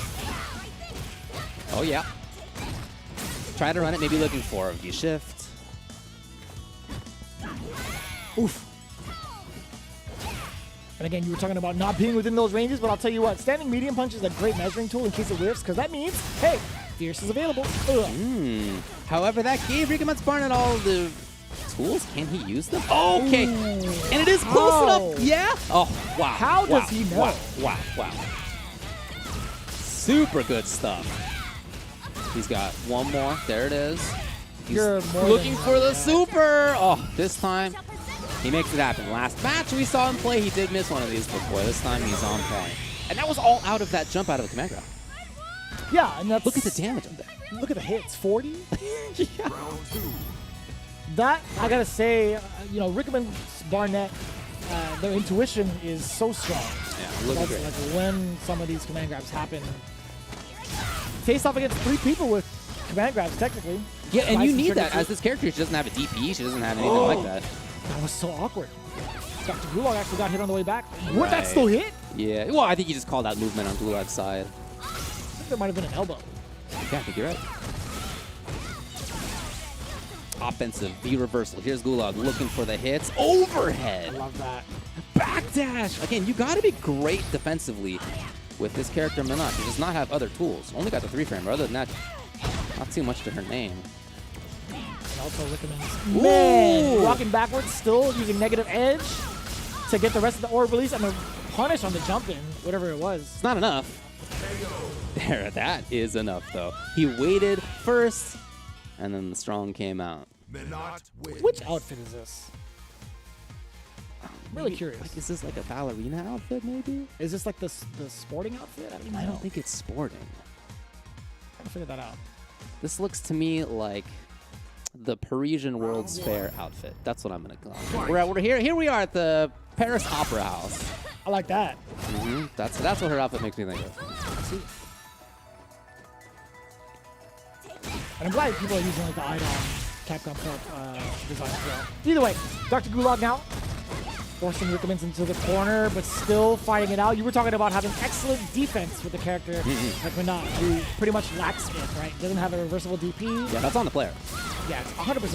Oh, yeah. Try to run it, maybe looking for a V-shift. Oof. And again, you were talking about not being within those ranges, but I'll tell you what, standing medium punch is a great measuring tool in case it whiffs, because that means, hey, Fierce is available. However, that gave Rickamon's Barnet all the tools. Can he use them? Okay. And it is close enough. Yeah? Oh, wow. How does he know? Wow. Super good stuff. He's got one more. There it is. He's You're more looking than for the that. super. Oh, this time he makes it happen. Last match we saw him play, he did miss one of these before. This time he's on point. And that was all out of that jump out of the command grab. Yeah, and that's... Look at the damage on there. Look at the hits, 40? Yeah. That, I gotta say, you know, Rickman Barnett, their intuition is so strong. Yeah, looking great. Like when some of these command grabs happen, face off against 3 people with command grabs, technically. Yeah, and Nice you need that trigger as this character. She doesn't have a DP. She doesn't have anything like that. That was so awkward. Dr. Gulag actually got hit on the way back. Would that Right. still hit? Yeah. Well, I think you just called out movement on Gulag's side. I think there might have been an elbow. Yeah, I think you're right. Offensive V reversal. Here's Gulag looking for the hits. Overhead. I love that. Backdash. Again, you got to be great defensively with this character Minot. She does not have other tools. Only got the 3-frame. Other than that, not too much to her name. And also Rickman's man walking backwards, still using negative edge to get the rest of the orb release and the punish on the jump in, whatever it was. It's not enough. There, that is enough though. He waited first, and then the strong came out. Which outfit is this? I'm really Maybe, curious. Like, is this like a ballerina outfit, maybe? Is this like the sporting outfit? I don't know. I don't think it's sporting. I'm trying to figure that out. This looks to me like the Parisian World's Fair outfit. That's what I'm gonna call it. We're here. Here we are at the Paris Opera House. I like that. That's what her outfit makes me think of. Let's see. And I'm glad people are using like the IDOM Capcom Pro design as well. Either way, Dr. Gulag now forcing Rickmans into the corner, but still fighting it out. You were talking about having excellent defense with the character like Minot, who pretty much lacks it, right? Doesn't have a reversible DP. Yeah, that's on the player. Yeah, it's 100%.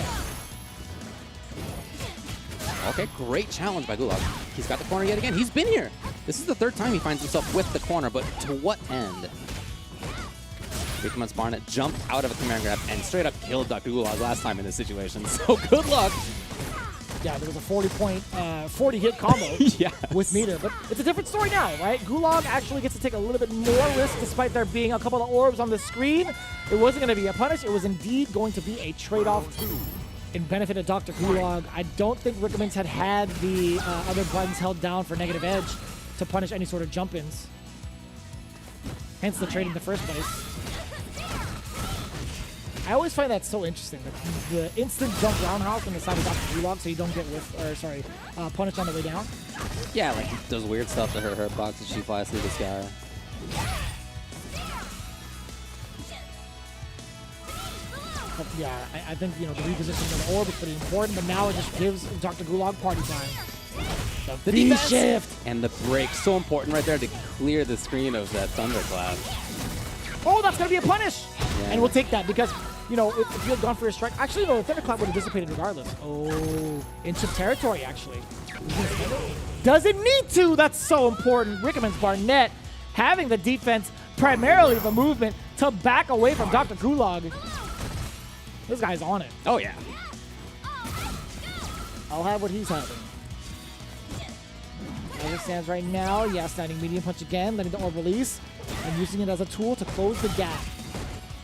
Okay, great challenge by Gulag. He's got the corner yet again. He's been here. This is the 3rd time he finds himself with the corner, but to what end? Rickamon's Barnet jumped out of a command grab and straight up killed Dr. Gulag last time in this situation. So good luck. Yeah, there was a 40 hit combo Yes. with meter, but it's a different story now, right? Gulag actually gets to take a little bit more risk despite there being a couple of orbs on the screen. It wasn't going to be a punish. It was indeed going to be a trade-off in benefit of Dr. Gulag. I don't think Rickmans had the other buttons held down for negative edge to punish any sort of jump-ins. Hence the trade in the first place. I always find that so interesting, the instant jump roundhouse on the side of Dr. Gulag so you don't get punished on the way down. Yeah, like does weird stuff to her box as she flies through the sky. But yeah, I think the repositioning of the orb is pretty important, but now it just gives Dr. Gulag party time. The V-shift! And the break, so important right there to clear the screen of that thunderclap. Oh, that's going to be a punish! Yeah. And we'll take that because, if you had gone for a strike, actually, no, the thunderclap would have dissipated regardless. Oh, into territory, actually. Doesn't need to! That's so important. Rickamon's Barnet having the defense, primarily the movement, to back away from Dr. Gulag. This guy's on it. Oh, yeah. I'll have what he's having. As it stands right now, yeah, standing medium punch again, letting the orb release, and using it as a tool to close the gap.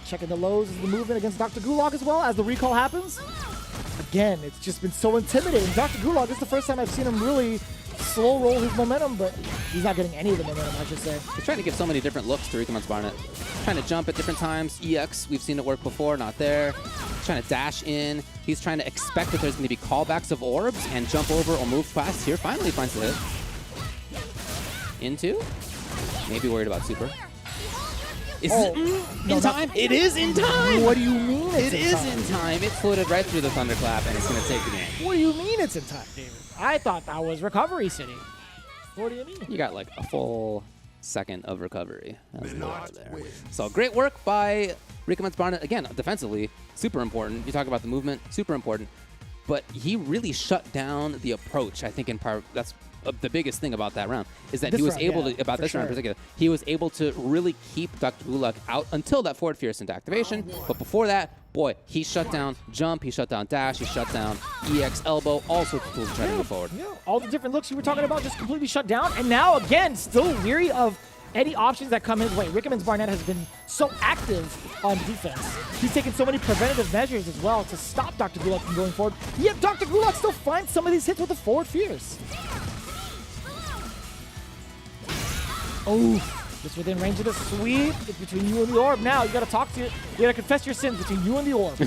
Checking the lows is the movement against Dr. Gulag as well as the recall happens. Again, it's just been so intimidating. Dr. Gulag, this is the first time I've seen him really slow roll his momentum, but he's not getting any of the momentum, I should say. He's trying to give so many different looks to Rickamon's Barnet. Trying to jump at different times. EX, we've seen it work before, not there. Trying to dash in. He's trying to expect that there's going to be callbacks of orbs and jump over or move past here. Finally finds the hit. into. Maybe worried about super. Is Oh, it no, in not- time? It is in time! What do you mean it's It in is time? in time. It floated right through the thunderclap, and it's going to take the game. What do you mean it's in time, David? I thought that was recovery city. What do you mean? You got like a full second of recovery. As we are there. So great work by Rikemans Barnett. Again, defensively, super important. You talk about the movement, super important. But he really shut down the approach, I think, in part. That's the biggest thing about that round, is that This he was round, able yeah, to, about for this round in sure. particular, he was able to really keep Dr. Gulak out until that forward fierce into activation. But before that, boy, he shut down jump, he shut down dash, he shut down EX elbow, all sorts of tools to try to move forward. Yeah, all the different looks you were talking about just completely shut down. And now, again, still weary of any options that come his way. Rikemans Barnett has been so active on defense. He's taken so many preventative measures as well to stop Dr. Gulak from going forward. Yet Dr. Gulak still finds some of these hits with the forward fierce. Oh, just within range of the sweep. It's between you and the orb now. You gotta talk to it. You gotta confess your sins between you and the orb.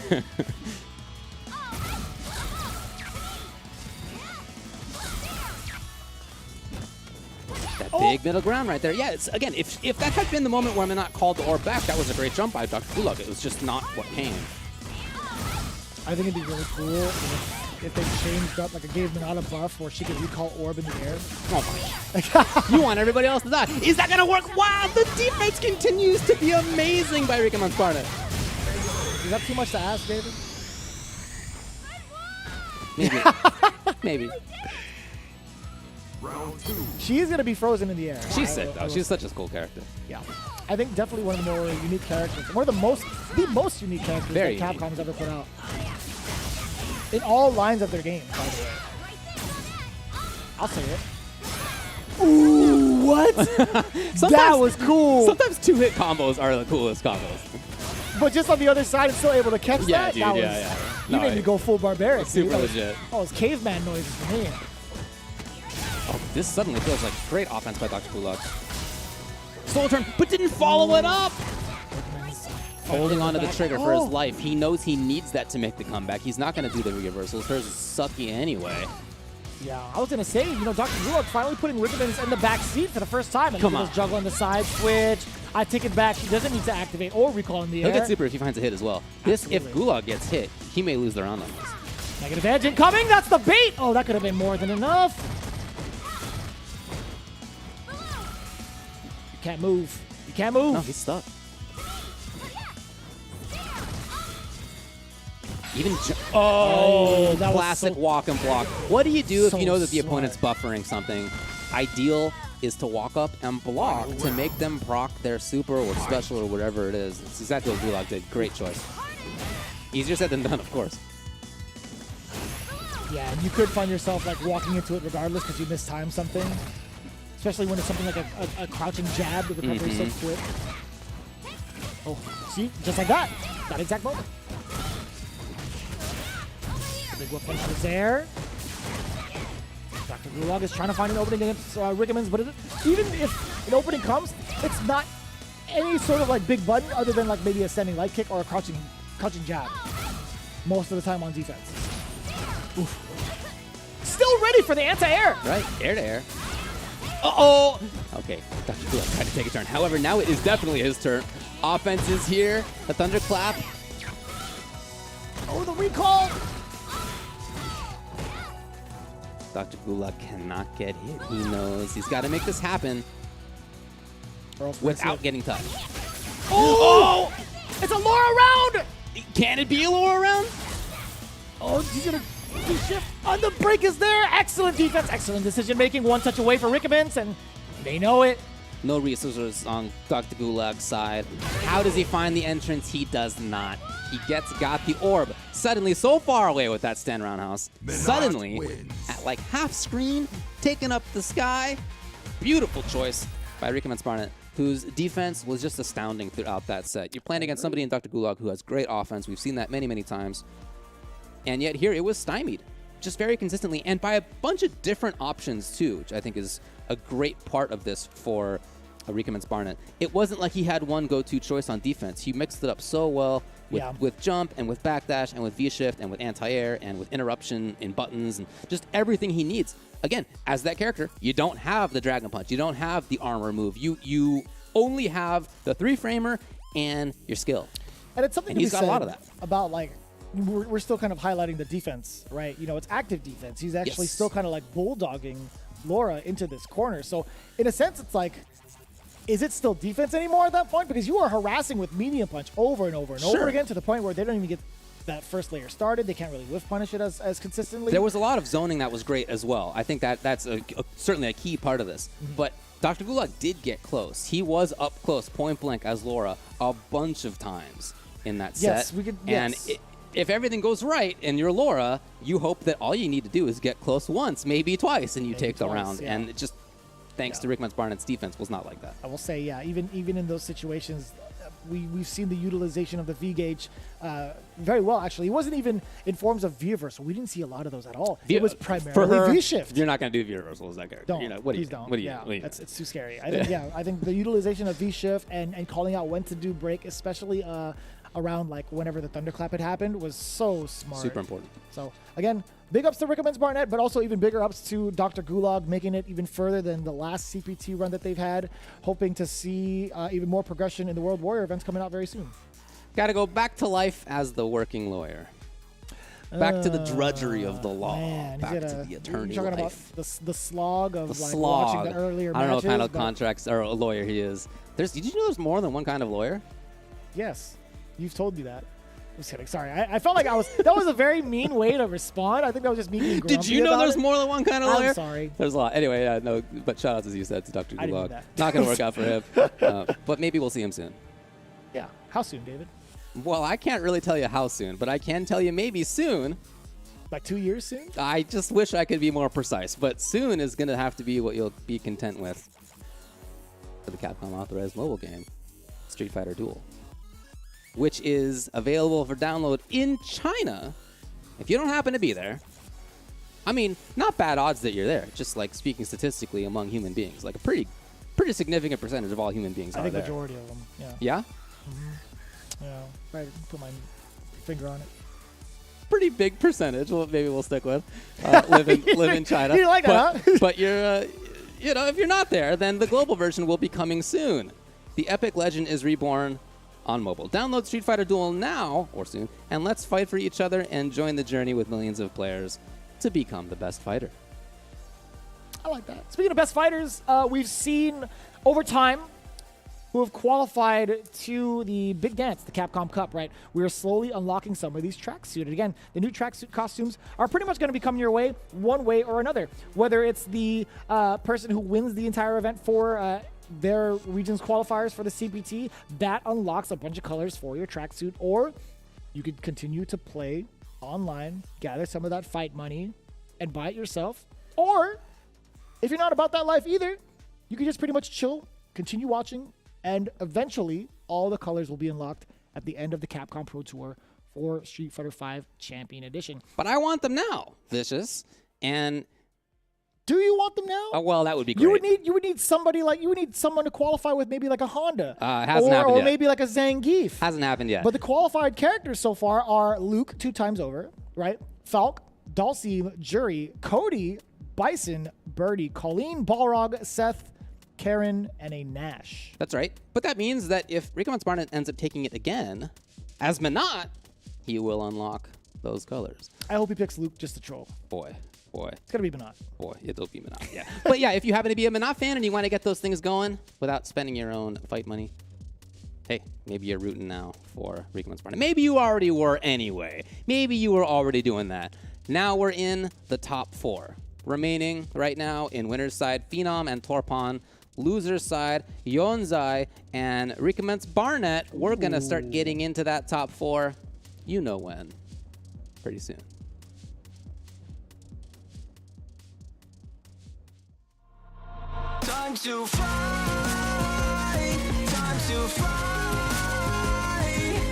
That big middle ground right there. Yeah, it's, again, if that had been the moment where I'm not called the orb back, that was a great jump by Dr. Gulak. It was just not what came. I think it'd be really cool if they changed up, like a gave Minata buff where she could recall orb in the air. Oh my. You want everybody else to die. Is that going to work? Wow, the defense continues to be amazing by Rikemans Barnett. Is that too much to ask, David? Maybe. Maybe. She's gonna be frozen in the air. She's sick, though. She's such a cool character. Yeah. I think definitely one of the more unique characters. One of the most unique characters Very that unique. Capcom's ever put out. In all lines of their game, by the way. I'll say it. Ooh, what? That was cool. Sometimes two-hit combos are the coolest combos. But just on the other side, it's still able to catch Yeah, that. dude, that yeah, was, yeah. You No, made me go full barbaric. Super dude. That was- legit. Oh, it's caveman noises for me. Oh, this suddenly feels like great offense by Dr. Gulak. Soul turn, but didn't follow it up! Holding onto the trigger for his life. He knows he needs that to make the comeback. He's not going to do the reversals. Hers is sucky anyway. Yeah, I was gonna say, Dr. Gulak finally putting Rikemans in the back seat for the first time. And Come look at on. this juggle on the side switch. I take it back. He doesn't need to activate or recall in the He'll air. get super if he finds a hit as well. This, if Absolutely. Gulak gets hit, he may lose the round on this. Negative edge incoming. That's the bait. Oh, that could have been more than enough. You can't move. You can't move. No, he's stuck. Even that was classic so- walk and block. What do you do if so you know that the smart. opponent's buffering something? Ideal is to walk up and block to make them proc their super or special or whatever it is. It's exactly what Gulak did. Great choice. Easier said than done, of course. Yeah, and you could find yourself like walking into it regardless because you mistime something. Especially when it's something like a crouching jab. The recovery is so quick. Oh, see? Just like that. That exact moment. Big whip punch was there. Dr. Gulak is trying to find an opening against Rikemans, but even if an opening comes, it's not any sort of like big button other than like maybe a standing light kick or a crouching jab. Most of the time on defense. Oof. Still ready for the anti-air. Right, air to air. Uh-oh! Okay, Dr. Gulak tried to take a turn. However, now it is definitely his turn. Offense is here. The thunderclap. Oh, the recall. Dr. Gulak cannot get hit. He knows he's got to make this happen Or else without getting touched. Oh! It's a Laura round! Can it be a lower round? Oh, he's gonna shift on the break is there. Excellent defense, excellent decision making. One touch away for Rikemans, and they know it. No resources on Dr. Gulak's side. How does he find the entrance? He does not. He got the orb. Suddenly, so far away with that stand roundhouse. Suddenly, at like half screen, taking up the sky. Beautiful choice by Rikemans Barnett, whose defense was just astounding throughout that set. You're playing against somebody in Dr. Gulak who has great offense. We've seen that many, many times. And yet here it was stymied, just very consistently, and by a bunch of different options too, which I think is a great part of this for Rikemans Barnett. It wasn't like he had one go-to choice on defense. He mixed it up so well with jump and with backdash and with V-shift and with anti-air and with interruption in buttons and just everything he needs. again, as that character, you don't have the Dragon Punch. You don't have the armor move. You only have the 3-framer and your skill. And it's something And to be he's got said a lot of that. about, like, we're still kind of highlighting the defense, right? You know, it's active defense. He's actually Yes. still kind of like bulldogging Laura into this corner. So in a sense, it's like, is it still defense anymore at that point? Because you are harassing with medium punch over and over and Sure. over again to the point where they don't even get that first layer started. They can't really whiff punish it as consistently. There was a lot of zoning that was great as well. I think that's certainly a key part of this. But Dr. Gulag did get close. He was up close, point blank, as Laura a bunch of times in that Yes, set. we could- And yes. if everything goes right and you're Laura, you hope that all you need to do is get close once, maybe twice, and you Maybe take the twice, round. yeah. And it just, thanks to Rickman's Barnett's defense, was not like that. I will say, yeah, even in those situations, we've seen the utilization of the V gauge very well. Actually, it wasn't even in forms of V reversal. We didn't see a lot of those at all. It was For primarily her, V shift. You're not going to do V reversal as that character. Don't. You know, what do you Please do? don't. What do you yeah, what do you it's too scary. I think, I think the utilization of V shift and calling out when to do break, especially around like whenever the thunderclap had happened, was so smart. Super important. So again, big ups to Rickman's Barnett, but also even bigger ups to Dr. Gulag, making it even further than the last CPT run that they've had. Hoping to see even more progression in the World Warrior events coming out very soon. Got to go back to life as the working lawyer. Back to the drudgery of the law. Man, back he's to got the you're attorney talking life. about the slog of The like slog. watching the earlier I don't know what kind matches, of but contracts or a lawyer he is. Did you know there's more than one kind of lawyer? Yes, you've told me that. I'm just kidding. Sorry, I felt like that was a very mean way to respond. I think that was just me being grumpy Did you know about there's it. more than one kind of I'm lawyer? sorry. There's a lot. Anyway, no, but shout out as you said to Dr. I didn't do Gulag. that. Not going to work out for him. But maybe we'll see him soon. Yeah. How soon, David? Well, I can't really tell you how soon, but I can tell you maybe soon. Like 2 years soon? I just wish I could be more precise, but soon is going to have to be what you'll be content with for the Capcom authorized mobile game, Street Fighter Duel, which is available for download in China. If you don't happen to be there, I mean, not bad odds that you're there, just like speaking statistically among human beings, like a pretty significant percentage of all human beings I are think there. majority of them. Yeah. Yeah? Yeah. Right. Put my finger on it. Pretty big percentage. Well, maybe we'll stick with live in China. You like that, but, huh? but you're, if you're not there, then the global version will be coming soon. The epic legend is reborn on mobile. Download Street Fighter Duel now or soon, and let's fight for each other and join the journey with millions of players to become the best fighter. I like that. Speaking of best fighters, we've seen over time who have qualified to the big dance, the Capcom Cup, right? We're slowly unlocking some of these tracksuit. And again, the new tracksuit costumes are pretty much going to be coming your way one way or another. Whether it's the person who wins the entire event for their region's qualifiers for the CPT, that unlocks a bunch of colors for your tracksuit, or you could continue to play online, gather some of that fight money, and buy it yourself. Or if you're not about that life either, you can just pretty much chill, continue watching, and eventually all the colors will be unlocked at the end of the Capcom Pro Tour for Street Fighter V Champion Edition. But I want them now, Vicious. And Do you want them now? well, that would be great. You would need someone to qualify with, maybe like a Honda, hasn't happened or yet. maybe like a Zangief. Hasn't happened yet. But the qualified characters so far are Luke 2 times over, right? Falk, Dulcim, Jury, Cody, Bison, Birdie, Colleen, Balrog, Seth, Karen, and a Nash. That's right. But that means that if Ricomon's Barnett ends up taking it again, as Minot, he will unlock those colors. I hope he picks Luke just to troll. Boy. It's gonna be Minot. Boy, it'll be Minot, yeah. But yeah, if you happen to be a Minot fan and you want to get those things going without spending your own fight money, hey, maybe you're rooting now for Ricomon's Barnett. Maybe you already were anyway. Maybe you were already doing that. Now we're in the top 4. Remaining right now in winner's side, Phenom and Torpon. Loser's side, Yonzai and Ricomon's Barnett. We're going to start getting into that top 4. You know when. Pretty soon. Time to fight, time to fight.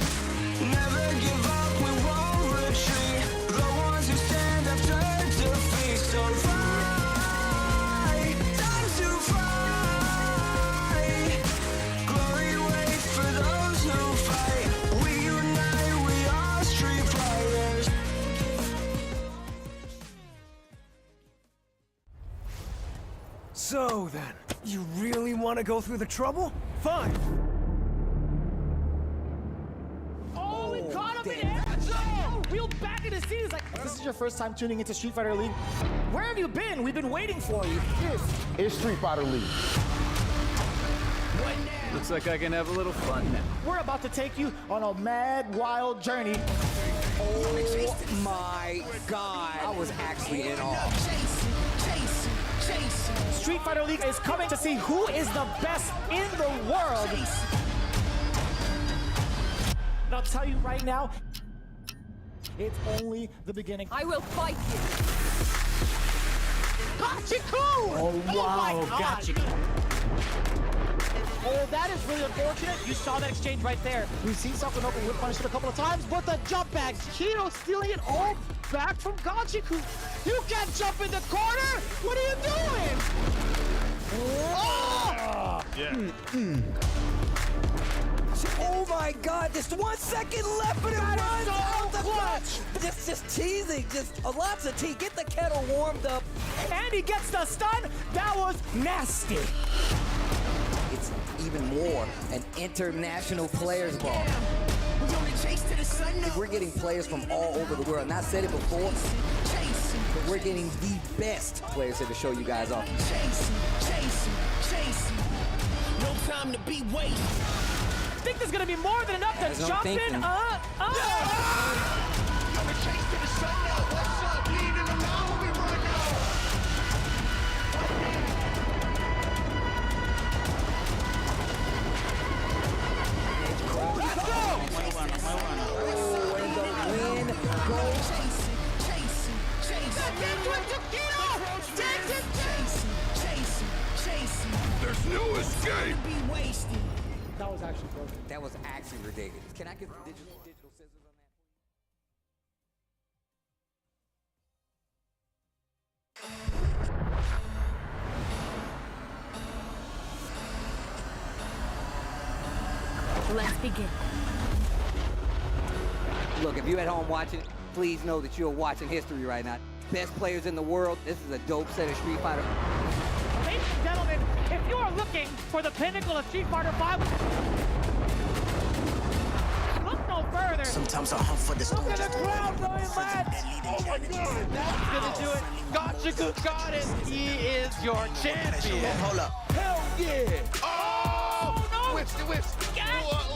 Never give up, we won't retreat. The ones who stand after defeat. So fight, time to fight. Glory waits for those who fight. We unite, we are street fighters. So then, you really want to go through the trouble? Fine. Oh, we caught him in air! Oh, real back in the seat. It's like, this is your first time tuning into Street Fighter League. Where have you been? We've been waiting for you. It's Street Fighter League. Looks like I can have a little fun now. We're about to take you on a mad, wild journey. Oh my god. I was actually in awe. Street Fighter League is coming to see who is the best in the world. And I'll tell you right now, it's only the beginning. I will fight you. Gachiku! Oh, wow, Gachiku. Oh, that is really unfortunate. You saw that exchange right there. We've seen Sakunoka whip punish it a couple of times, but the jump bags, Kino stealing it all back from Gachiku. You can't jump in the corner! What are you doing? Oh! Oh my god, just 1 second left and it runs out the clutch. Just teasing, just lots of tea. Get the kettle warmed up. And he gets the stun. That was nasty. It's even more an international players ball. We're getting players from all over the world. And I said it before, but we're getting the best players here to show you guys off. No time to be wasted. I think there's gonna be more than enough to jump in. There's no escape. That was actually broken. That was actually ridiculous. Can I get the digital scissors on that? Let's begin. Look, if you're at home watching, please know that you're watching history right now. Best players in the world. This is a dope set of Street Fighter. Ladies and gentlemen, if you are looking for the pinnacle of Street Fighter V, look no further. Sometimes I hunt for this. Look at the crowd going mad. Oh my god, that's gonna do it. Gachiku got it. He is your champion. Hold up. Hell yeah. Oh, no. Whips. What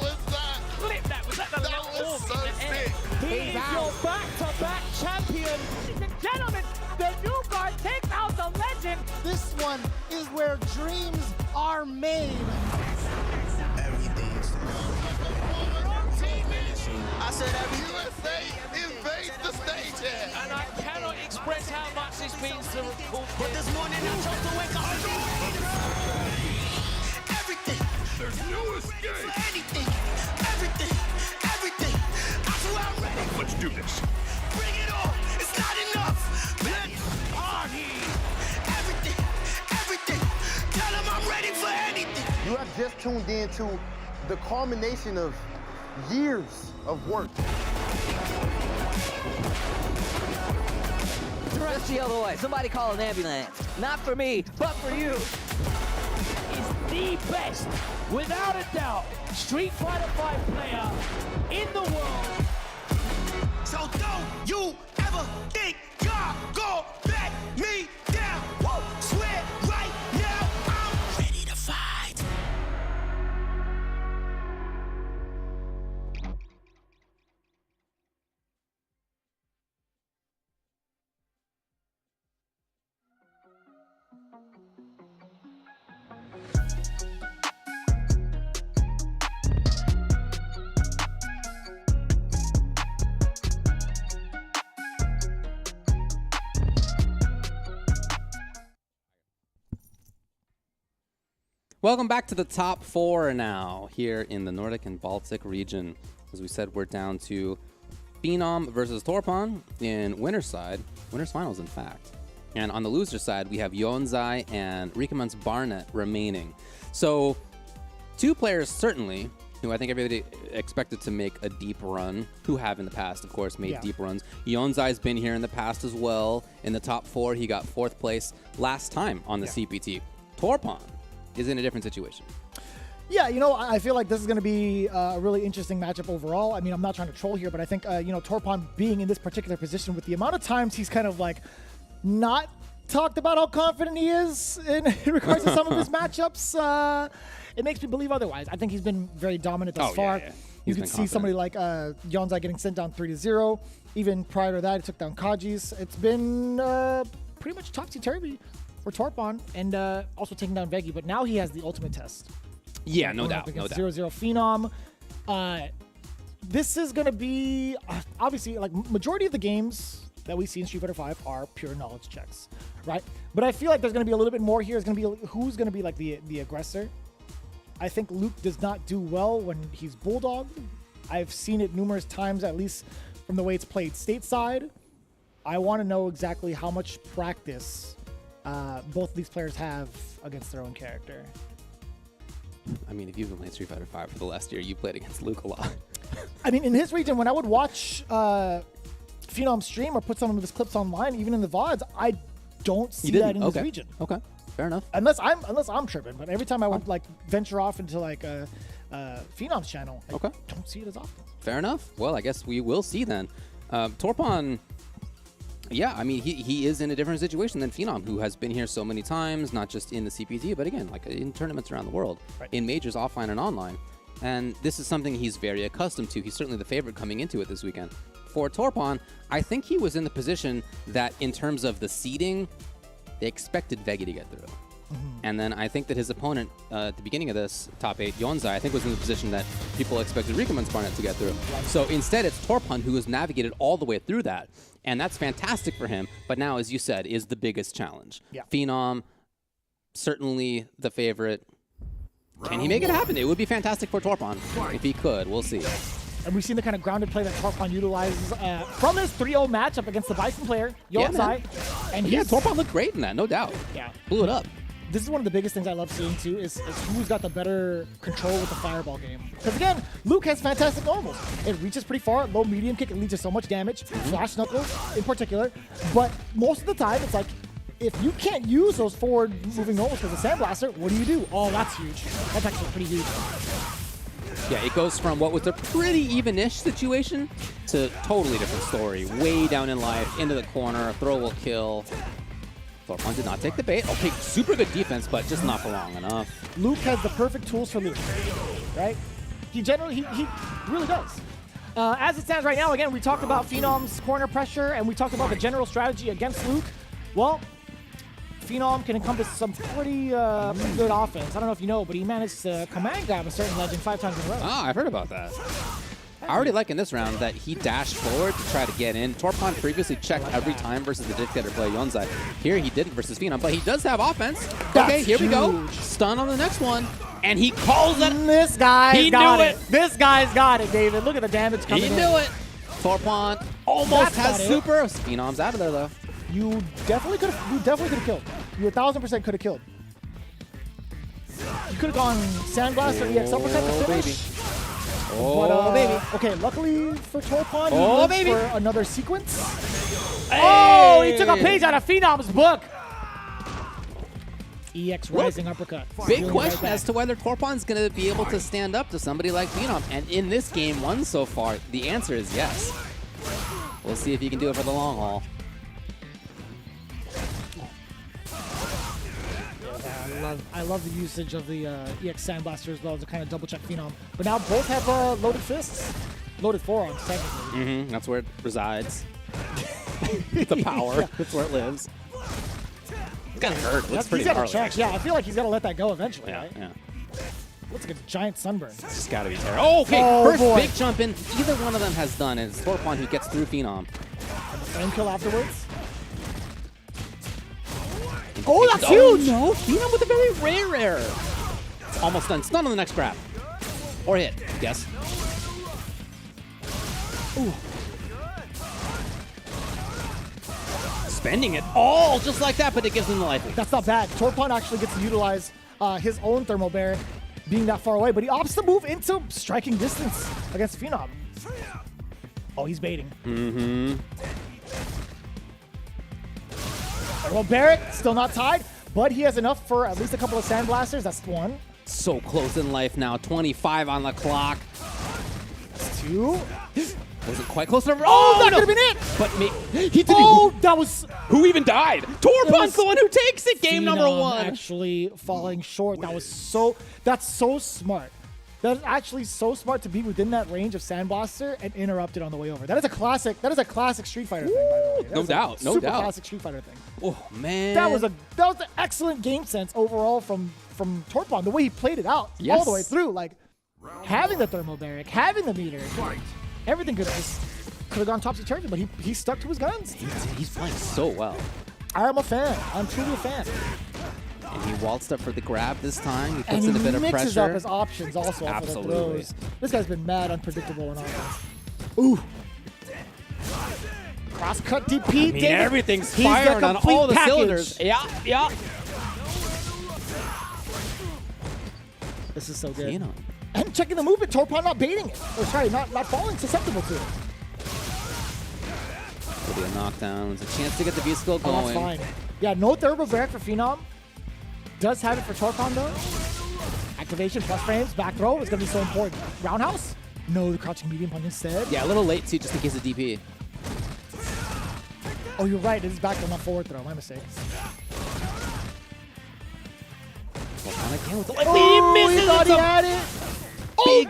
was that? Flip that. Was that the That was so sick. He is your back-to-back champion. Ladies and gentlemen, the new guard takes out the legend. This one is where dreams are made. I said everything. USA invades the stage. And I cannot express how much this means to Cool But this morning I chose to wake up. Everything. There's no escape. Anything. Everything. I swear I'm ready. Let's do this. Bring it on. It's not enough. Let's party. Everything. Tell them I'm ready for anything. You have just tuned into the culmination of years of work. Rush the other way. Somebody call an ambulance. Not for me, but for you. Is the best, without a doubt, Street Fighter V player in the world. So don't you ever think y'all gon' let me down. Woo! Swear right now I'm ready to fight. Welcome back to the top four now here in the Nordic and Baltic region. As we said, we're down to Phenom versus Torpon in winner's side. Winner's finals, in fact. And on the loser side, we have Yonzai and Rikaman's Barnet remaining. So two players certainly who I think everybody expected to make a deep run, who have in the past, of course, made deep runs. Yonzai's been here in the past as well. In the top four, he got 4th place last time on the CPT. Torpon is in a different situation. Yeah, you know, I feel like this is going to be a really interesting matchup overall. I mean, I'm not trying to troll here, but I think, you know, Torpon being in this particular position with the amount of times he's kind of like not talked about how confident he is in regards to some of his matchups, it makes me believe otherwise. I think he's been very dominant thus far. Yeah. You can see somebody like Yonzai getting sent down 3-0. Even prior to that, he took down Kaji's. It's been pretty much topsy-turvy for Torpon, and also taking down Veggie, but now he has the ultimate test. Yeah, no doubt. 0-0 Phenom. This is going to be, obviously, like, majority of the games that we see in Street Fighter V are pure knowledge checks, right? But I feel like there's going to be a little bit more here. It's going to be who's going to be, like, the aggressor. I think Luke does not do well when he's bulldogged. I've seen it numerous times, at least from the way it's played stateside. I want to know exactly how much practice both of these players have against their own character. I mean, if you've been playing Street Fighter V for the last year, you played against Luke a lot. I mean, in his region, when I would watch Phenom stream or put some of his clips online, even in the VODs, I don't see that in his region. Okay, fair enough. Unless I'm tripping, but every time I would like venture off into like Phenom's channel, I don't see it as often. Fair enough. Well, I guess we will see then. Torpon, yeah, I mean, he is in a different situation than Phenom, who has been here so many times, not just in the CPT, but again, like in tournaments around the world, in majors, offline and online. And this is something he's very accustomed to. He's certainly the favorite coming into it this weekend. For Torpon, I think he was in the position that in terms of the seeding, they expected Veggie to get through. And then I think that his opponent at the beginning of this top 8, Yonzai, I think was in the position that people expected Rikamen's Barnet to get through. So instead, it's Torpon who has navigated all the way through that. And that's fantastic for him. But now, as you said, is the biggest challenge. Yeah. Phenom, certainly the favorite. Can he make it happen? It would be fantastic for Torpon if he could. We'll see. And we've seen the kind of grounded play that Torpon utilizes from his 3-0 matchup against the Bison player, Yonzai. And Torpon looked great in that, no doubt. Yeah. Blew it up. This is one of the biggest things I love seeing, too, is who's got the better control with the fireball game. Because, again, Luke has fantastic normals. It reaches pretty far. Low, medium kick, it leads to so much damage. Flash knuckles, in particular. But most of the time, it's like, if you can't use those forward-moving normals because of Sandblaster, what do? Oh, that's huge. That's actually pretty huge. Yeah, it goes from what was a pretty even-ish situation to totally different story. Way down in life, into the corner, throw will kill. Torpon did not take the bait. Okay, super good defense, but just not for long enough. Luke has the perfect tools for Luke, right? He really does. As it stands right now, again, we talked about Phenom's corner pressure, and we talked about the general strategy against Luke. Well, Phenom can encompass some pretty good offense. I don't know if you know, but he managed to command grab a certain legend 5 times in a row. Ah, I've heard about that. I already like in this round that he dashed forward to try to get in. Torpon previously checked every time versus the dictator player Yonzai. Here he didn't versus Phenom, but he does have offense. Okay, here we go. Stun on the next one. And he calls it. This guy's got it. This guy's got it, David. Look at the damage coming in. He knew it. Torpon almost has super. Phenom's out of there, though. You definitely could have killed. You 1,000% could have killed. You could have gone Sandblast or EX Uppercut to finish. Baby. But, baby. Okay, luckily for Torpon, he lives for another sequence. Hey. Oh, he took a page out of Phenom's book. EX Rising Uppercut. Big question as to whether Torpon's going to be able to stand up to somebody like Phenom. And in this game one so far, the answer is yes. We'll see if he can do it for the long haul. I love the usage of the EX Sandblaster as well to kind of double check Phenom. But now both have loaded fists, loaded forearms technically. That's where it resides. The power. That's where it lives. It's kind of hurt. It's pretty gnarly. Yeah, I feel like he's got to let that go eventually, Yeah, right? yeah. Looks like a giant sunburn. It's just got to be terrible. Oh, okay. First big jump in. Either one of them has done, and it's Torpon who gets through Phenom. And the frame kill afterwards. Oh, that's huge! No, Phenom with a very rare. It's almost done. Stun on the next grab. Or hit. Yes. Ooh. Spending it all just like that, but it gives him the life lead. That's not bad. Torpon actually gets to utilize his own thermal barrier being that far away, but he opts to move into striking distance against Phenom. Oh, he's baiting. Thermal Barrett, still not tied, but he has enough for at least a couple of sandblasters. That's one. So close in life now. 25 on the clock. That's two. Wasn't quite close enough. Oh, that no. could have been it. But He did. Oh, that was. who even died? Torpon's the one who takes it. Game number Phenom 1. Actually falling short. That was so. That's so smart. That's actually so smart to be within that range of Sandblaster and interrupt it on the way over. That is a classic. That is a classic Street Fighter thing, by the way. That No is doubt, a no super doubt. classic Street Fighter thing. Oh man. That was an excellent game sense overall from Torpon. The way he played it out all the way through, like having the thermal barrack, having the meter, everything could have gone topsy-turvy, but he stuck to his guns. He's playing so well. I'm a fan. I'm truly a fan. And he waltzed up for the grab this time. He And puts he in a bit of mixes pressure. up his options also off of the Absolutely. throws. This guy's been mad unpredictable in offense. Ooh. Cross-cut DP. I mean, David. everything's He's the firing on complete all the package. cylinders. Yeah. This is so good. Phenom. And checking the movement, Torpon not baiting it. Or sorry, not falling susceptible to it. It'll be a knockdown. It's a chance to get the V-skill Oh, going. that's fine. Yeah, no thermal barrack for Phenom. Does have it for Torpon though. Activation plus frames, back throw is gonna be so important. Roundhouse? No, the crouching medium punch instead. Yeah, a little late too, just in case of DP. Oh, you're right. It is back on my forward throw. My mistake. Again with the Oh, he misses. he thought It's he a had it. Oh,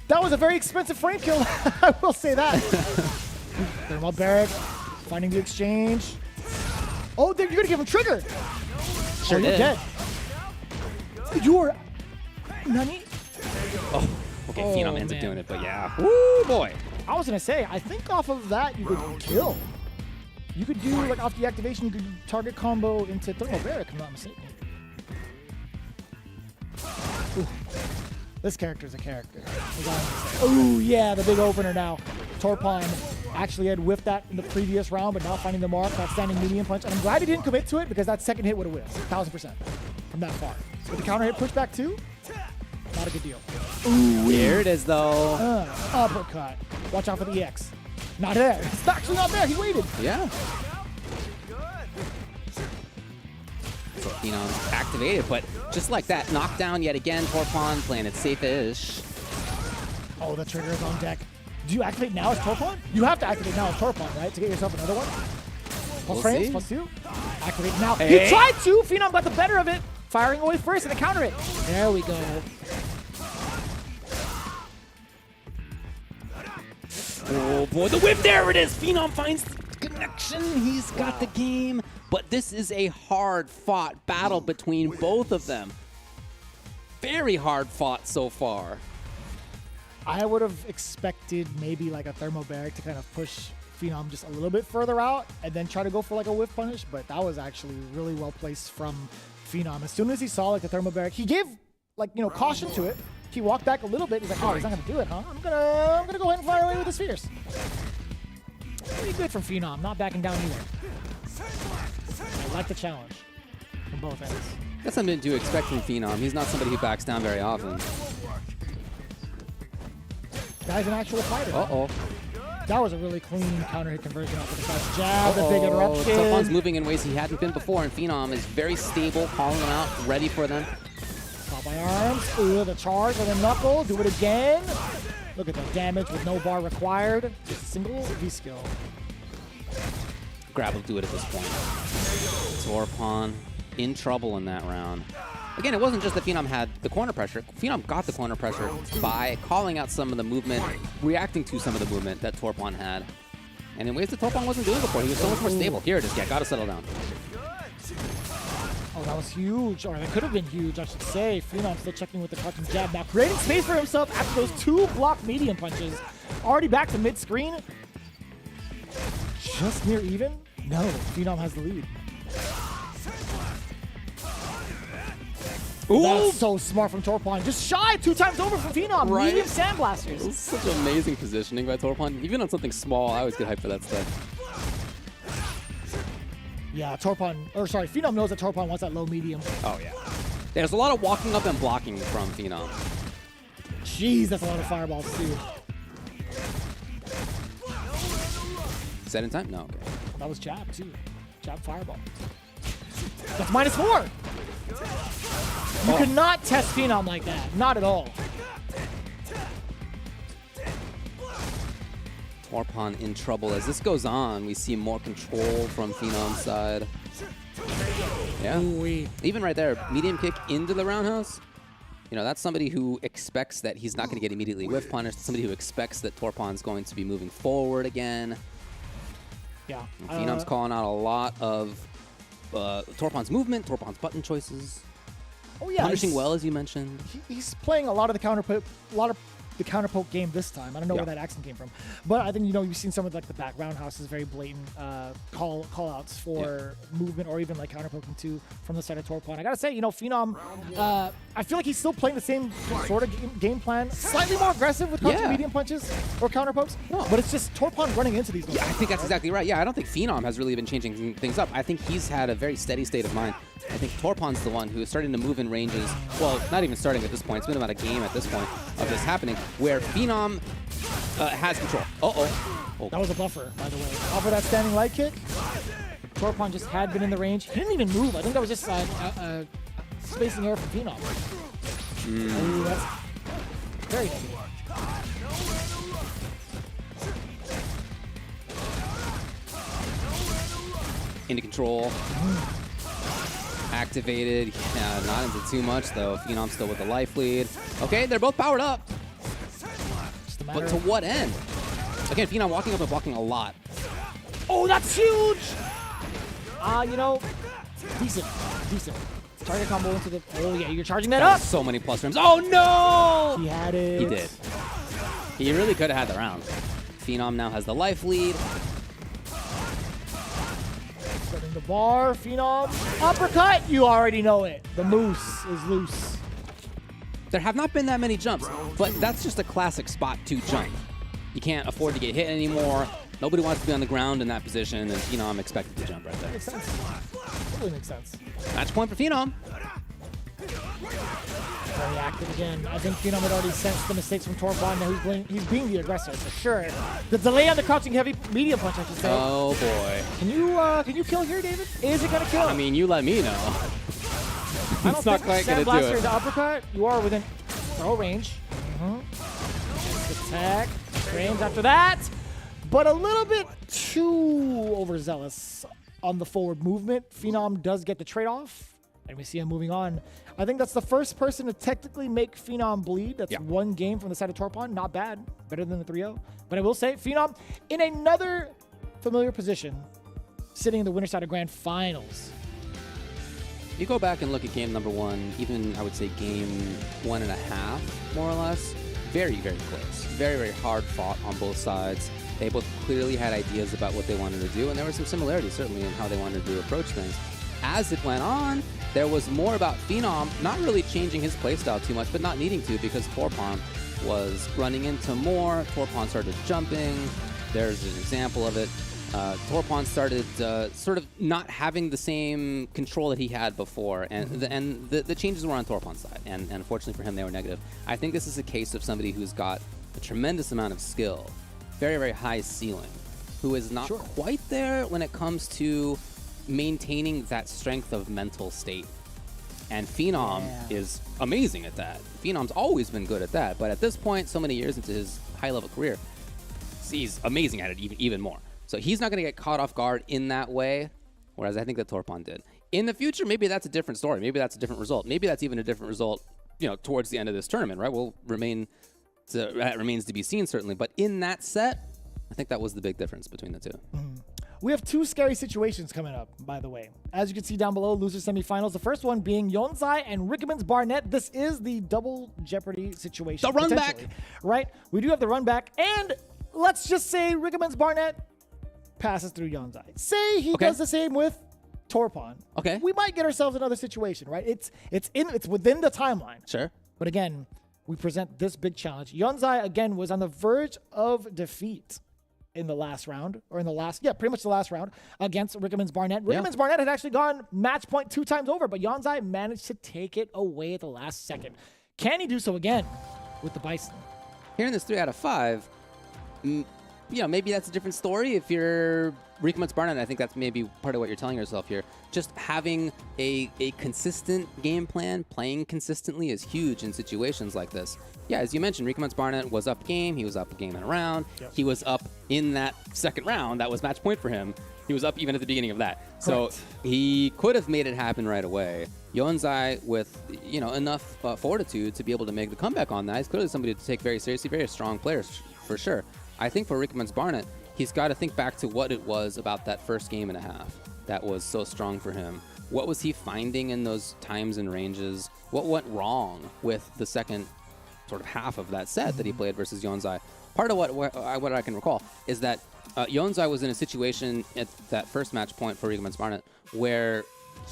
that was a very expensive frame kill. I will say that. Thermal barrack, finding the exchange. Oh, you're gonna give him trigger. Sure You're did. dead. You're Nani? Oh, okay, Oh, Phenom ends up man. doing it, but yeah. Woo, boy. I was gonna say, I think off of that you could kill. You could do like off the activation, you could target combo into thermal barrack, if I'm not mistaken. Ooh. This character's a character. Oh yeah, the big opener now. Torpon actually had whiffed that in the previous round, but now finding the mark, that standing medium punch. And I'm glad he didn't commit to it because that second hit would have whiffed, 1000% from that far. With the counter hit pushback too, not a good deal. Ooh, there it is though. Uppercut. Watch out for the EX. Not there. It's actually not there. He waited. Yeah. So Phenom's activated, but just like that, knockdown yet again. Torpon playing it safe-ish. Oh, the trigger is on deck. Do you activate now as Torpon? You have to activate now as Torpon, right? To get yourself another one? Plus We'll frames, see. plus two. Activate now. Hey. He tried to. Phenom got the better of it. Firing away first and a counter hit. There we go. Oh boy, the whip, there it is! Phenom finds the connection, he's got the game. But this is a hard-fought battle between both of them. Very hard-fought so far. I would have expected maybe like a thermal barrack to kind of push Phenom just a little bit further out and then try to go for like a whiff punish, but that was actually really well placed from Phenom. As soon as he saw like the thermal barrack, he gave like, you know, caution to it. He walked back a little bit. He's like, oh, he's not gonna do it, huh? I'm gonna go ahead and fire away with the spheres. Pretty good from Phenom, not backing down either. I like the challenge from both ends. That's something to expect from Phenom. He's not somebody who backs down very often. Guy's an actual fighter. Uh-oh. That was a really clean counter hit conversion off of the guy's jab, the big interruption. Torpon's moving in ways he hadn't been before, and Phenom is very stable, calling them out, ready for them. Caught by arms. Ooh, the charge with a knuckle. Do it again. Look at the damage with no bar required. Just a single V-skill. Grab will do it at this point. Torpon in trouble in that round. Again, it wasn't just that Phenom had the corner pressure. Phenom got the corner pressure by calling out some of the movement, reacting to some of the movement that Torpon had. And in ways that Torpon wasn't doing before. He was so much more stable. Here it is. Yeah, gotta settle down. Oh, that was huge. Or that could have been huge, I should say. Phenom still checking with the crouching jab. Now creating space for himself after those two blocked medium punches. Already back to mid-screen. Just near even? No, Phenom has the lead. Ooh. That's so smart from Torpon. Just shy 2 times over from Phenom. Right. Medium sandblasters. This is such amazing positioning by Torpon. Even on something small, I always get hyped for that stuff. Yeah, Phenom knows that Torpon wants that low medium. Oh, yeah. There's a lot of walking up and blocking from Phenom. Jeez, that's a lot of fireballs, too. Is that in time? No, okay. That was jab, too. Jab fireball. That's -4. You cannot test Phenom like that. Not at all. Torpon in trouble. As this goes on, we see more control from Phenom's side. Yeah. Ooh-wee. Even right there, medium kick into the roundhouse. You know, that's somebody who expects that he's not going to get immediately whiff punished. Somebody who expects that Torpon's going to be moving forward again. Yeah. And Phenom's calling out a lot of Torpon's movement, Torpon's button choices. Oh yeah. Punishing well, as you mentioned. He's playing a lot of the counterpoke game this time. I don't know where that accent came from, but I think you've seen some of like the back roundhouses, very blatant call outs for movement or even like counterpoking too from the side of Torpon. I gotta say, Phenom, I feel like he's still playing the same sort of game plan, slightly more aggressive with medium punches or counterpokes, but it's just Torpon running into these. Yeah, I think that's exactly right. Yeah, I don't think Phenom has really been changing things up. I think he's had a very steady state of mind. I think Torpon's the one who is starting to move in ranges. Well, not even starting at this point. It's been about a game at this point of this happening, where Phenom has control. Oh. That was a buffer, by the way. Off of that standing light kick, Torpon just had been in the range. He didn't even move. I think that was just spacing air from Phenom. Ooh, that's very negative. Into control. Activated. Yeah, not into too much, though. Phenom still with the life lead. Okay, they're both powered up. But to what end? Again, Phenom walking up and blocking a lot. Oh, that's huge! Decent. Target combo into the... Oh, yeah, you're charging that up! So many plus frames. Oh, no! He had it. He did. He really could have had the round. Phenom now has the life lead. Setting the bar, Phenom. Uppercut! You already know it. The moose is loose. There have not been that many jumps, but that's just a classic spot to jump. You can't afford to get hit anymore. Nobody wants to be on the ground in that position, and Phenom expected to jump right there. Makes sense. Totally makes sense. Match point for Phenom. Very active again. I think Phenom had already sensed the mistakes from Torpon. Now he's being the aggressor for sure. The delay on the crouching heavy medium punch, I should say. Oh boy. Can you kill here, David? Is it gonna kill? I mean, you let me know. I don't It's not think quite gonna do Sandblaster it. into uppercut. You are within throw range. Attack. Range after that. But a little bit too overzealous on the forward movement. Phenom does get the trade-off, and we see him moving on. I think that's the first person to technically make Phenom bleed. That's one game from the side of Torpon. Not bad. Better than the 3-0. But I will say, Phenom in another familiar position, sitting in the winner side of Grand Finals. You go back and look at game number one, even I would say game 1.5, more or less. Very, very close. Very, very hard fought on both sides. They both clearly had ideas about what they wanted to do, and there were some similarities, certainly, in how they wanted to approach things. As it went on, there was more about Phenom not really changing his playstyle too much, but not needing to because Torpon was running into more. Torpon started jumping. There's an example of it. Torpon started sort of not having the same control that he had before, and the changes were on Torpon's side, and unfortunately for him, they were negative. I think this is a case of somebody who's got a tremendous amount of skill, very, very high ceiling, who is not quite there when it comes to maintaining that strength of mental state. And Phenom is amazing at that. Phenom's always been good at that, but at this point, so many years into his high-level career, he's amazing at it even more. So he's not going to get caught off guard in that way, whereas I think that Torpon did. In the future, maybe that's a different story. Maybe that's a different result. Maybe that's even a different result, towards the end of this tournament, right? That remains to be seen, certainly. But in that set, I think that was the big difference between the two. We have two scary situations coming up, by the way. As you can see down below, loser semifinals. The first one being Yonsei and Rickman's Barnett. This is the double Jeopardy situation. The run back. Right? We do have the run back. And let's just say Rickman's Barnett passes through Yonsei. Say he does the same with Torpon. Okay. We might get ourselves another situation, right? It's within the timeline. Sure. But again, we present this big challenge. Yonsei, again, was on the verge of defeat in the last round, or in the last, pretty much the last round against Rickman's Barnett. Rickman's Barnett had actually gone match point 2 times over, but Yonsei managed to take it away at the last second. Can he do so again with the Bison? Here in this 3 out of 5, maybe that's a different story if you're Rikama's Barnet, I think that's maybe part of what you're telling yourself here. Just having a consistent game plan, playing consistently is huge in situations like this. Yeah, as you mentioned, Rikama's Barnet was up game. He was up a game and a round. Yep. He was up in that second round. That was match point for him. He was up even at the beginning of that. So he could have made it happen right away. Yonzai, with enough fortitude to be able to make the comeback on that, he's clearly somebody to take very seriously, very strong players for sure. I think for Rikama's Barnet, he's got to think back to what it was about that first game and a half that was so strong for him. What was he finding in those times and ranges? What went wrong with the second sort of half of that set that he played versus Yonzai? Part of what I can recall is that Yonzai was in a situation at that first match point for Rikama's Barnet where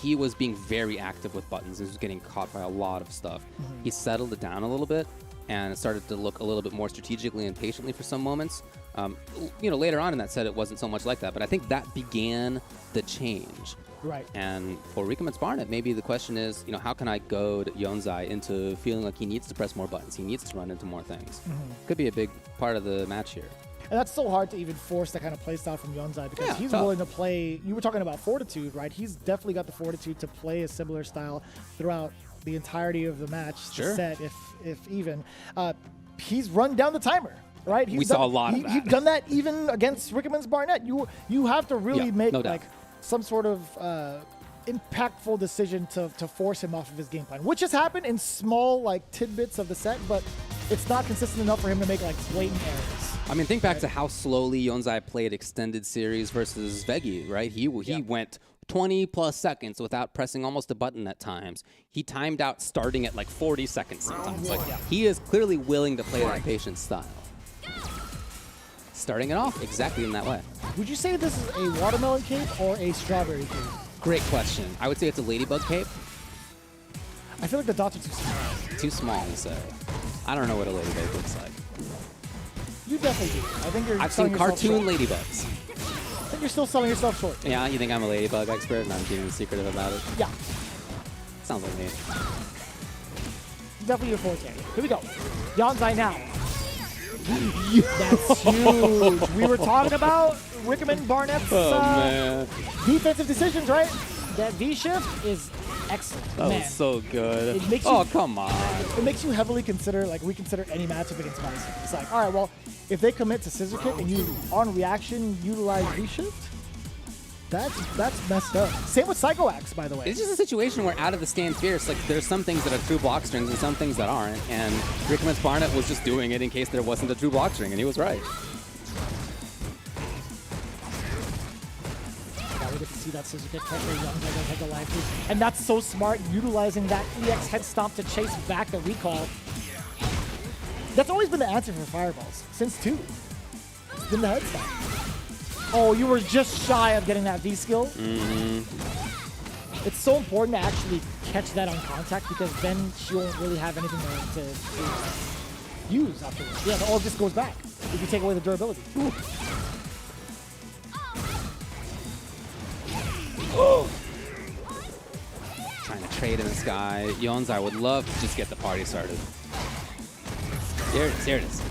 he was being very active with buttons. He was getting caught by a lot of stuff. He settled it down a little bit and started to look a little bit more strategically and patiently for some moments. Later on in that set, it wasn't so much like that, but I think that began the change. Right. And for Rikama's Barnet, maybe the question is, how can I goad Yonzai into feeling like he needs to press more buttons? He needs to run into more things. Could be a big part of the match here. And that's so hard to even force that kind of play style from Yonzai because he's tough. willing to play. You were talking about fortitude, right? He's definitely got the fortitude to play a similar style throughout the entirety of the match, set, if even. He's run down the timer. Right, We saw a lot of that. You've done that even against Rikama's Barnet. You have to really make some sort of impactful decision to force him off of his game plan, which has happened in small tidbits of the set, but it's not consistent enough for him to make blatant errors. I mean, think back to how slowly Yonzai played extended series versus Veggie, right? He went 20 plus seconds without pressing almost a button at times. He timed out starting at 40 seconds sometimes. He is clearly willing to play that patient style. Starting it off exactly in that way. Would you say this is a watermelon cape or a strawberry cape? Great question. I would say it's a ladybug cape. I feel like the dots are too small. Too small, you say. I don't know what a ladybug looks like. You definitely do. I think you're I've selling seen yourself cartoon short. ladybugs. I think you're still selling yourself short. Yeah, you think I'm a ladybug expert and I'm being secretive about it? Yeah. Sounds like me. Definitely your forte. Here we go. Yonzai now. That's huge. We were talking about Rikama's Barnet's defensive decisions, right? That V-shift is excellent. That was so good. It makes you, come on. It makes you heavily consider, reconsider any matchup against Bison. It's like, all right, well, if they commit to scissor kick and you, on reaction, utilize V-shift, that's messed up. Same with Psycho Axe, by the way. It's just a situation where out of the stand fierce, there's some things that are true block strings and some things that aren't, and Rikama's Barnet was just doing it in case there wasn't a true block string, and he was right. Now we get to see that scissor kick pressure. Yonzai does have the live feed. And that's so smart, utilizing that EX head stomp to chase back the recall. That's always been the answer for fireballs, since 2. It's been the head stomp. Oh, you were just shy of getting that V skill. It's so important to actually catch that on contact because then she won't really have anything to use afterwards. Yeah, all just goes back if you take away the durability. Trying to trade in the sky. Yonzai would love to just get the party started. Here it is. Here it is.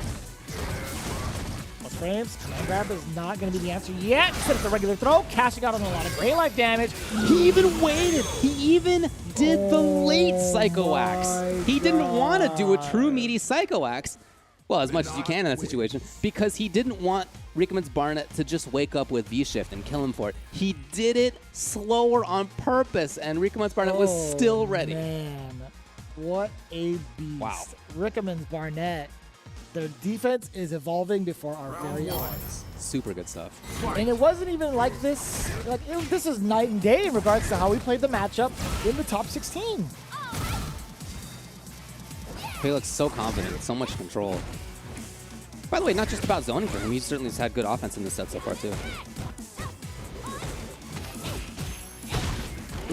Frames. Command grab is not going to be the answer yet. Instead of the regular throw, cashing out on a lot of great life damage. He even waited. He even did the late Psycho Axe. He didn't want to do a true meaty Psycho Axe. Well, as much as you can in that situation, because he didn't want Rikama's Barnet to just wake up with V-shift and kill him for it. He did it slower on purpose, and Rikama's Barnet was still ready. Man, what a beast. Wow. Rikama's Barnet. Their defense is evolving before our very eyes. Super good stuff. And it wasn't even like this. This is night and day in regards to how we played the matchup in the top 16. He looks so confident, so much control. By the way, not just about zoning for him. He certainly has had good offense in this set so far, too.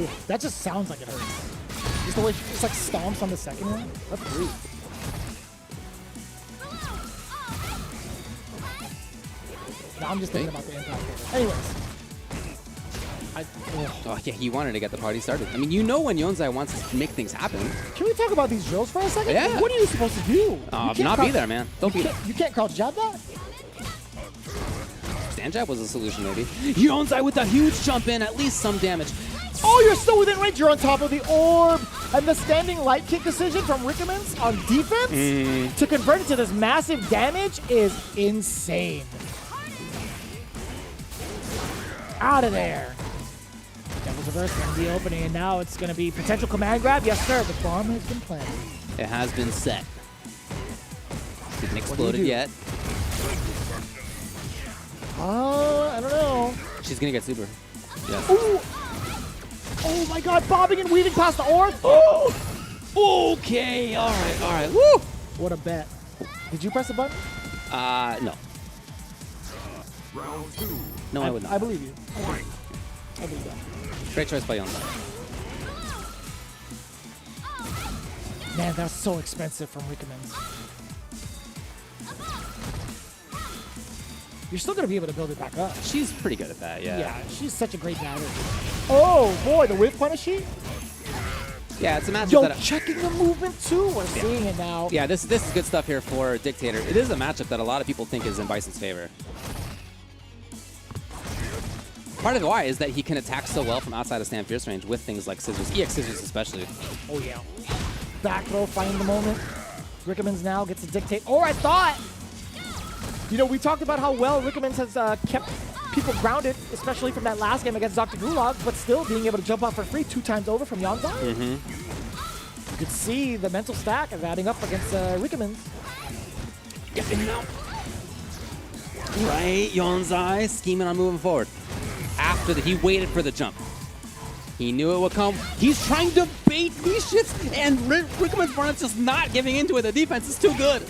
Ooh, that just sounds like it hurts. Just the way he just stomps on the second one. That's rude. Now I'm just thinking about the impact. Anyways. Oh, yeah, he wanted to get the party started. I mean, you know when Yonzai wants to make things happen. Can we talk about these drills for a second? Yeah. What are you supposed to do? Not be there, man. Don't be there. You can't crouch jab that? stand jab was a solution, maybe. Yonsei with a huge jump in, at least some damage. Oh, you're still within range. You're on top of the orb. And the standing light kick decision from Rickermans on defense to convert it to this massive damage is insane. Out of there. Devil's Reverse going to be opening, and now it's going to be potential command grab. Yes, sir. The bomb has been planted. It has been set. Didn't explode it yet. I don't know. She's going to get super. Yes. Ooh. Oh my god, bobbing and weaving past the orb. Oh! Okay, all right. Woo! What a bet. Did you press the button? No. No, I would not. I believe you. I believe that. Great choice by Yonsei. Man, that's so expensive from Rickermans. You're still going to be able to build it back up. She's pretty good at that, yeah. Yeah, she's such a great batter. Oh, boy, the whip punish sheet? Yeah, it's a matchup Yo, that... checking the movement, too. We're seeing it now. Yeah, this is good stuff here for Dictator. It is a matchup that a lot of people think is in Bison's favor. Part of why is that he can attack so well from outside of Stand Fierce range with things like scissors, EX scissors especially. Oh, yeah. Back throw, finding the moment. Rickermans now gets to dictate. Oh, I thought! You know, we talked about how well Rickermans has kept people grounded, especially from that last game against Dr. Gulag, but still being able to jump off for free 2 times over from Yonsei. You could see the mental stack of adding up against Rickermans. Getting out. Right, Yonsei scheming on moving forward. After he waited for the jump. He knew it would come. He's trying to bait these shits, and Rickermans Barnett's just not giving into it. The defense is too good.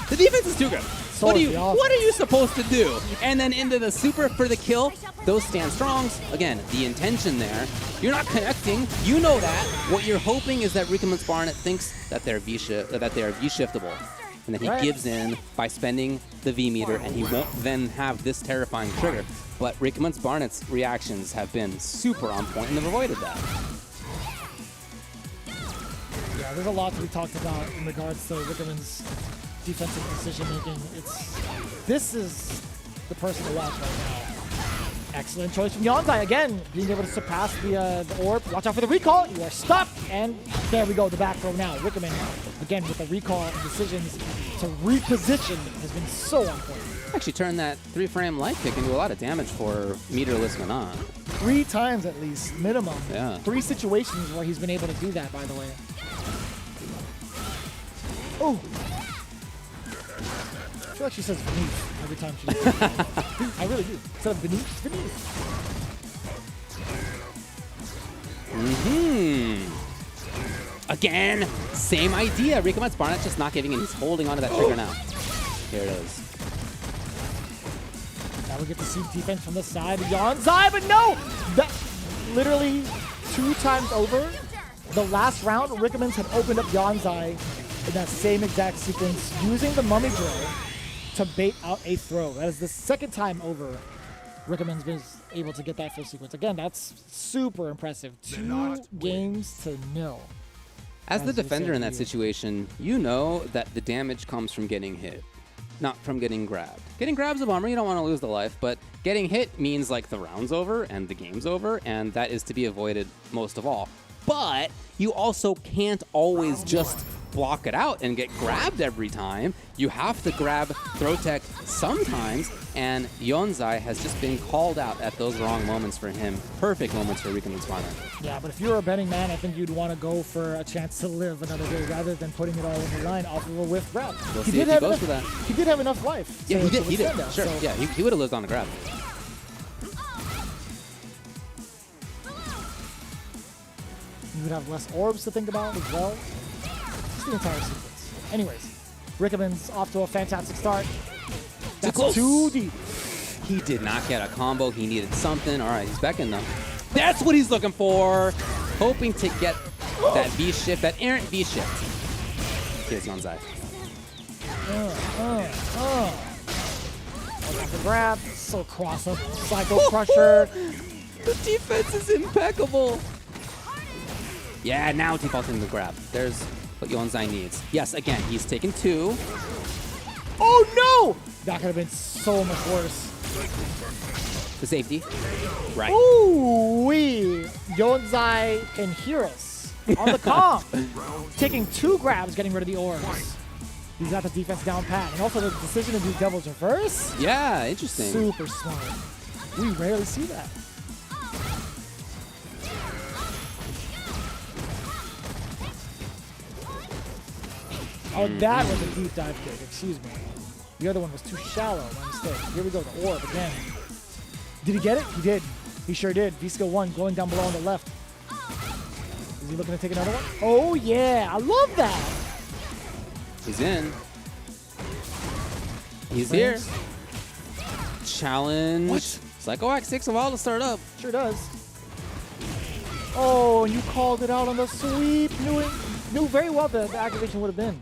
The defense is too good. What are you supposed to do? And then into the super for the kill. Those stand strongs. Again, the intention there. You're not connecting. You know that. What you're hoping is that Rickermans Barnett thinks that they're V-shiftable. And that he gives in by spending the V meter, and he won't then have this terrifying trigger. But Rickermans Barnett's reactions have been super on point, and they've avoided that. Yeah, there's a lot to be talked about in regards to Rickermans' defensive decision making. This is the person to watch right now. Excellent choice from Yonsei again, being able to surpass the orb. Watch out for the recall. You are stuck, and there we go. The back throw now. Rickerman again with the recall and decisions to reposition has been so on point. Actually turned that 3-frame light kick into a lot of damage for meterless Manon. 3 times at least, minimum. Yeah. 3 situations where he's been able to do that, by the way. Oh. I feel like she says beneath every time she does it. I really do. Instead of beneath, beneath. Again, same idea. Rickermans Barnett just not giving in. He's holding onto that trigger now. Here it is. Now we get to see defense from the side of Yonsei, but no! That literally 2 times over. The last round, Rickermans had opened up Yonsei in that same exact sequence, using the mummy drill to bait out a throw. That is the 2nd time over Rickerman's been able to get that full sequence. Again, that's super impressive. 2 games to 0. As the defender in that situation, you know that the damage comes from getting hit, not from getting grabbed. Getting grab's a bummer, you don't want to lose the life, but getting hit means like the round's over and the game's over, and that is to be avoided most of all. But you also can't always just block it out and get grabbed every time. You have to grab throw tech sometimes, and Yonsei has just been called out at those wrong moments for him. Perfect moments for Rickermans Barnett. Yeah, but if you were a betting man, I think you'd want to go for a chance to live another day rather than putting it all on the line off of a whiff grab. We'll see if he goes for that. He did have enough life. Yeah, he did. That, sure. So. Yeah, he would have lived on the grab. You would have less orbs to think about as well. Just the entire sequence. Anyways, Rickerman's off to a fantastic start. That's close. 2 deep. He did not get a combo. He needed something. All right, he's back in though. That's what he's looking for. Hoping to get that V-shift, that errant V-shift. Here's Yonsei. The grab, so cross-up, cycle crusher. The defense is impeccable. Yeah, now defaulting the grab. There's what Yonsei needs. Yes, again, he's taken 2. Oh no! That could have been so much worse. The safety. Right. Ooh-wee. Yonzai can hear us on the comm. Taking 2 grabs, getting rid of the orbs. He's got the defense down pat. And also the decision to do Devil's Reverse. Yeah, interesting. Super smart. We rarely see that. Oh, that was a deep dive kick. Excuse me. The other one was too shallow. My mistake. Here we go. The orb again. Did he get it? He did. He sure did. V-Skill 1 going down below on the left. Is he looking to take another one? Oh, yeah. I love that. He's in. He's here. Challenge. What? Psycho Act 6 of all to start up. Sure does. Oh, and you called it out on the sweep. Knew very well the activation would have been.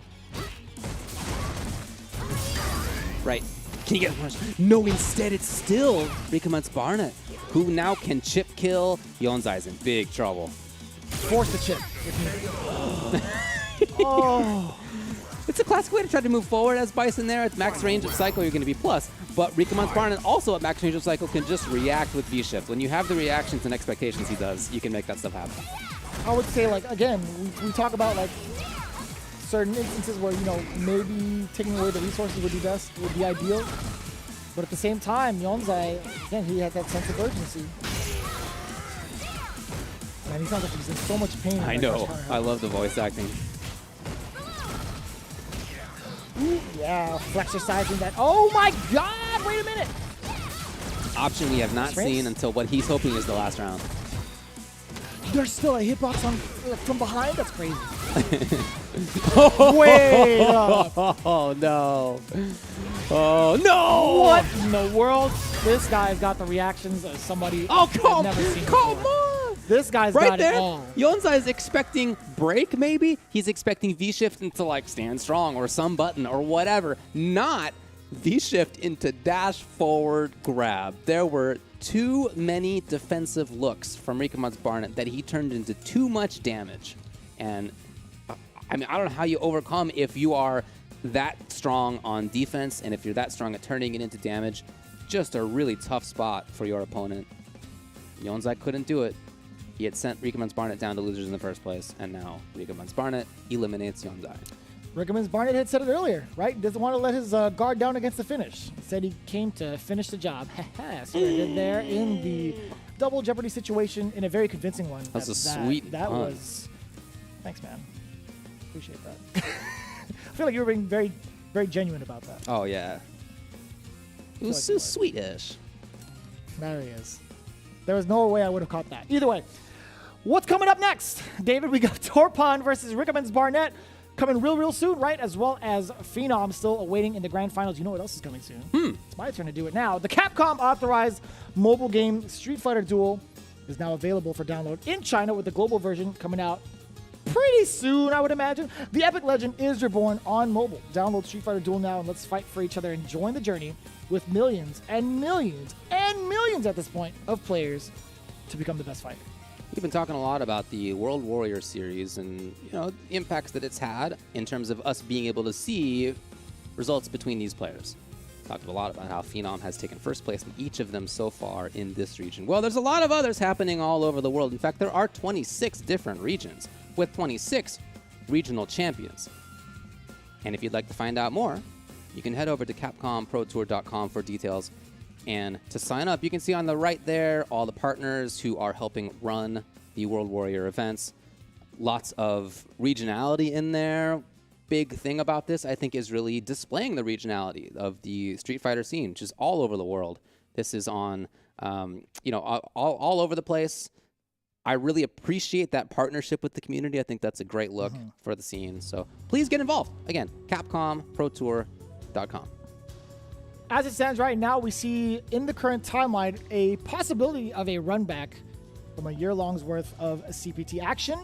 Right. Can you get it? No, instead it's still Recommence Barnet, who now can chip kill. Yonzai's in big trouble. Force the chip. Oh. It's a classic way to try to move forward as Bison there. At max range of Psycho, you're going to be plus. But Recommence Barnet also at max range of Psycho can just react with V-Shift. When you have the reactions and expectations he does, you can make that stuff happen. I would say, like, again, we talk about, like, certain instances where, you know, maybe taking away the resources would be best, would be ideal. But at the same time, Yonzai, again, he had that sense of urgency. Man, he sounds like he's in so much pain. I know. I love the voice acting. Ooh, yeah, flexercising that. Oh my God! Wait a minute. Option we have not seen until what he's hoping is the last round. There's still a hitbox on from behind. That's crazy. Wait up. Oh no! Oh no! What in the world? This guy's got the reactions of somebody I've never seen before. On! This guy's right got there. it all. Yonzai is expecting break, maybe? He's expecting V-shift into like stand strong or some button or whatever. Not V-shift into dash forward grab. There were too many defensive looks from Recommence Barnet that he turned into too much damage. And I mean, I don't know how you overcome if you are that strong on defense and if you're that strong at turning it into damage. Just a really tough spot for your opponent. Yonzai couldn't do it. He had sent Recommence Barnet down to losers in the first place, and now Recommence Barnet eliminates Yonzai. Recommence Barnet had said it earlier, right? Doesn't want to let his guard down against the finish. He said he came to finish the job. So he did there in the double Jeopardy situation in a very convincing one. That's a sweet That punt. was... Thanks, man. Appreciate that. I feel like you were being very, very genuine about that. Oh, yeah. It was so sweetish. There he is. There was no way I would have caught that. Either way, what's coming up next? David, we got Torpon versus Recommence Barnet coming real soon, right? As well as Phenom still awaiting in the grand finals. You know what else is coming soon? It's my turn to do it now. The Capcom authorized mobile game Street Fighter Duel is now available for download in China, with the global version coming out pretty soon, I would imagine. The epic legend is reborn on mobile. Download Street Fighter Duel now and let's fight for each other and join the journey with millions and millions and millions at this point of players to become the best fighter. We've been talking a lot about the World Warrior series and, you know, the impacts that it's had in terms of us being able to see results between these players. Talked a lot about how Phenom has taken first place in each of them so far in this region. Well, there's a lot of others happening all over the world. In fact, there are 26 different regions with 26 regional champions. And if you'd like to find out more, you can head over to CapcomProTour.com for details. And to sign up, you can see on the right there all the partners who are helping run the World Warrior events. Lots of regionality in there. Big thing about this, I think, is really displaying the regionality of the Street Fighter scene, which is all over the world. This is on, all over the place. I really appreciate that partnership with the community. I think that's a great look for the scene. So please get involved. Again, CapcomProTour.com. As it stands right now, we see in the current timeline a possibility of a run back from a year-long's worth of CPT action.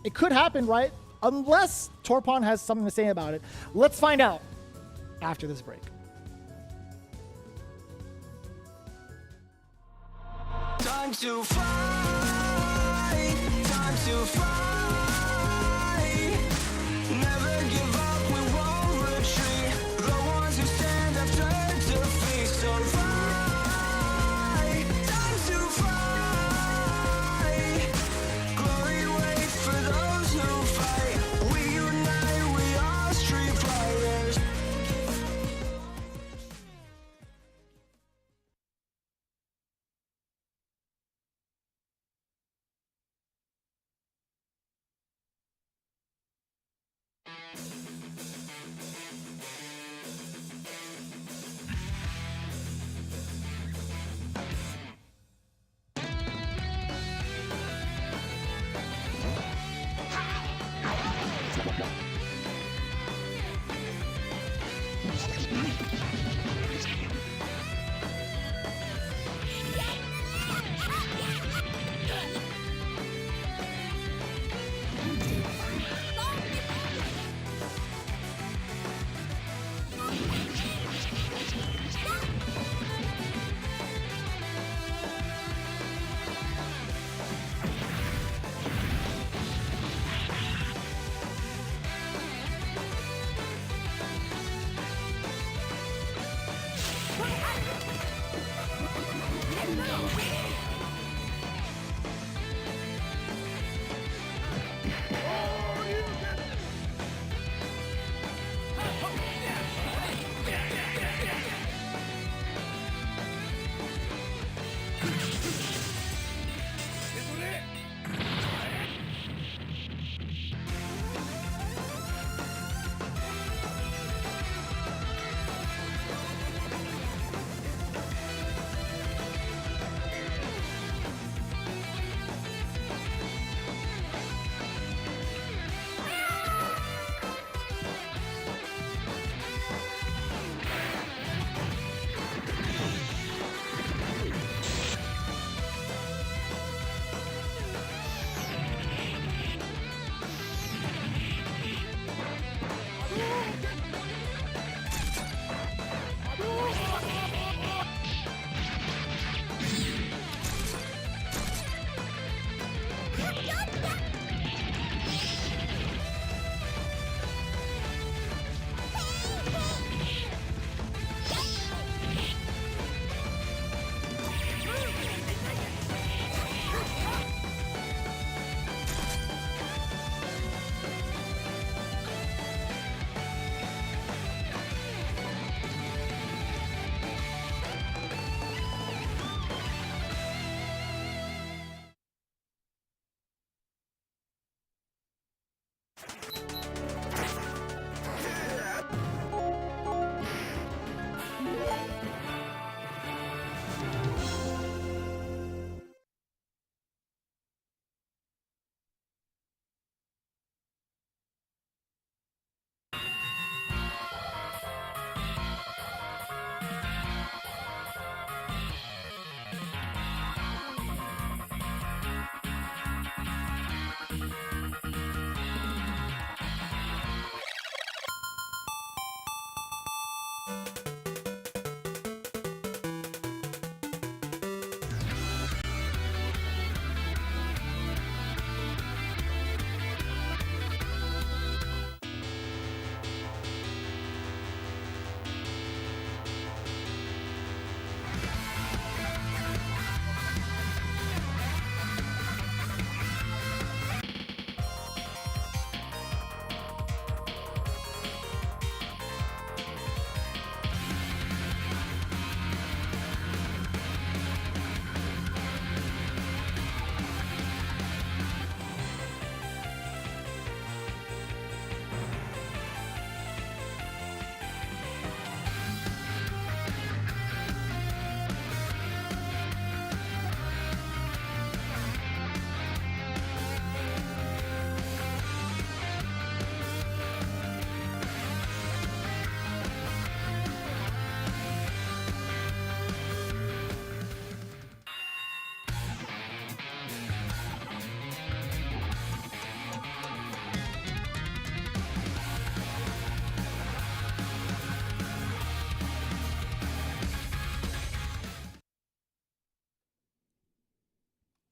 It could happen, right? Unless Torpon has something to say about it. Let's find out after this break. Time to fight, time to fight. Never give up, we won't retreat. The ones who stand have turned to feast. So rise.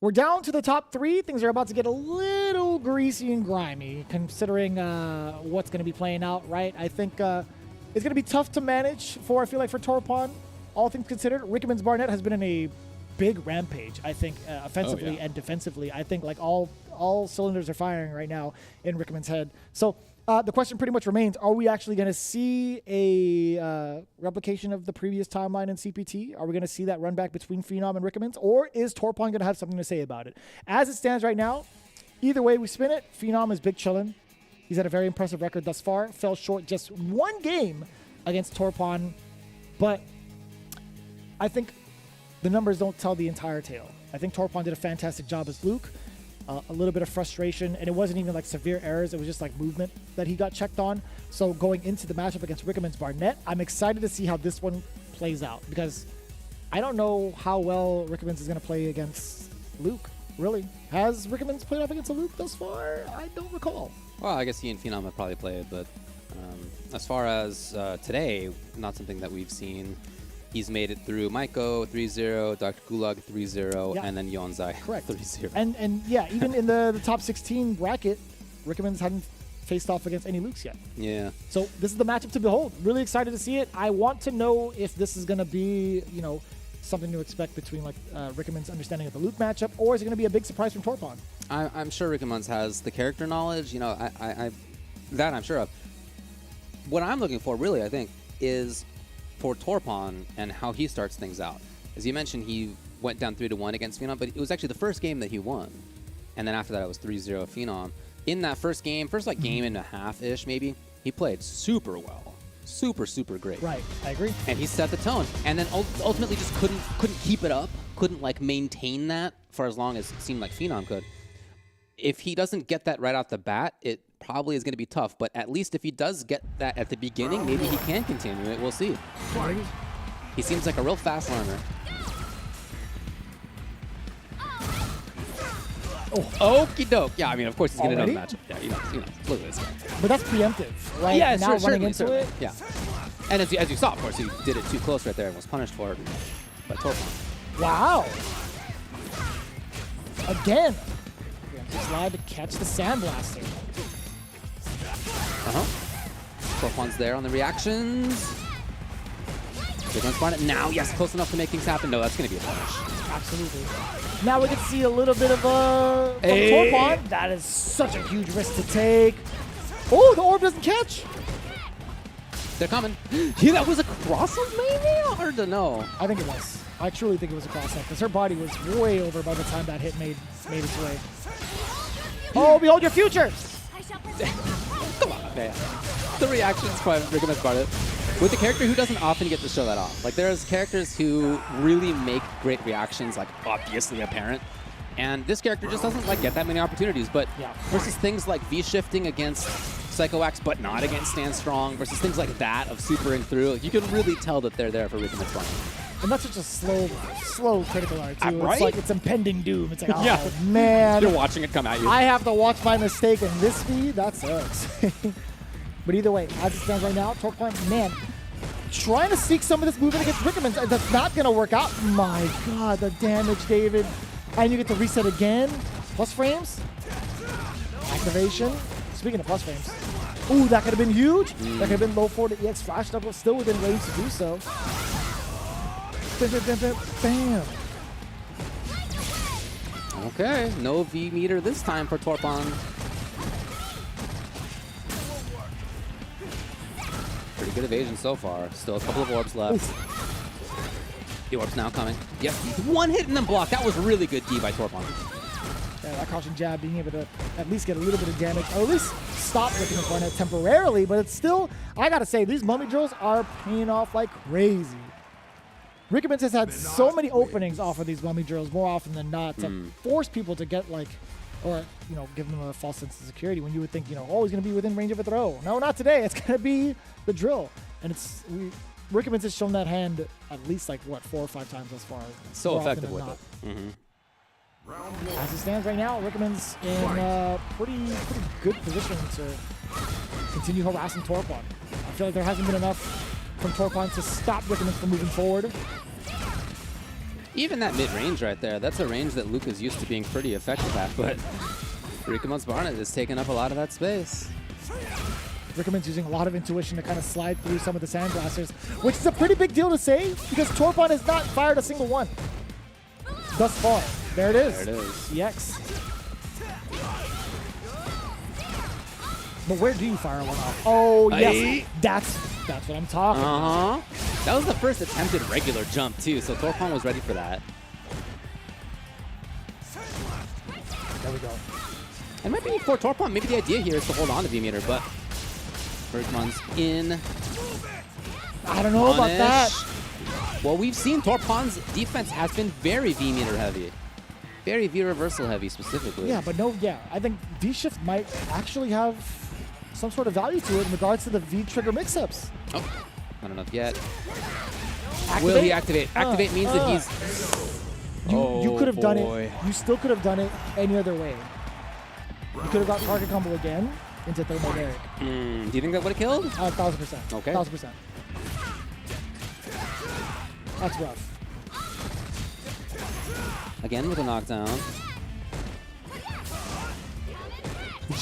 We're down to the top three. Things are about to get a little greasy and grimy, considering what's going to be playing out, right? I think it's going to be tough to manage I feel like, for Torpon, all things considered. Rickman's Barnett has been in a big rampage, I think, offensively and defensively. I think, like, all cylinders are firing right now in Rickman's head. So the question pretty much remains, are we actually going to see a replication of the previous timeline in CPT? Are we going to see that run back between Phenom and Rickman's? Or is Torpon going to have something to say about it? As it stands right now, either way we spin it, Phenom is big chillin'. He's had a very impressive record thus far. Fell short just one game against Torpon, but I think the numbers don't tell the entire tale. I think Torpon did a fantastic job as Luke. A little bit of frustration, and it wasn't even like severe errors. It was just like movement that he got checked on. So going into the matchup against Rickerman's Barnett, I'm excited to see how this one plays out, because I don't know how well Rickerman's is going to play against Luke, really. Has Rickerman's played off against a Luke thus far? I don't recall. Well, I guess he and Phenom have probably played, but as far as today, not something that we've seen. He's made it through Maiko 3-0, Dr. Gulag 3-0, and then Yonzai 3-0. And yeah, even in the top 16 bracket, Rickerman's hadn't faced off against any Lukes yet. Yeah. So this is the matchup to behold. Really excited to see it. I want to know if this is going to be, something to expect between like Rickerman's understanding of the Luke matchup, or is it going to be a big surprise from Torpon? I'm sure Rickerman's has the character knowledge. That I'm sure of. What I'm looking for, really, I think, is for Torpon and how he starts things out. As you mentioned, he went down 3-1 against Phenom, but it was actually the first game that he won. And then after that, it was 3-0 Phenom. In that first game game and a half-ish maybe, he played super well. Super, super great. Right, I agree. And he set the tone. And then ultimately just couldn't keep it up, couldn't like maintain that for as long as it seemed like Phenom could. If he doesn't get that right off the bat, it probably is going to be tough. But at least if he does get that at the beginning, maybe he can continue it. We'll see. He seems like a real fast learner. Oh, okie doke. Yeah, I mean, of course he's going to know the matchup. Yeah, he knows. Look at this guy. But that's preemptive, right? Yeah, now sure, running into it. Yeah. And as you saw, of course, he did it too close right there and was punished for it by Torpon. Wow. Again. Slide to catch the Sandblaster. Torpon's there on the reactions. They're going to spawn it now. Yes, close enough to make things happen. No, that's going to be a punish. Absolutely. Now we can see a little bit of from Torpon. That is such a huge risk to take. Oh, the orb doesn't catch. They're coming. Yeah, that was a cross-up maybe? Hard to know. I think it was. I truly think it was a cross-up because her body was way over by the time that hit made its way. Oh, behold your future! Come on, man. The reactions from Rickerman's Barnett. With a character who doesn't often get to show that off. Like, there's characters who really make great reactions, like, obviously apparent. And this character just doesn't, like, get that many opportunities. But versus things like V-shifting against Psycho Axe, but not against Stand Strong, versus things like that of supering through, like, you can really tell that they're there for Rickerman's Barnett. And that's such a slow critical art, too. Right? It's like it's impending doom. It's like, oh, man. You're watching it come at you. I have to watch my mistake in this speed? That sucks. But either way, as it stands right now, Torpon, man, trying to seek some of this movement against Rickerman's, that's not going to work out. My God, the damage, David. And you get to reset again. Plus frames. Activation. Speaking of plus frames. Ooh, that could have been huge. That could have been low forward EX flashed up, but still within range to do so. Bam. Okay, no V meter this time for Torpon. Pretty good evasion so far. Still a couple of orbs left. Oof. The orb's now coming. Yep, one hit and then block. That was really good D by Torpon. Yeah, that caution jab being able to at least get a little bit of damage, or at least stop Rickerman's Barnett temporarily, but it's still, I gotta say, these mummy drills are paying off like crazy. Rickerman's has had so many openings off of these mummy drills more often than not to force people to get like, or, give them a false sense of security when you would think, oh, he's going to be within range of a throw. No, not today. It's going to be the drill. And Rickerman's has shown that hand at least 4 or 5 times thus far. So effective with it. As it stands right now, Rickerman's in a pretty good position to continue harassing Torpon. I feel like there hasn't been enough from Torpon to stop Rickerman's from moving forward. Even that mid-range right there, that's a range that Luke is used to being pretty effective at, but Rickerman's Barnett is taking up a lot of that space. Rickerman's using a lot of intuition to kind of slide through some of the Sandblasters, which is a pretty big deal to say because Torpon has not fired a single one thus far. There it is. There it is. EX. But where do you fire one off? Oh, yes. That's what I'm talking about. That was the first attempted regular jump, too, so Torpon was ready for that. There we go. It might be for Torpon. Maybe the idea here is to hold on to V-meter, but Bergman's in. I don't know about that. Well, we've seen Torpon's defense has been very V-meter heavy. Very V-reversal heavy specifically. Yeah, but no, yeah. I think V-shift might actually have some sort of value to it in regards to the V-trigger mix-ups. Oh, not enough yet. Activate? Will he activate? Activate means that he's... You could have done boy. it. You still could have done it any other way. You could have got target combo again into thermobaric. Do you think that would have killed? 1,000%. Okay. 1,000%. That's rough. Again with a knockdown.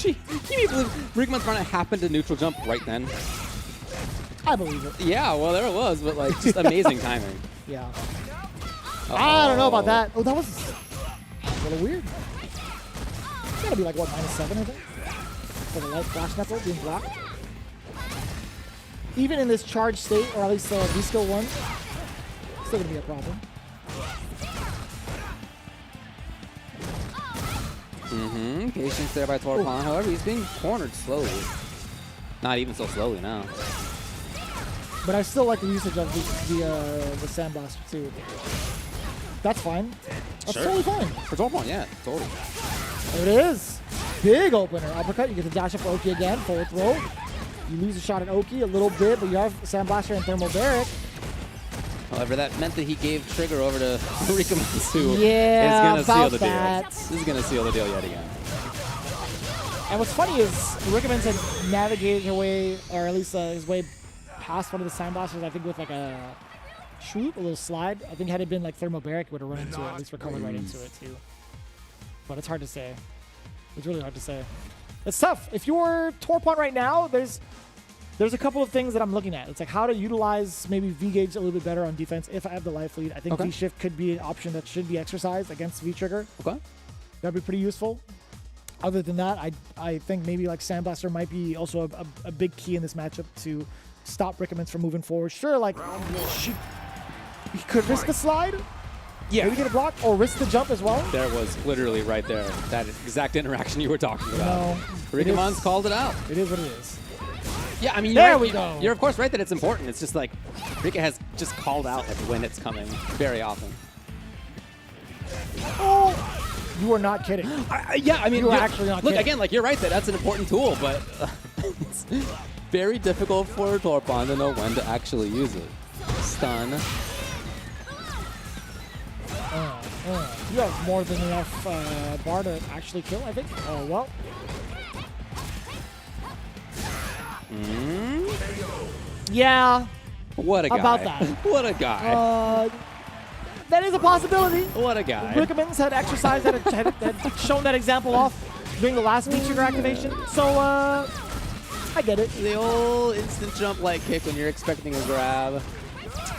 Can you believe Rigman's trying to happen to neutral jump right then? I believe it. Yeah, well, there it was, but like, just amazing timing. Yeah. I don't know about that. Oh, that was a little weird. It's gotta be like, what, -7, I think? For the light flash knuckle being blocked. Even in this charged state, or at least V-skill 1, still gonna be a problem. Patience there by Torpon. However, he's being cornered slowly. Not even so slowly now. But I still like the usage of the Sandblaster too. That's fine. That's Sure. totally fine. For Torpon, yeah, totally. There it is. Big opener. Uppercut. You get the dash up for Oki again. Forward throw. You lose a shot at Oki a little bit, but you have Sandblaster and Thermobaric. However, that meant that he gave trigger over to Rikamatsu. Yeah, is gonna seal about the that. deal. This is gonna seal the deal yet again. And what's funny is Rickamans had navigated her way, or at least his way past one of the Sandblasters, I think with like a swoop, a little slide. I think had it been like Thermobaric, would have run into it, at least recovered right into it too. But it's hard to say. It's really hard to say. It's tough. If you're Torpon right now, there's a couple of things that I'm looking at. It's like how to utilize maybe V-Gauge a little bit better on defense if I have the life lead. I think Okay. V-Shift could be an option that should be exercised against V-Trigger. Okay. That'd be pretty useful. Other than that, I think maybe like Sandblaster might be also a big key in this matchup to stop Rickamans from moving forward. Sure, like he could risk the slide. Yeah. Maybe get a block or risk the jump as well. There was literally right there that exact interaction you were talking about. No, Rikaman's called it out. It is what it is. Yeah, I mean, There you're right. we go. You're of course right that it's important. It's just like Rika has just called out like when it's coming very often. Oh, you are not kidding. Yeah, I mean, You are you're- actually not Look, kidding. again, like you're right that that's an important tool, but it's very difficult for Torpon to know when to actually use it. Stun. You have more than enough bar to actually kill, I think. Oh, well. Yeah. What a guy. About that. What a guy. That is a possibility. What a guy. Rickamans had exercised, had shown that example off during the last V-Trigger activation. So, I get it. The old instant jump light kick when you're expecting a grab.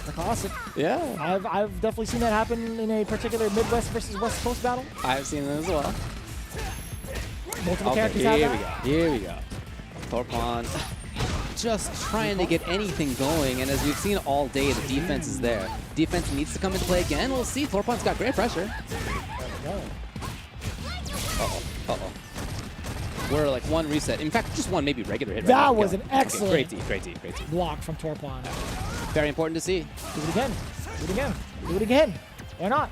The classic. Yeah. I've definitely seen that happen in a particular Midwest versus West Coast battle. I've seen that as well. Multiple Okay, characters have here we that. go. Here we go. Torpon just trying to get anything going, and as we've seen all day, the defense is there. Defense needs to come into play again. We'll see. Torpon's got great pressure. Uh-oh. Uh-oh. We're like one reset. In fact, just one maybe regular hit. That right was now. an excellent Great D, great D, great D. block from Torpon. Very important to see. Do it again. Do it again. Do it again. Why not?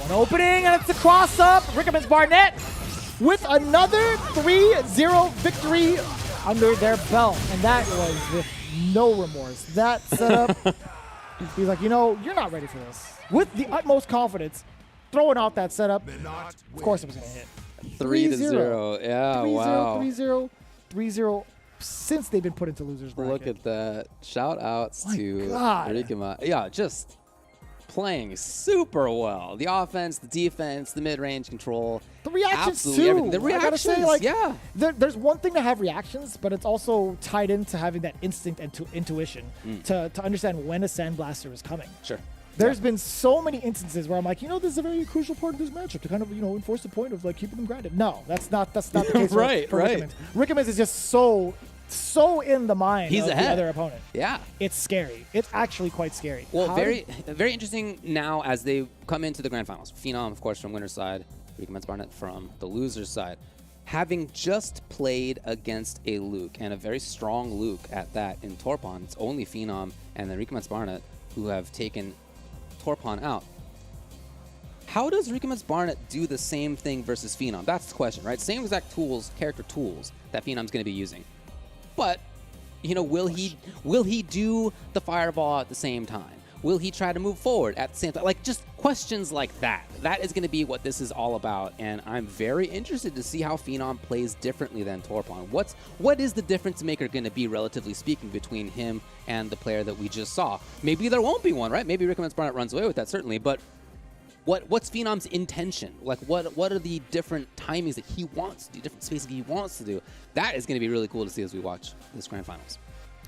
One opening, and it's the cross up. Rickamans Barnett with another 3-0 victory under their belt. And that was with no remorse. That setup, he's like, you know, you're not ready for this. With the utmost confidence, throwing out that setup, of course it was going to hit. 3-0. Yeah, 3-0, wow. 3-0, 3-0 since they've been put into losers bracket. Look at that. Shout outs My to God. Rikama. Yeah, just playing super well. The offense, the defense, the mid-range control. The reactions absolutely too. everything. The I gotta reactions, say, like, yeah. There's one thing to have reactions, but it's also tied into having that instinct and intuition to understand when a Sandblaster is coming. Sure. There's been so many instances where I'm like, you know, this is a very crucial part of this matchup to kind of, you know, enforce the point of like keeping them grounded. No, that's not the case Right, for right. Rickamans. Rickamans is just so in the mind He's of ahead. the other opponent. Yeah. It's scary. It's actually quite scary. Well, How very interesting now as they come into the grand finals. Phenom, of course, from winner's side. Recommence Barnet from the loser's side. Having just played against a Luke, and a very strong Luke at that in Torpon, it's only Phenom and then Recommence Barnet who have taken Torpon out. How does Recommence Barnet do the same thing versus Phenom? That's the question, right? Same exact tools, character tools that Phenom's going to be using. But, you know, will he do the fireball at the same time? Will he try to move forward at the same time? Like, just questions like that. That is going to be what this is all about, and I'm very interested to see how Phenom plays differently than Torpon. What is the difference maker going to be, relatively speaking, between him and the player that we just saw? Maybe there won't be one, right? Maybe Recommence Barnet runs away with that, certainly, but what's Phenom's intention? Like, what are the different timings that he wants to do, different spaces he wants to do? That is going to be really cool to see as we watch this Grand Finals.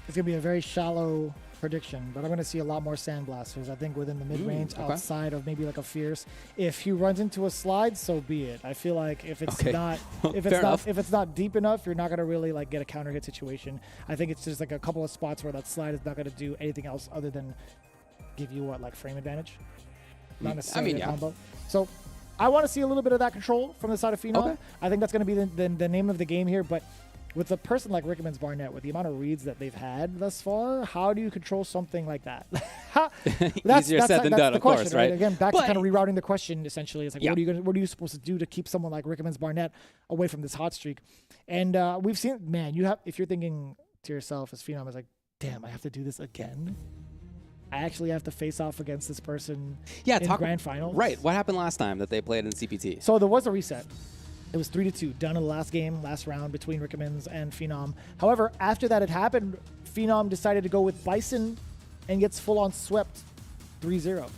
It's going to be a very shallow prediction, but I'm going to see a lot more Sandblasters, I think, within the mid-range, outside of maybe like a Fierce. If he runs into a slide, so be it. I feel like if it's if it's not deep enough, you're not going to really like get a counter hit situation. I think it's just like a couple of spots where that slide is not going to do anything else other than give you like frame advantage, not necessarily a combo. So I want to see a little bit of that control from the side of Phenom. I think that's going to be the name of the game here, but with a person like Recommence Barnet, with the amount of reads that they've had thus far, how do you control something like that? Easier said than done, the of question, course, right? Again, back to kind of rerouting the question, essentially. It's like, what are you supposed to do to keep someone like Recommence Barnet away from this hot streak? And we've seen, man, if you're thinking to yourself as Phenom, is like, damn, I have to do this again? I actually have to face off against this person in Grand Finals? Right. What happened last time that they played in CPT? So there was a reset. It was 3-2, done in the last round between Recommence and Phenom. However, after that had happened, Phenom decided to go with Bison and gets full-on swept 3-0.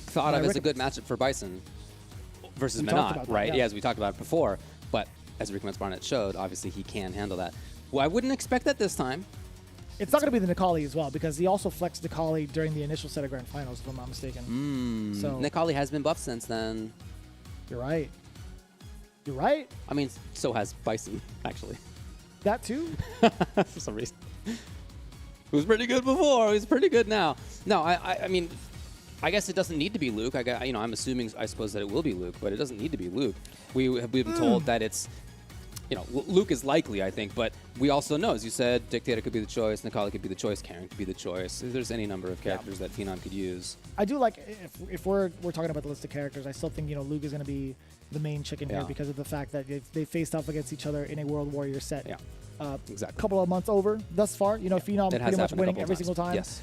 Thought of as a good matchup for Bison versus Menat, right? Yeah, as we talked about before. But as Recommence Barnet showed, obviously he can handle that. Well, I wouldn't expect that this time. It's not going to be the Nikali as well, because he also flexed Nikali during the initial set of Grand Finals, if I'm not mistaken. So Nikali has been buffed since then. You're right. You're right. I mean, so has Bison, actually. That too? For some reason. He was pretty good before. He's pretty good now. No, I mean, I guess it doesn't need to be Luke. I'm assuming, I suppose, that it will be Luke, but it doesn't need to be Luke. We've been told that it's, Luke is likely, I think, but we also know, as you said, Dictator could be the choice, Nikali could be the choice, Karen could be the choice. There's any number of characters that Phenom could use. I do like, if we're talking about the list of characters, I still think, Luke is going to be the main chicken here because of the fact that they faced off against each other in a World Warrior set. Exactly. A couple of months over thus far. Phenom pretty much winning every single time. Yes.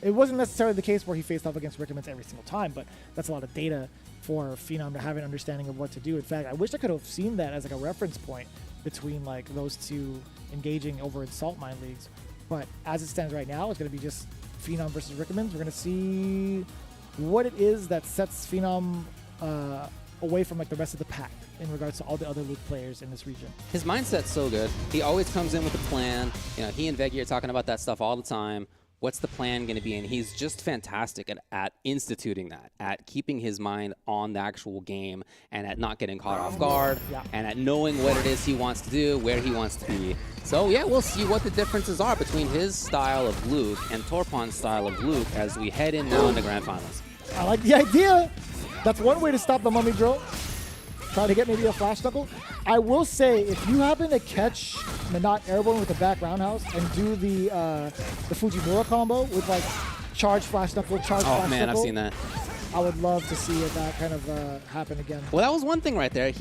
It wasn't necessarily the case where he faced off against Recommence every single time, but that's a lot of data for Phenom to have an understanding of what to do. In fact, I wish I could have seen that as like a reference point between like those two engaging over in Salt Mine Leagues. But as it stands right now, it's going to be just Phenom versus Recommence. We're going to see what it is that sets Phenom away from like the rest of the pack in regards to all the other Luke players in this region. His mindset's so good. He always comes in with a plan. He and Veggie are talking about that stuff all the time. What's the plan going to be? And he's just fantastic at instituting that, at keeping his mind on the actual game, and at not getting caught off guard, and at knowing what it is he wants to do, where he wants to be. So yeah, we'll see what the differences are between his style of Luke and Torpon's style of Luke as we head in now into Grand Finals. I like the idea. That's one way to stop the Mummy Drill. Try to get maybe a Flash Knuckle. I will say, if you happen to catch Menat airborne with the back roundhouse and do the Fujimura combo with like charge Flash Knuckle, charge Flash Knuckle. Oh man, I've seen that. I would love to see that kind of happen again. Well, that was one thing right there.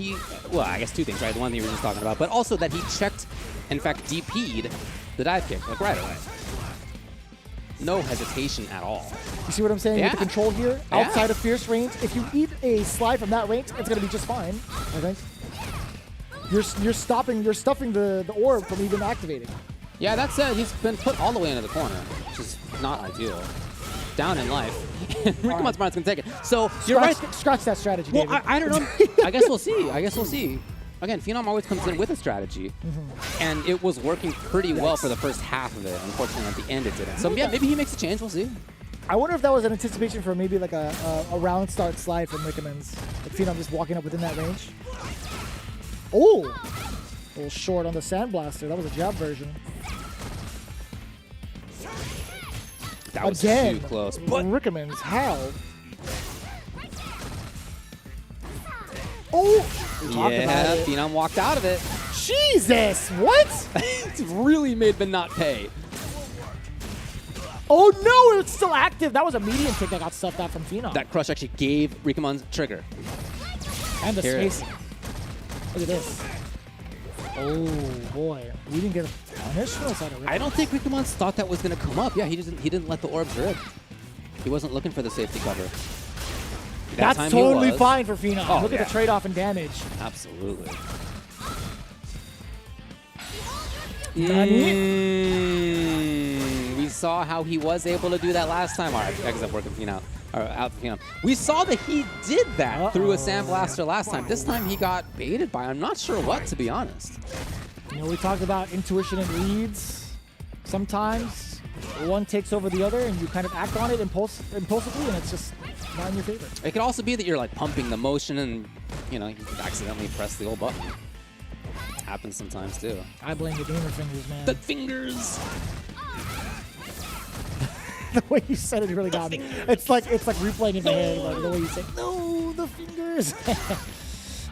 Well, I guess two things, right? The one thing we were just talking about, but also that he checked, in fact, DP'd the dive kick, like right away. No hesitation at all. You see what I'm saying with the control here? Outside of Fierce range, if you eat a slide from that range, it's going to be just fine, I think. You're stuffing the orb from even activating. Yeah, that said, he's been put all the way into the corner, which is not ideal. Down in life. Recommence Barnet's going to take it. So, you're right. Scratch that strategy, David. Well, I don't know. I guess we'll see. Again, Phenom always comes in with a strategy, and it was working pretty well for the first half of it. Unfortunately, at the end it didn't. So yeah, maybe he makes a change. We'll see. I wonder if that was an anticipation for maybe like a round start slide from Recommence. Like Phenom just walking up within that range. Oh! A little short on the Sandblaster. That was a jab version. That was too close. But Recommence, how? Oh, we talked about Yeah, it. Phenom walked out of it. Jesus, what? It's really made Ben not pay. Oh no, it's still active. That was a medium kick that got stuffed out from Phenom. That crush actually gave Rikumon's trigger. And the Here it spacing. Look at this. Oh boy, we didn't get a punish from the side of Rick. I don't think Rikumons thought that was going to come up. Yeah, he didn't let the orbs rip. He wasn't looking for the safety cover. That time That's he totally was. fine for Phenom. Oh, Look yeah. at the trade-off in damage. Absolutely. We saw how he was able to do that last time. All right, I guess I'm working Phenom. Or out Phenom. We saw that he did that through a Sandblaster last time. This time he got baited by I'm not sure what, to be honest. You know, we talked about intuition and reads. Sometimes one takes over the other and you kind of act on it impulsively and it's just not in your favor. It could also be that you're like pumping the motion and, you know, you accidentally press the old button. Happens sometimes too. I blame the gamer fingers, man. The fingers! The way you said it really got me. It's like replaying in my head, like the way you say, no, the fingers.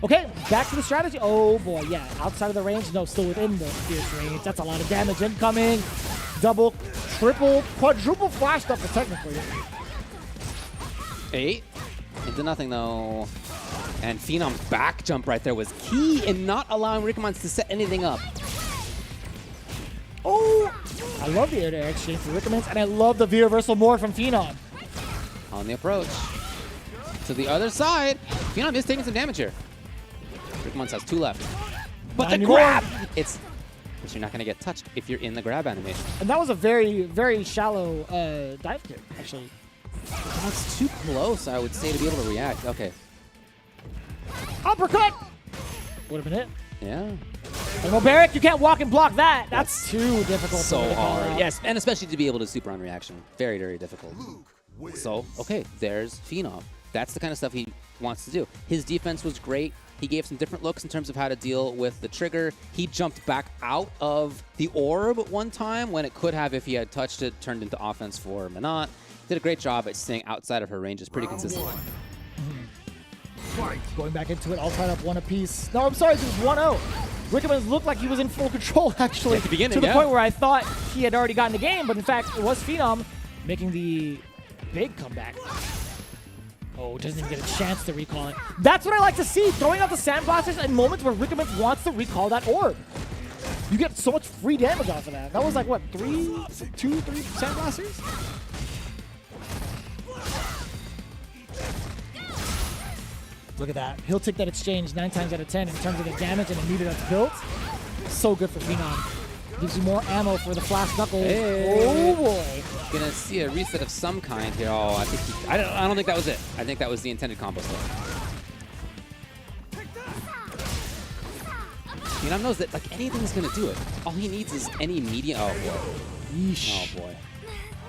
Okay, back to the strategy. Oh boy, yeah, outside of the range, no, still within the fierce range. That's a lot of damage incoming. Double, triple, quadruple flash up technically. 8 into nothing though. And Phenom's back jump right there was key in not allowing Rikumons to set anything up. Oh, I love the air-to-air exchange for Rikumons, and I love the V-reversal more from Phenom. On the approach. To the other side. Phenom is taking some damage here. Rikumons has 2 left. But the grab! But you're not going to get touched if you're in the grab animation. And that was a very, very shallow dive kick, actually. That's too close, I would say, to be able to react. Okay. Uppercut! Would have been it. Yeah. And Barrick, you can't walk and block that. That's too difficult. So to call hard. out. Yes, and especially to be able to super on reaction. Very, very difficult. So, okay, there's Phenom. That's the kind of stuff he wants to do. His defense was great. He gave some different looks in terms of how to deal with the trigger. He jumped back out of the orb one time when it could have, if he had touched it, turned into offense for Minot. Did a great job at staying outside of her ranges pretty consistently. Going back into it, all tied up one apiece. No, I'm sorry, it was 1-0. Rikumons looked like he was in full control, actually. At the beginning, to the yeah. point where I thought he had already gotten the game, but in fact, it was Phenom making the big comeback. Oh, doesn't even get a chance to recall it. That's what I like to see, throwing out the Sandblasters in moments where Rikumons wants to recall that orb. You get so much free damage off of that. That was like, what, 2, 3 Sandblasters? Look at that. He'll take that exchange 9 times out of 10 in terms of the damage and the meter that's built. So good for Phenom. Gives you more ammo for the flash knuckles. Hey. Oh boy. Gonna see a reset of some kind here. Oh, I think I don't think that was it. I think that was the intended combo still. Phenom knows that like anything's gonna do it. All he needs is any medium. Oh boy. Yeesh. Oh boy.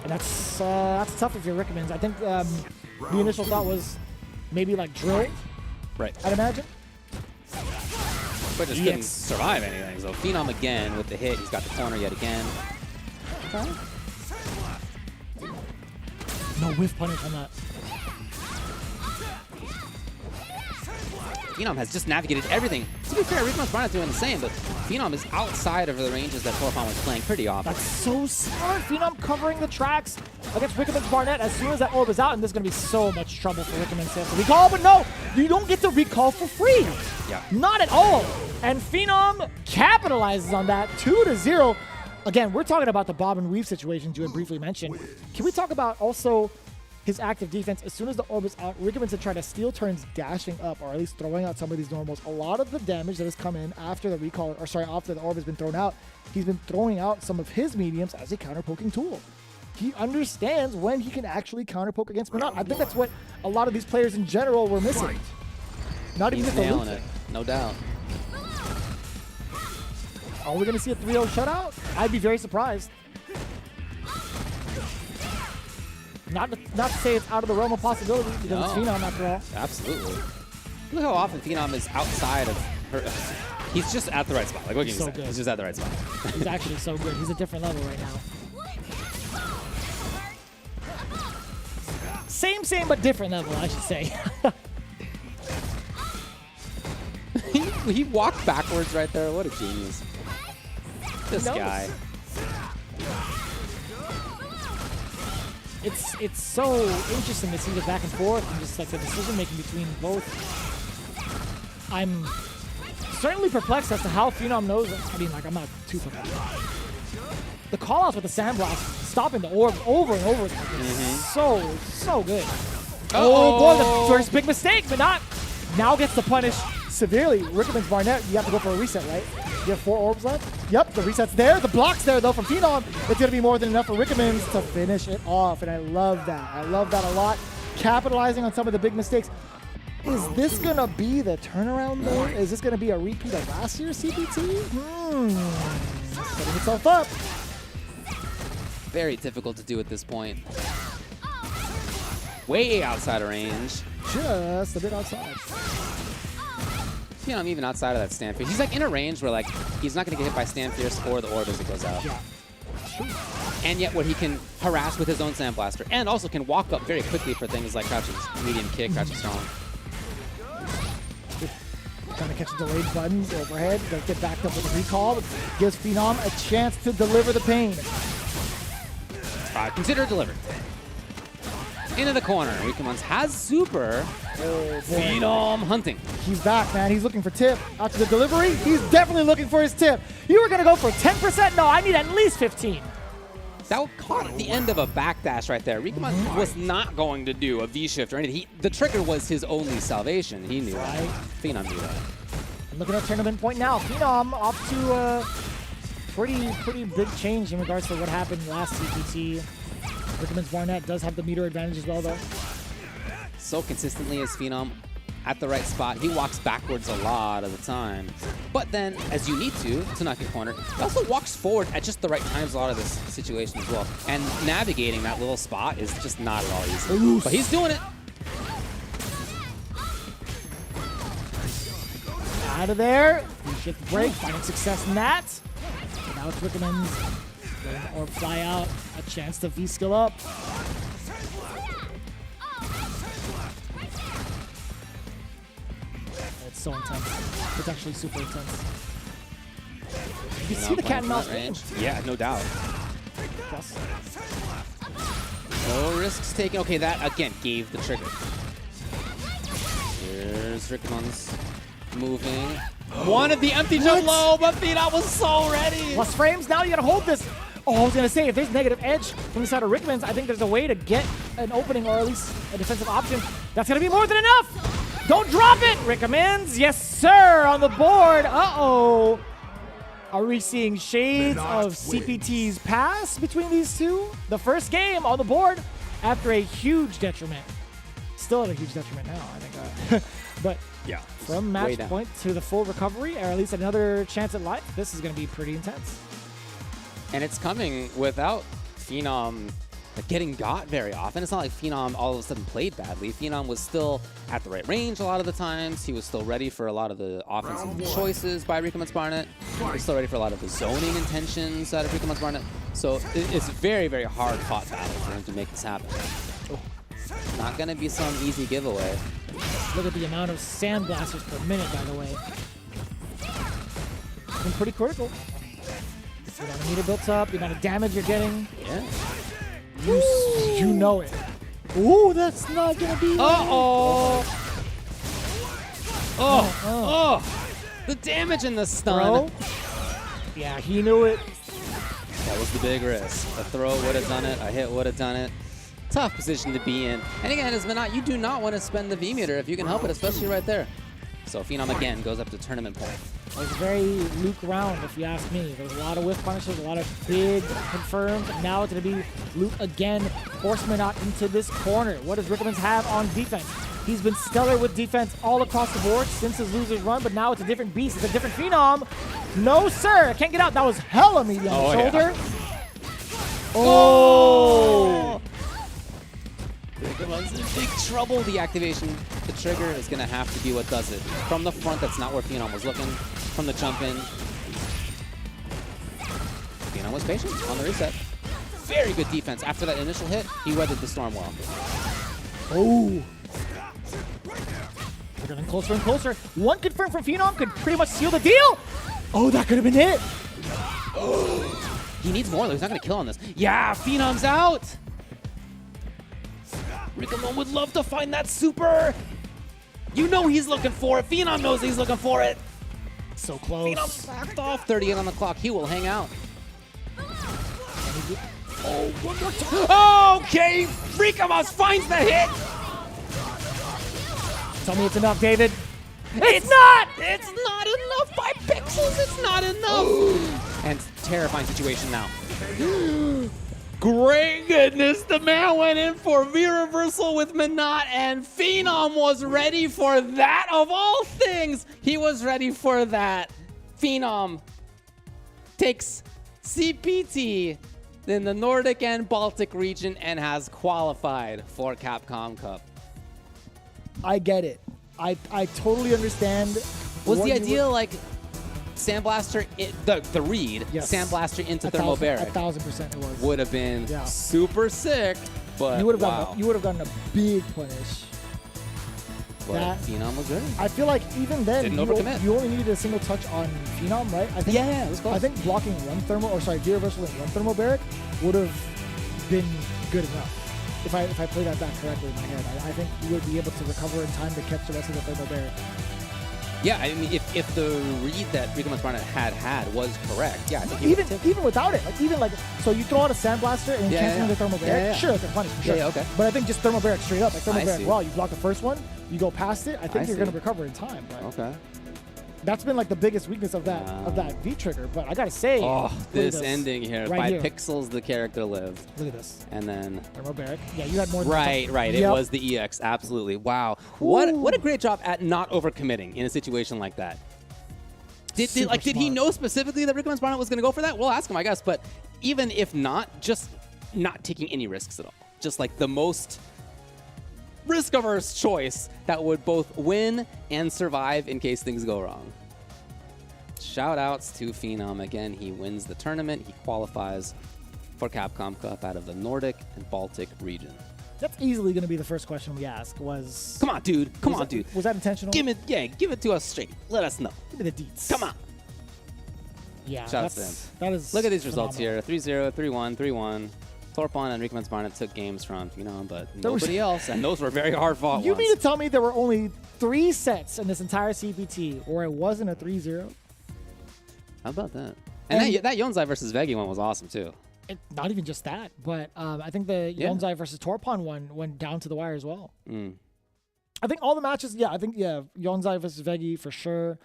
And that's tough if you're Rikumons. I think the initial thought was maybe like drill. Right. I'd imagine. But just couldn't survive anything. So Phenom again with the hit. He's got the corner yet again. Okay. No whiff punish on that. Phenom has just navigated everything. To be fair, Rikumon's Barnett doing the same, but Phenom is outside of the ranges that Torpon was playing pretty often. That's so smart. Phenom covering the tracks against Rikumons Barnett. As soon as that orb is out, and there's going to be so much trouble for Rikumons to have to recall. But no, you don't get to recall for free. Yeah. Not at all. And Phenom capitalizes on that 2-0. Again, we're talking about the bob and weave situations you had briefly mentioned. Can we talk about also his active defense? As soon as the orb is out, Rikumons had tried to steal turns dashing up, or at least throwing out some of these normals. A lot of the damage that has come in after the recall, or sorry, after the orb has been thrown out, he's been throwing out some of his mediums as a counter-poking tool. He understands when he can actually counter-poke against Minot. I think that's what a lot of these players in general were missing. Not even He's just nailing it, no doubt. Are we going to see a 3-0 shutout? I'd be very surprised. Not to say it's out of the realm of possibility, because it's Phenom after all. Absolutely. Look how often Phenom is outside of her. He's just at the right spot. Like, what can you So say? good. He's just at the right spot. He's actually so good. He's a different level right now. Same, but different level, I should say. He walked backwards right there. What a genius. This guy. It's so interesting to see the back and forth and just like the decision making between both. I'm certainly perplexed as to how Phenom knows. I mean, like, I'm not too perplexed. The call-outs with the Sandblast, stopping the orb over and over again, is so good. Oh boy, the first big mistake, but not. Now gets to punish severely. Rickerman's Barnett, you have to go for a reset, right? You have 4 orbs left? Yep, the reset's there. The block's there, though, from Phenom. It's going to be more than enough for Rickerman's to finish it off, and I love that. I love that a lot. Capitalizing on some of the big mistakes. Is this going to be the turnaround, though? Is this going to be a repeat of last year's CPT? Setting itself up. Very difficult to do at this point. Way outside of range. Just a bit outside. You know, even outside of that Stand Fierce. He's like in a range where like he's not going to get hit by Stand Fierce or the orb as it goes out. Yeah. And yet what he can harass with his own Sandblaster and also can walk up very quickly for things like crouching medium kick, crouching strong. Trying to catch the delayed buttons overhead. Does get backed up with a recall. Gives Phenom a chance to deliver the pain. Consider it delivered. Into the corner. Rikemans has super. Phenom hunting. He's back, man. He's looking for tip. After the delivery, he's definitely looking for his tip. You were going to go for 10%? No, I need at least 15. That caught at the end of a backdash right there. Rikemans was not going to do a V-shift or anything. The trigger was his only salvation. He knew that. Phenom knew that. Looking at tournament point now. Phenom off to a pretty big change in regards to what happened last CPT. Rickerman's Barnett does have the meter advantage as well, though. So consistently as Phenom at the right spot. He walks backwards a lot of the time. But then, as you need to knock your corner, he also walks forward at just the right times a lot of this situation as well. And navigating that little spot is just not at all easy. But he's doing it. Out of there. You shift the break, finding success in that. And now it's Rickerman's. Or fly out, a chance to V-skill up. It's so intense. It's actually super intense. You see the cat and mouse range? Yeah, no doubt. Yes. No risks taken. Okay, that again gave the trigger. Here's Rickerman's moving. One of the empty jump low, but Phenom was so ready. Plus frames, now you gotta hold this. Oh, I was gonna say, if there's negative edge from the side of Rickerman's, I think there's a way to get an opening or at least a defensive option. That's gonna be more than enough. Don't drop it, Rickerman's. Yes, sir, on the board. Uh-oh. Are we seeing shades of CPT's pass between these two? The first game on the board after a huge detriment. Still at a huge detriment now, I think. But yeah, from match point to the full recovery, or at least another chance at life, this is gonna be pretty intense. And it's coming without Phenom getting got very often. It's not like Phenom all of a sudden played badly. Phenom was still at the right range a lot of the times. He was still ready for a lot of the offensive choices by Rickerman's Barnett. He was still ready for a lot of the zoning intentions out of Rickerman's Barnett. So it's a very, very hard fought battle for him to make this happen. Not going to be some easy giveaway. Look at the amount of Sandblasters per minute, by the way. It's been pretty critical. The amount of meter built up, the amount of damage you're getting. Yeah. You know it. Ooh, that's not gonna be. The damage in the stun. Bro? Yeah, he knew it. That was the big risk. A throw would have done it. A hit would have done it. Tough position to be in. And again, as Minot, you do not want to spend the V meter if you can help it, especially right there. So Phenom again goes up to tournament point. It was a very Luke round, if you ask me. There was a lot of whiff punishes, a lot of big confirmed. Now it's going to be Luke again, force Minot into this corner. What does Rickerman's have on defense? He's been stellar with defense all across the board since his loser's run, but now it's a different beast. It's a different Phenom. No, sir. Can't get out. That was hella medium shoulder. Yeah. Oh! Rickerman's in big trouble. The activation, the trigger is going to have to be what does it. From the front, that's not where Phenom was looking. From the jump in, Phenom was patient on the reset. Very good defense. After that initial hit, he weathered the storm well. Oh. They're getting closer and closer. One confirm from Phenom could pretty much seal the deal. Oh, that could have been it. He needs more, though. He's not going to kill on this. Yeah, Phenom's out. Rickamon would love to find that super. You know he's looking for it. Phenom knows he's looking for it. So close. Phenom's backed off. 38 on the clock. He will hang out. Oh, one more time. Okay, Rickamon finds the hit. Tell me it's enough, David. It's not! It's not enough by pixels. It's not enough. And terrifying situation now. Great goodness, the man went in for V-reversal with Minot, and Phenom was ready for that of all things. He was ready for that. Phenom takes CPT in the Nordic and Baltic region and has qualified for Capcom Cup. I get it. I totally understand. Was the idea like Sandblaster, the read, Yes. Sandblaster into Thermobaric? 1,000% it was. Would have been Yeah. super sick, but You would have wow. gotten a big punish. But that- Phenom was good. I feel like even then Didn't you, overcommit. you only needed a single touch on Phenom, right? I think, Yeah, it was close. I think blocking one thermal, or sorry, reversal and one thermobaric would have been good enough. If I played that back correctly in my head, I think you would be able to recover in time to catch the rest of the thermobaric. Yeah, I mean, if the read that Rickamon Barnett had was correct, yeah, I think he would've tipped. Even without it, so you throw out a Sandblaster and Yeah, canceling yeah. the thermobaric, Yeah, yeah. sure, it's a punish for sure. Yeah, okay. But I think just thermobaric straight up, like I thermobaric, see. well, you block the first one, you go past it, I think I you're see. going to recover in time. But Okay. that's been like the biggest weakness of that V trigger. But I gotta say, Oh, look at this ending here. Right By here. pixels, the character lived. Look at this. And then... Thermobaric. Yeah, you had more than Right. Yep. It was the EX, absolutely. Wow. What a great job at not overcommitting in a situation like that. Did he smart. know specifically that Rickamon Barnett was going to go for that? We'll ask him, I guess. But even if not, just not taking any risks at all. Just like the most risk-averse choice that would both win and survive in case things go wrong. Shout-outs to Phenom. Again, he wins the tournament. He qualifies for Capcom Cup out of the Nordic and Baltic region. That's easily going to be the first question we ask. Was Come on, dude. Come was on, that- dude. Was that intentional? Give it to us straight. Let us know. Give me the deets. Come on. Yeah, Shout out to that is. Look at these results phenomenal. here. 3-0, 3-1, 3-1. Torpon and Rickamon Barnett took games from Phenom, but There was- nobody else. And those were very hard fought You ones. mean to tell me there were only 3 sets in this entire CPT where it wasn't a 3-0? How about that? And that Yonzai versus Vegi one was awesome, too. Not even just that, but I think the Yeah. Yonzai versus Torpon one went down to the wire as well. Mm. I think all the matches, Yonzai versus Vegi for sure.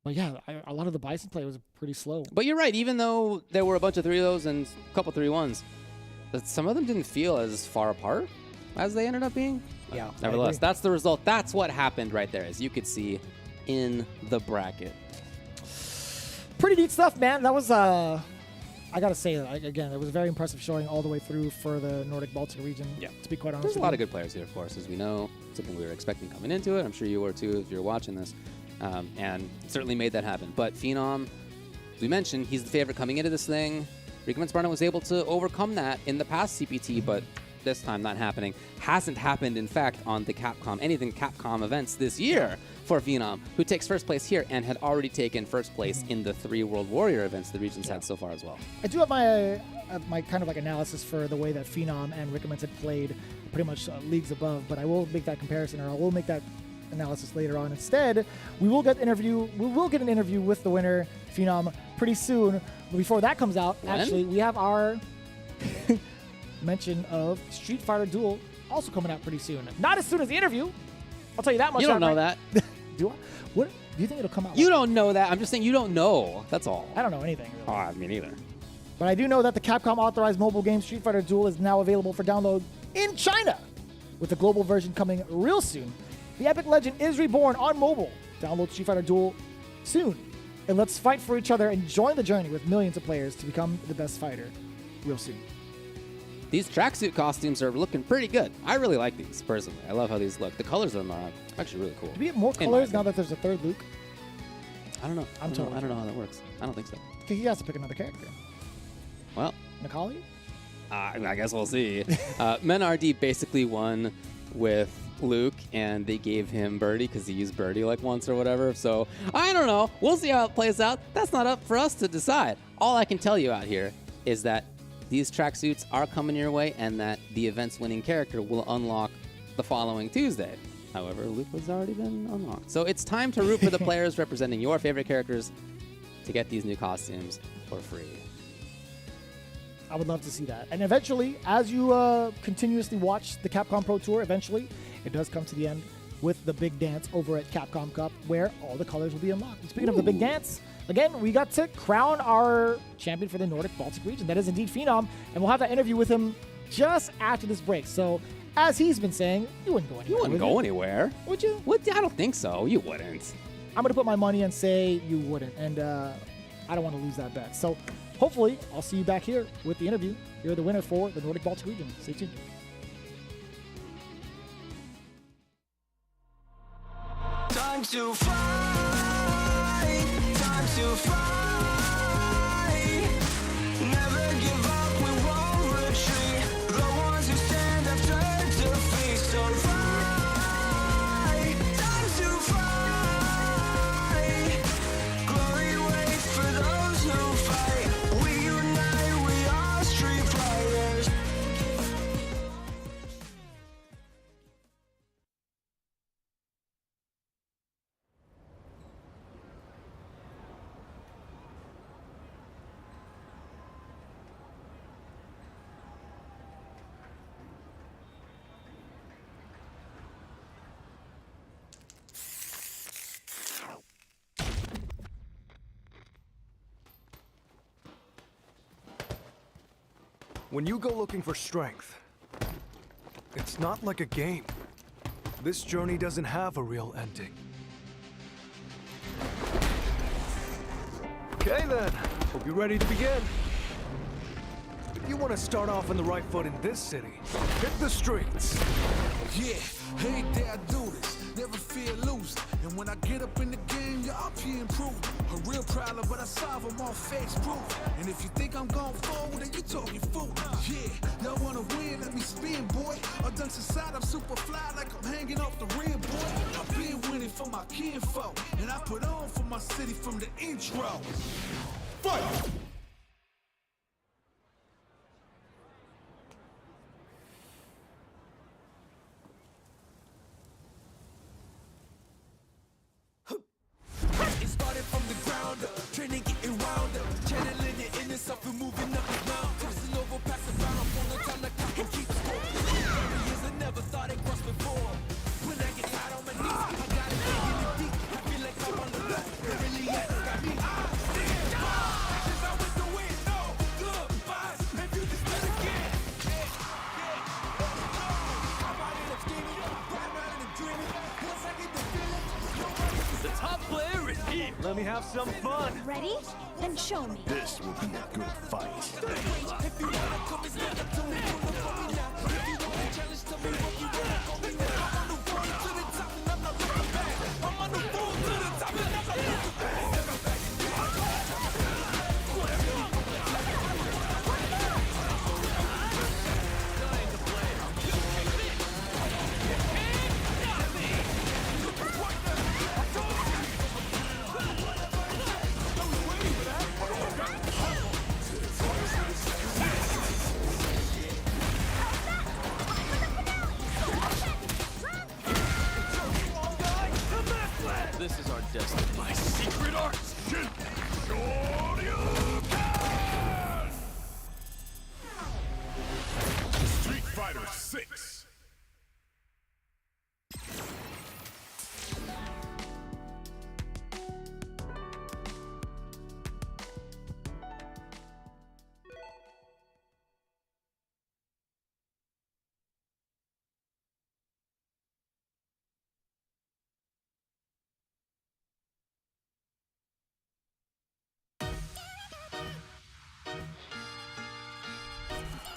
But yeah, a lot of the Bison play was pretty slow. But you're right. Even though there were a bunch of 3-0s and a couple 3-1s, but some of them didn't feel as far apart as they ended up being. Yeah, I Nevertheless, agree. that's the result. That's what happened right there, as you could see in the bracket. Pretty neat stuff, man. That was, I gotta say, again, it was a very impressive showing all the way through for the Nordic Baltic region. Yeah. To be quite honest, There's a with lot you. of good players here, of course, as we know. Something we were expecting coming into it. I'm sure you were too if you're watching this. And certainly made that happen. But Phenom, as we mentioned, he's the favorite coming into this thing. Rickamon Barnett was able to overcome that in the past CPT, but this time not happening. Hasn't happened, in fact, on the anything Capcom events this year for Phenom, who takes first place here and had already taken first place in the 3 World Warrior events the region's had so far as well. I do have my kind of like analysis for the way that Phenom and Rickamon had played pretty much leagues above, but I will make that comparison, or I will make that analysis later on. Instead, we will get an interview with the winner, Phenom, pretty soon. But before that comes out, When? actually, we have our mention of Street Fighter Duel also coming out pretty soon. Not as soon as the interview. I'll tell you that much. You don't know that. Do I? What? Do you think it'll come out? You don't know that. I'm just saying you don't know. That's all. I don't know anything. Really. Oh, I mean, either. But I do know that the Capcom authorized mobile game Street Fighter Duel is now available for download in China, with the global version coming real soon. The epic legend is reborn on mobile. Download Street Fighter Duel soon. And let's fight for each other and join the journey with millions of players to become the best fighter real soon. These tracksuit costumes are looking pretty good. I really like these, personally. I love how these look. The colors of them are actually really cool. Do we have more In my colors now opinion. that there's a third Luke? I don't know. I'm I totally don't know how that works. I don't think so. Okay, he has to pick another character. Well, Nikali? I guess we'll see. Men RD basically won with Luke, and they gave him Birdie because he used Birdie like once or whatever. So I don't know. We'll see how it plays out. That's not up for us to decide. All I can tell you out here is that these tracksuits are coming your way, and that the event's winning character will unlock the following Tuesday. However, Luke has already been unlocked. So it's time to root for the players representing your favorite characters to get these new costumes for free. I would love to see that. And eventually, as you continuously watch the Capcom Pro Tour, eventually it does come to the end with the big dance over at Capcom Cup, where all the colors will be unlocked. And speaking of the big dance, again, we got to crown our champion for the Nordic Baltic region. That is indeed Phenom, and we'll have that interview with him just after this break. So, as he's been saying, you wouldn't go anywhere. You wouldn't go anywhere. Would you? I don't think so. You wouldn't. I'm going to put my money and say you wouldn't, and I don't want to lose that bet. So, hopefully, I'll see you back here with the interview. You're the winner for the Nordic Baltic region. Stay tuned. Time to fight, time to fight. Never give up, we won't retreat. The ones who stand up turn defeat. So fight, time to fight. Glory waits for those who fight. We unite, we are street fighters. When you go looking for strength, it's not like a game. This journey doesn't have a real ending. Okay then, hope you're ready to begin. If you want to start off on the right foot in this city, hit the streets. Yeah, hey there, I do this. Never fear losing. And when I get up in the game, you're up here improving. A real problem, but I solve them all fakes proof. And if you think I'm going forward, then you talking fool. Yeah, y'all wanna win, let me spin, boy. Or dunks aside, I'm super fly like I'm hanging off the rim, boy. I've been winning for my kinfolk, and I put on for my city from the intro. Fight! It started from the ground up, training getting wound up, channeling your inner self and moving up the mountain. Crossing over, passing around, I'm on the time like I can keep score. Years I never thought it crossed before. When I get tired on my knees, I got it digging it deep. I feel like I'm on the road, it really has got me. I stand high, since I went to win, no goodbyes. If you just let it get, I'm riding up scheming, riding and dreaming. Once I get the feeling, The top player is here. Let me have some fun. Ready? Then show me. This will be a good fight. if you wanna come and stand up to me, pull up on me now. If you want a challenge, tell me what you want. Call me now. I'm on the road to the top and I'm not looking back. I'm on the road to the top and I'm not looking back. This is our destiny. My secret arts. Street Fighter VI.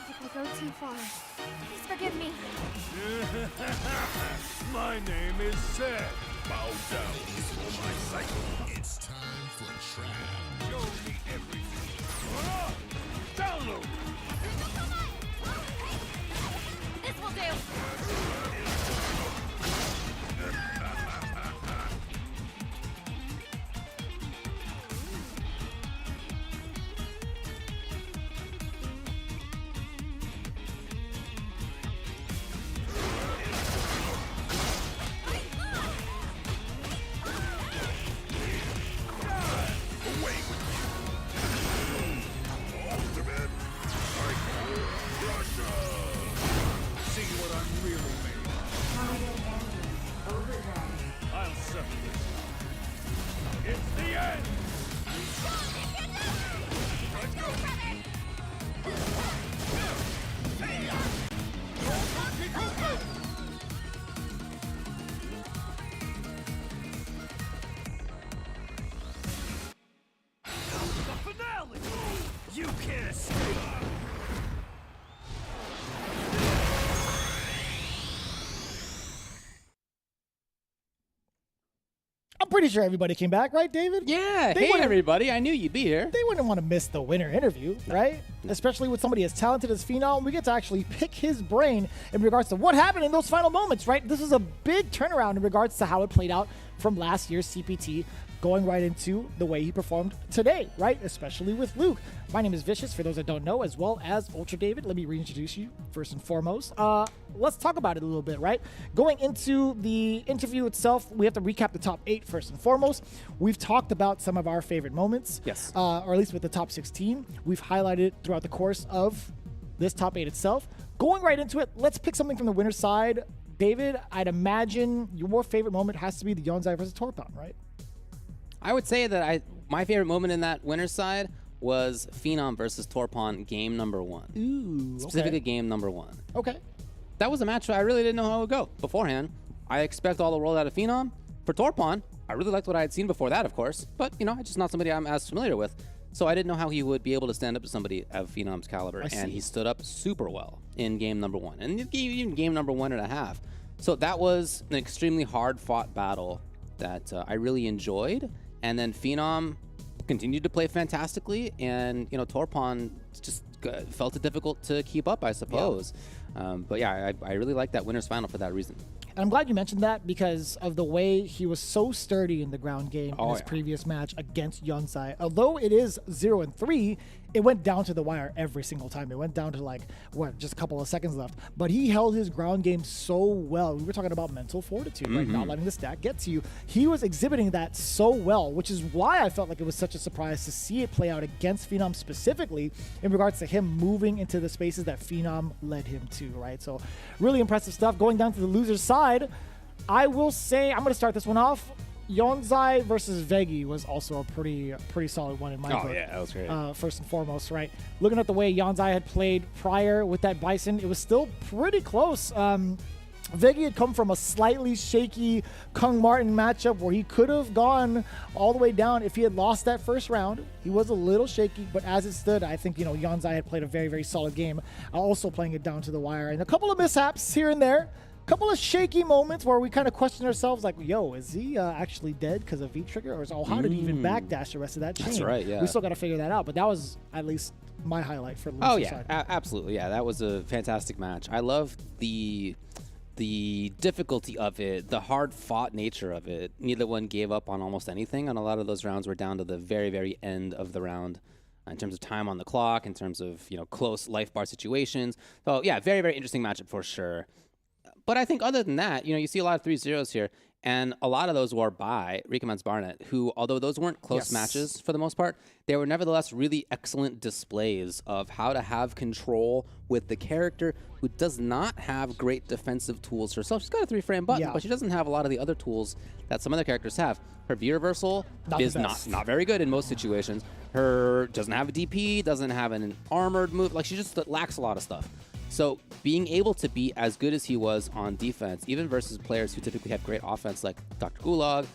If I go too far, please forgive me. My name is Seth. Bow down for my cycle. It's time for trial. Show me everything. Download. This will do. I'm pretty sure everybody came back, right, David? Yeah, They hey wouldn't- everybody, I knew you'd be here. They wouldn't want to miss the winner interview, right? Especially with somebody as talented as Phenom. We get to actually pick his brain in regards to what happened in those final moments, right? This is a big turnaround in regards to how it played out from last year's CPT, going right into the way he performed today, right? Especially with Luke. My name is Vicious, for those that don't know, as well as Ultra David. Let me reintroduce you first and foremost. Let's talk about it a little bit, right? Going into the interview itself, we have to recap the top 8 first and foremost. We've talked about some of our favorite moments, Yes. or at least with the top 16. We've highlighted throughout the course of this top 8 itself. Going right into it, let's pick something from the winner's side. David, I'd imagine your favorite moment has to be the Yonzai versus Torpan, right? I would say that my favorite moment in that winner's side was Phenom versus Torpan game number 1. Ooh, Specifically okay. game number 1. Okay. That was a match I really didn't know how it would go beforehand. I expect all the world out of Phenom. For Torpan, I really liked what I had seen before that, of course. But, it's just not somebody I'm as familiar with. So I didn't know how he would be able to stand up to somebody of Phenom's caliber. And he stood up super well in game number 1. And even game number 1.5. So that was an extremely hard-fought battle that I really enjoyed. And then Phenom continued to play fantastically, and Torpan just felt it difficult to keep up, I suppose. But yeah, I really like that winner's final for that reason. And I'm glad you mentioned that because of the way he was so sturdy in the ground game in his previous match against Yonsei. Although it is 0-3, it went down to the wire every single time. It went down to just a couple of seconds left. But he held his ground game so well. We were talking about mental fortitude, right? Not letting the stack get to you. He was exhibiting that so well, which is why I felt like it was such a surprise to see it play out against Phenom specifically in regards to him moving into the spaces that Phenom led him to, right? So really impressive stuff. Going down to the loser's side, I will say, I'm going to start this one off. Yonzai versus Vegi was also a pretty solid one in my book. Oh, yeah, that was great. First and foremost, right? Looking at the way Yonzai had played prior with that Bison, it was still pretty close. Vegi had come from a slightly shaky Kung Martin matchup where he could have gone all the way down if he had lost that first round. He was a little shaky, but as it stood, I think, Yonzai had played a very, very solid game, also playing it down to the wire. And a couple of mishaps here and there. Couple of shaky moments where we kind of question ourselves, like, yo, is he actually dead because of V-Trigger? Or how did he even backdash the rest of that chain? That's right, yeah. We still got to figure that out, but that was at least my highlight for the Oh, loser yeah, side. absolutely. Yeah, that was a fantastic match. I love the difficulty of it, the hard-fought nature of it. Neither one gave up on almost anything, and a lot of those rounds were down to the very, very end of the round in terms of time on the clock, in terms of, close life bar situations. So, yeah, very, very interesting matchup for sure. But I think other than that, you see a lot of 3-0s here, and a lot of those were by Recommends Barnett, who, although those weren't close matches for the most part, they were nevertheless really excellent displays of how to have control with the character who does not have great defensive tools herself. She's got a 3-frame button, but she doesn't have a lot of the other tools that some other characters have. Her V-reversal is not very good in most situations. Her doesn't have a DP, doesn't have an armored move. She just lacks a lot of stuff. So being able to be as good as he was on defense, even versus players who typically have great offense like Dr. Gulag,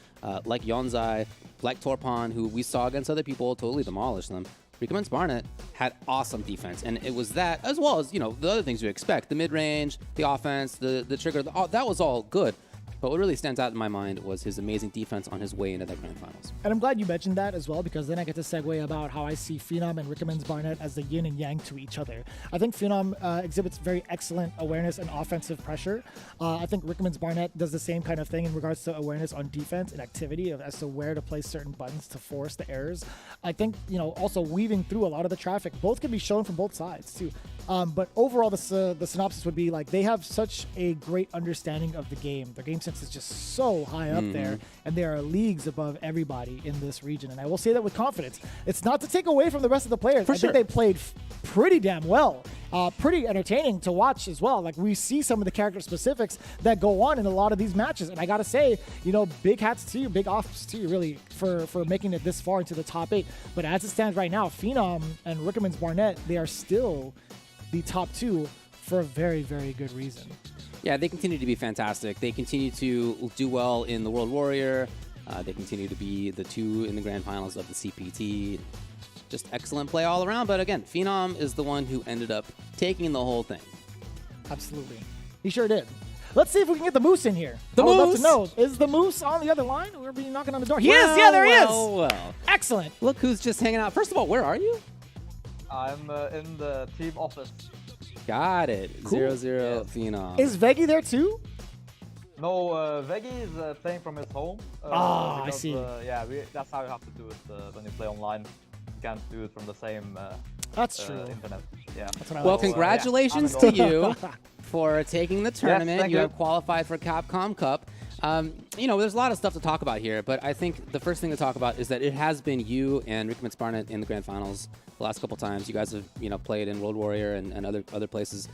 like Yonzai, like Torpan, who we saw against other people totally demolish them, Recommends Barnett had awesome defense. And it was that, as well as, the other things you expect, the mid-range, the offense, the trigger, that was all good. But what really stands out in my mind was his amazing defense on his way into the Grand Finals. And I'm glad you mentioned that as well, because then I get to segue about how I see Phenom and Recommends Barnett as the yin and yang to each other. I think Phenom exhibits very excellent awareness and offensive pressure. I think Recommends Barnett does the same kind of thing in regards to awareness on defense and activity as to where to place certain buttons to force the errors. I think, also weaving through a lot of the traffic. Both can be shown from both sides, too. But overall, the synopsis would be they have such a great understanding of the game. Their game sense is just so high up there, and they are leagues above everybody in this region. And I will say that with confidence. It's not to take away from the rest of the players. I think they played pretty damn well. Pretty entertaining to watch as well. We see some of the character specifics that go on in a lot of these matches. And I got to say, big hats to you, big offs to you, really, for making it this far into the top 8. But as it stands right now, Phenom and Recommends Barnett, they are still the top 2 for a very, very good reason. Yeah, they continue to be fantastic. They continue to do well in the World Warrior. They continue to be the 2 in the Grand Finals of the CPT. Just excellent play all around. But again, Phenom is the one who ended up taking the whole thing. Absolutely. He sure did. Let's see if we can get the Moose in here. The I would love Moose? to know. Is the Moose on the other line? We're be knocking on the door. He is. Yeah, there he is. Well. Excellent. Look who's just hanging out. First of all, where are you? I'm in the team office. Got it. Cool. 0-0 Phenom. Is Veggie there too? No, Veggie is playing from his home. I because, see. Yeah, that's how you have to do it when you play online. You can't do it from the same That's true. internet. Yeah. That's what I Well, like. congratulations I'm to in you for taking the tournament. thank You you. have qualified for Capcom Cup. You know, there's a lot of stuff to talk about here, but I think the first thing to talk about is that it has been you and Rick Barnett in the grand finals the last couple times. You guys have, played in World Warrior and other places.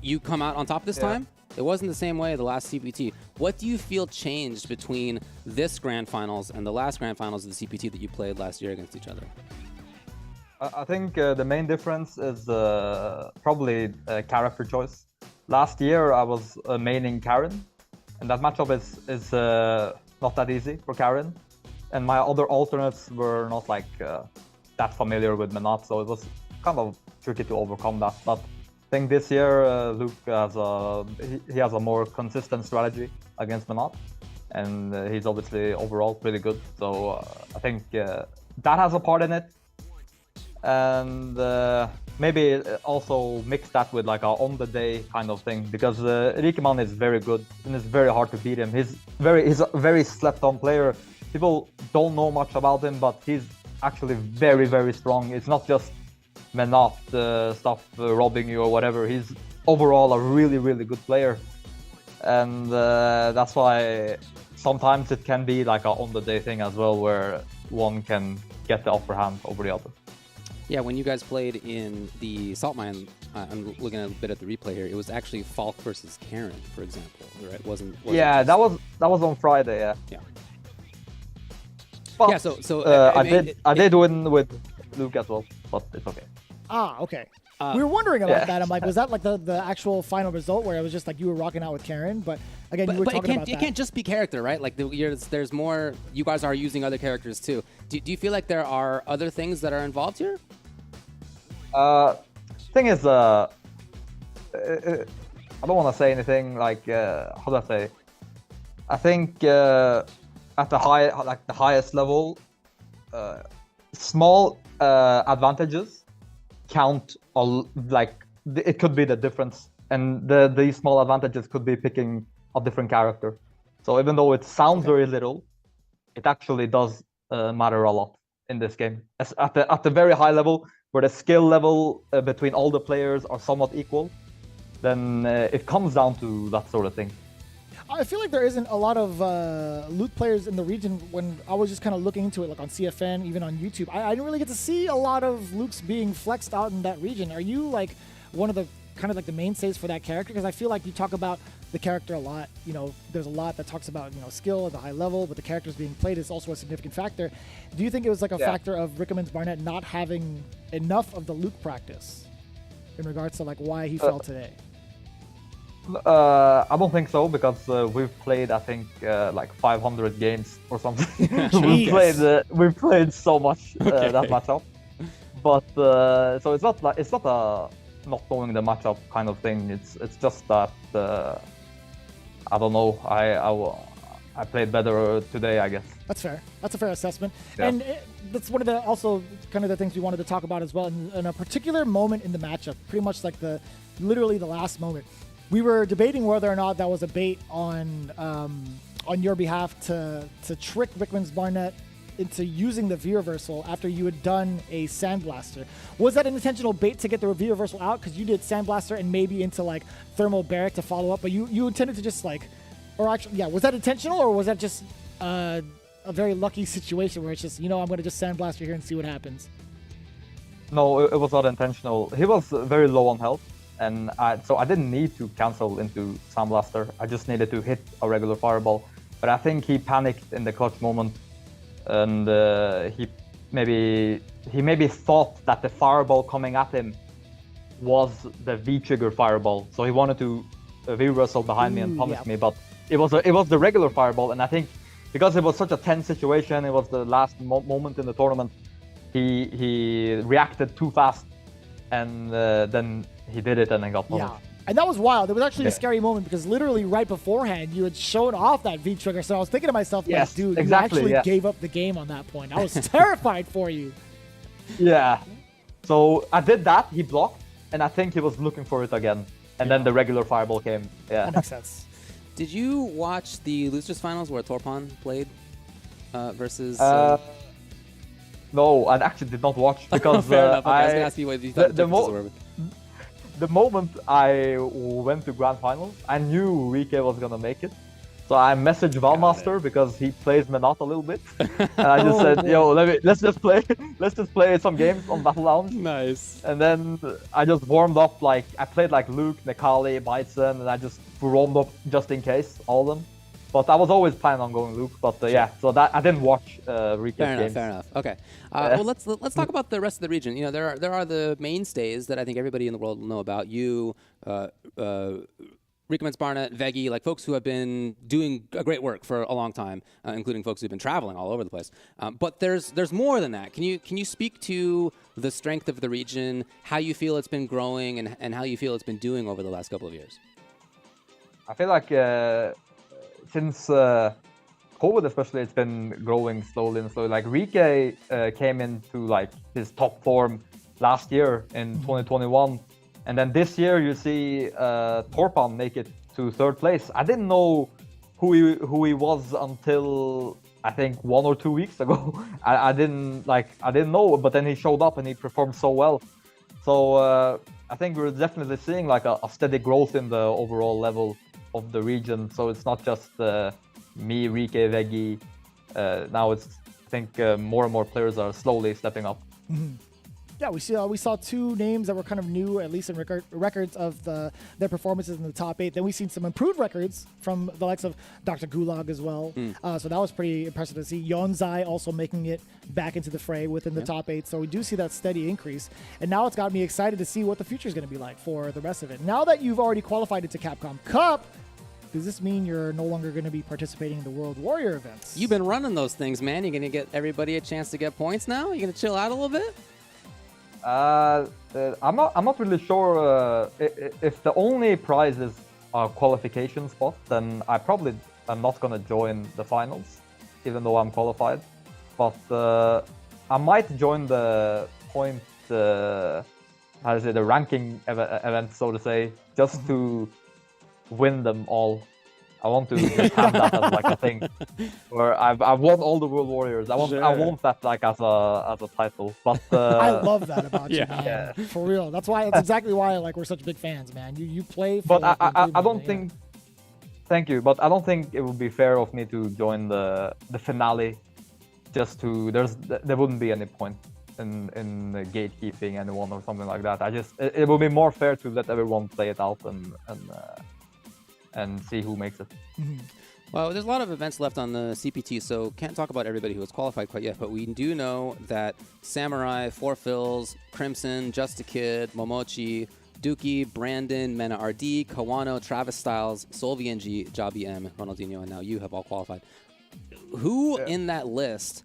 You come out on top this time. It wasn't the same way the last CPT. What do you feel changed between this grand finals and the last grand finals of the CPT that you played last year against each other? I think the main difference is probably character choice. Last year I was maining Karen, and that matchup is not that easy for Karen. And my other alternates were not like that familiar with Menat, so it was kind of tricky to overcome that. But I think this year Luke has a more consistent strategy against Menat, and he's obviously overall pretty good. So I think that has a part in it. And maybe also mix that with like a on-the-day kind of thing, because Rikeman is very good and it's very hard to beat him. He's a very slept-on player. People don't know much about him, but he's actually very, very strong. It's not just Menat stuff robbing you or whatever. He's overall a really, really good player, and that's why sometimes it can be like a on-the-day thing as well, where one can get the upper hand over the other. Yeah, when you guys played in the Salt Mine, I'm looking a bit at the replay here. It was actually Falk versus Karen, for example, right? It wasn't yeah, just... that was on Friday. Yeah. Yeah. But, yeah. So I did win with Luke as well, but it's okay. Okay. We were wondering about that. I'm like, was that like the actual final result where it was just like you were rocking out with Karen? But again, you were talking about that. It can't just be character, right? Like there's more. You guys are using other characters too. Do you feel like there are other things that are involved here? Thing is, I don't want to say anything like how do I say? I think at the highest level, small advantages count. Like it could be the difference, and these small advantages could be picking a different character. So even though it sounds very little, it actually does matter a lot in this game. At the very high level, where the skill level between all the players are somewhat equal, then it comes down to that sort of thing. I feel like there isn't a lot of Luke players in the region. When I was just kind of looking into it, like on CFN, even on YouTube, I didn't really get to see a lot of Lukes being flexed out in that region. Are you like one of the kind of like the mainstays for that character? Because I feel like you talk about the character a lot. There's a lot that talks about skill at the high level, but the characters being played is also a significant factor. Do you think it was like a factor of Rickerman's Barnett not having enough of the Luke practice in regards to like why he fell today? I don't think so, because we've played, I think, like 500 games or something. we've played so much that matchup, but so it's not a not knowing the matchup kind of thing. It's just that I don't know. I played better today, I guess. That's fair. That's a fair assessment. Yeah. And that's one of the also kind of the things we wanted to talk about as well. In a particular moment in the matchup, pretty much like literally the last moment, we were debating whether or not that was a bait on your behalf to trick Rickman's Barnett into using the V-reversal after you had done a Sandblaster. Was that an intentional bait to get the V-reversal out? Because you did Sandblaster and maybe into like Thermal Barrack to follow up, but you intended to just like, or actually, yeah, was that intentional or was that just a very lucky situation where it's just, I'm going to just Sandblaster here and see what happens? No, it was not intentional. He was very low on health, and so I didn't need to cancel into Sandblaster. I just needed to hit a regular fireball. But I think he panicked in the clutch moment, and he maybe thought that the fireball coming at him was the V-trigger fireball. So he wanted to V-reversal behind me and punish me, but it was the regular fireball. And I think because it was such a tense situation, it was the last moment in the tournament, he reacted too fast, and then he did it and then got punished. Yeah. And that was wild. It was actually a scary moment because literally right beforehand, you had shown off that V trigger. So I was thinking to myself, Yes, like, dude, exactly, you actually yeah. gave up the game on that point. I was terrified for you. Yeah. So I did that. He blocked, and I think he was looking for it again. And then the regular fireball came. Yeah. That makes sense. Did you watch the Losers Finals where Torpon played versus... No, I actually did not watch because Fair enough. Okay, I was going to ask you what you thought the moment I went to Grand Finals, I knew Rike was gonna make it. So I messaged Valmaster because he plays Menat a little bit. And I just said, yo, let's just play some games on Battle Lounge. Nice. And then I just warmed up, like, I played like Luke, Nekali, Bison, and I just warmed up just in case, all of them. But I was always planning on going Luke, but yeah, so that I didn't watch Rike's games. Fair enough. Okay. Well, let's talk about the rest of the region. You know, there are the mainstays that I think everybody in the world will know about. You, Recommence Barnett, Veggie, like folks who have been doing a great work for a long time, including folks who've been traveling all over the place. But there's more than that. Can you speak to the strength of the region, how you feel it's been growing, and how you feel it's been doing over the last couple of years? I feel like since COVID especially, it's been growing slowly and slowly. Like Rike came into like his top form last year in 2021, and then this year you see Torpon make it to third place. I didn't know who he was until I think 1 or 2 weeks ago. I didn't know, but then he showed up and he performed so well. So I think we're definitely seeing like a steady growth in the overall level of the region. So it's not just me, Rike, Veggie. Now it's, I think more and more players are slowly stepping up. Mm-hmm. Yeah, we saw two names that were kind of new, at least in records of their performances in the top 8. Then we've seen some improved records from the likes of Dr. Gulag as well. So that was pretty impressive to see. Yonzai also making it back into the fray within the top 8. So we do see that steady increase. And now it's got me excited to see what the future is going to be like for the rest of it. Now that you've already qualified into Capcom Cup, does this mean you're no longer going to be participating in the World Warrior events? You've been running those things, man. You're going to get everybody a chance to get points now? You're going to chill out a little bit? I'm not really sure if the only prize is a qualification spot, then I probably am not gonna join the finals, even though I'm qualified. But I might join the point, the ranking event, so to say, just to win them all. I want to just have that as like a thing where I've won all the World Warriors. I want that like as a title. But I love that about you, man. Yeah. For real. That's exactly why like we're such big fans, man. You play for but like, I don't think. Thank you, but I don't think it would be fair of me to join the finale. Just to there wouldn't be any point in gatekeeping anyone or something like that. It would be more fair to let everyone play it out and see who makes it. Mm-hmm. Well, there's a lot of events left on the CPT, so can't talk about everybody who has qualified quite yet, but we do know that Samurai, Four Fills, Crimson, Just a Kid, Momochi, Dookie, Brandon, Mena RD, Kawano, Travis Styles, Solvng, Jabi M, Ronaldinho, and now you have all qualified. Who in that list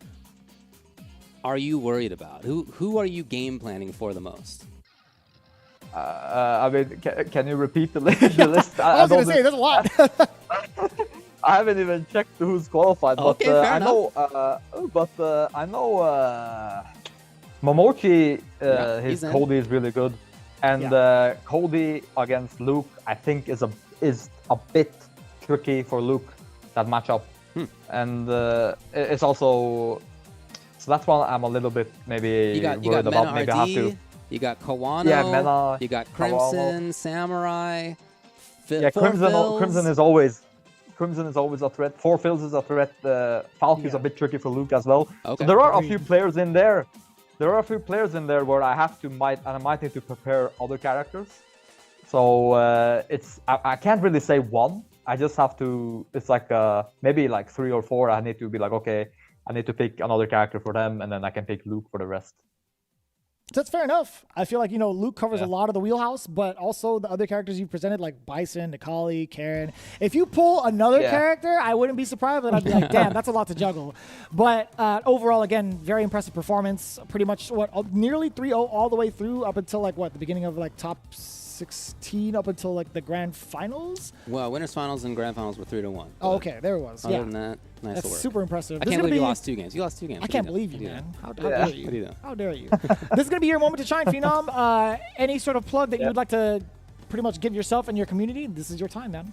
are you worried about? Who are you game planning for the most? I mean, can you repeat the list? I was going to say, there's a lot. I haven't even checked who's qualified, but Okay, I know. I know Momochi. His Cody is really good, and Cody against Luke, I think, is a bit tricky for Luke, that matchup, and it's also. So that's why I'm a little bit maybe worried about. Maybe I have to. You got Kawano, Mena, you got Crimson, Samurai, Crimson is always a threat. Four Fills is a threat. Falk is a bit tricky for Luke as well. Okay. So there are a few players in there. Where I might need to prepare other characters. So I can't really say one. I just have to. It's like maybe like 3 or 4. I need to be like, okay, I need to pick another character for them, and then I can pick Luke for the rest. That's fair enough. I feel like, Luke covers a lot of the wheelhouse, but also the other characters you presented, like Bison, Nikali, Karen. If you pull another character, I wouldn't be surprised, but I'd be like, damn, that's a lot to juggle. But overall, again, very impressive performance. Pretty much, nearly 3-0 all the way through up until, the beginning of, top 16 up until like the grand finals. Well, winners finals and grand finals were 3-1. Oh, okay, there it was. Other Yeah, than that, nice that's work. super impressive. I This is can't gonna believe you be- lost 2 games. You lost 2 games. I What can't do believe do? you, What do man. How do? dare you? What do you do? How dare you? This is gonna be your moment to shine, Phenom. Any sort of plug that you would like to pretty much give yourself and your community? This is your time, man.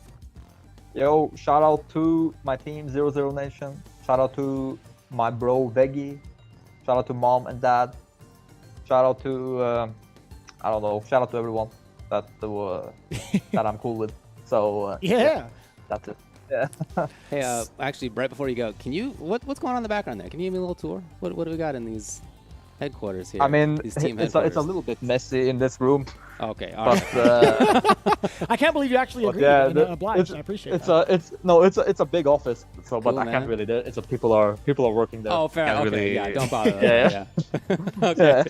Yo, shout out to my team, 00 Nation. Shout out to my bro, Veggie. Shout out to mom and dad. Shout out to, I don't know, shout out to everyone that that I'm cool with. So, Yeah. that's it. Yeah. Hey, actually, right before you go, can you what's going on in the background there? Can you give me a little tour? What do we got in these headquarters here? I mean, these team it's a headquarters? little bit messy in this room. Okay, all right. But, I can't believe you actually agreed yeah, and obliged. I appreciate that. it's a big office. So, but Cool, I can't man. really. It's a people are working there. Oh, fair. Can't Okay, really- yeah, don't bother. Yeah. Okay.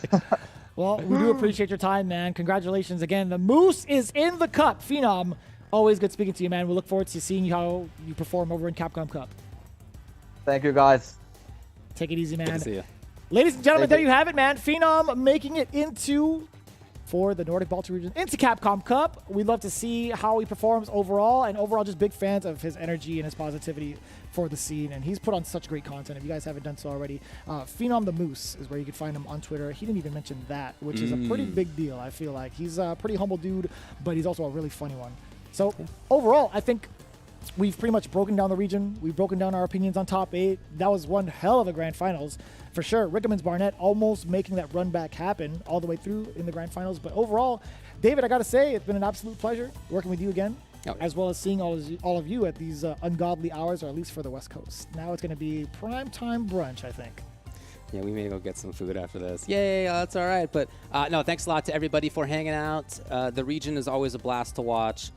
Well, we do appreciate your time, man. Congratulations again. The Moose is in the cup. Phenom, always good speaking to you, man. We look forward to seeing how you perform over in Capcom Cup. Thank you, guys. Take it easy, Good man. to see you. Ladies and gentlemen, Thank there you have it, man. Phenom making it into, for the Nordic Baltic region, into Capcom Cup. We'd love to see how he performs overall, and overall just big fans of his energy and his positivity for the scene. And he's put on such great content. If you guys haven't done so already, Phenom the Moose is where you can find him on Twitter. He didn't even mention that, which is a pretty big deal, I feel like. He's a pretty humble dude, but he's also a really funny one. So overall, I think we've pretty much broken down the region. We've broken down our opinions on top 8. That was one hell of a grand finals. For sure, Rickman's Barnett almost making that run back happen all the way through in the grand finals. But overall, David, I got to say, it's been an absolute pleasure working with you again, as well as seeing all of you at these ungodly hours, or at least for the West Coast. Now it's going to be prime time brunch, I think. Yeah, we may go get some food after this. Yay, that's all right. But no, thanks a lot to everybody for hanging out. The region is always a blast to watch.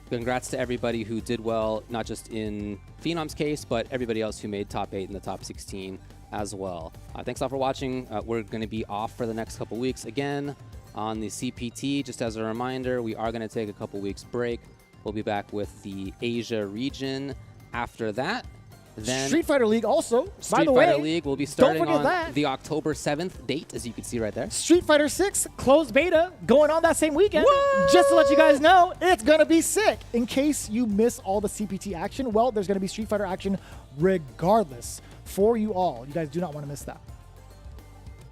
Congrats to everybody who did well, not just in Phenom's case, but everybody else who made top 8 and the top 16 as well. Thanks a lot for watching. We're going to be off for the next couple weeks again on the CPT. Just as a reminder, we are going to take a couple weeks break. We'll be back with the Asia region after that. Then Street Fighter League also, by Street the way. Fighter League will be starting forget on that. the October 7th date, as you can see right there. Street Fighter 6 closed beta going on that same weekend. Just to let you guys know, it's going to be sick. In case you miss all the CPT action, well, there's going to be Street Fighter action regardless for you all. You guys do not want to miss that.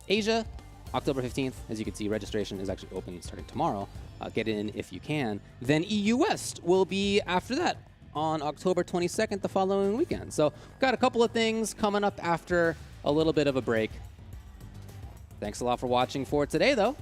Asia, October 15th. As you can see, registration is actually open starting tomorrow. Get in if you can. Then EU West will be after that on October 22nd, the following weekend. So we've got a couple of things coming up after a little bit of a break. Thanks a lot for watching for today, though.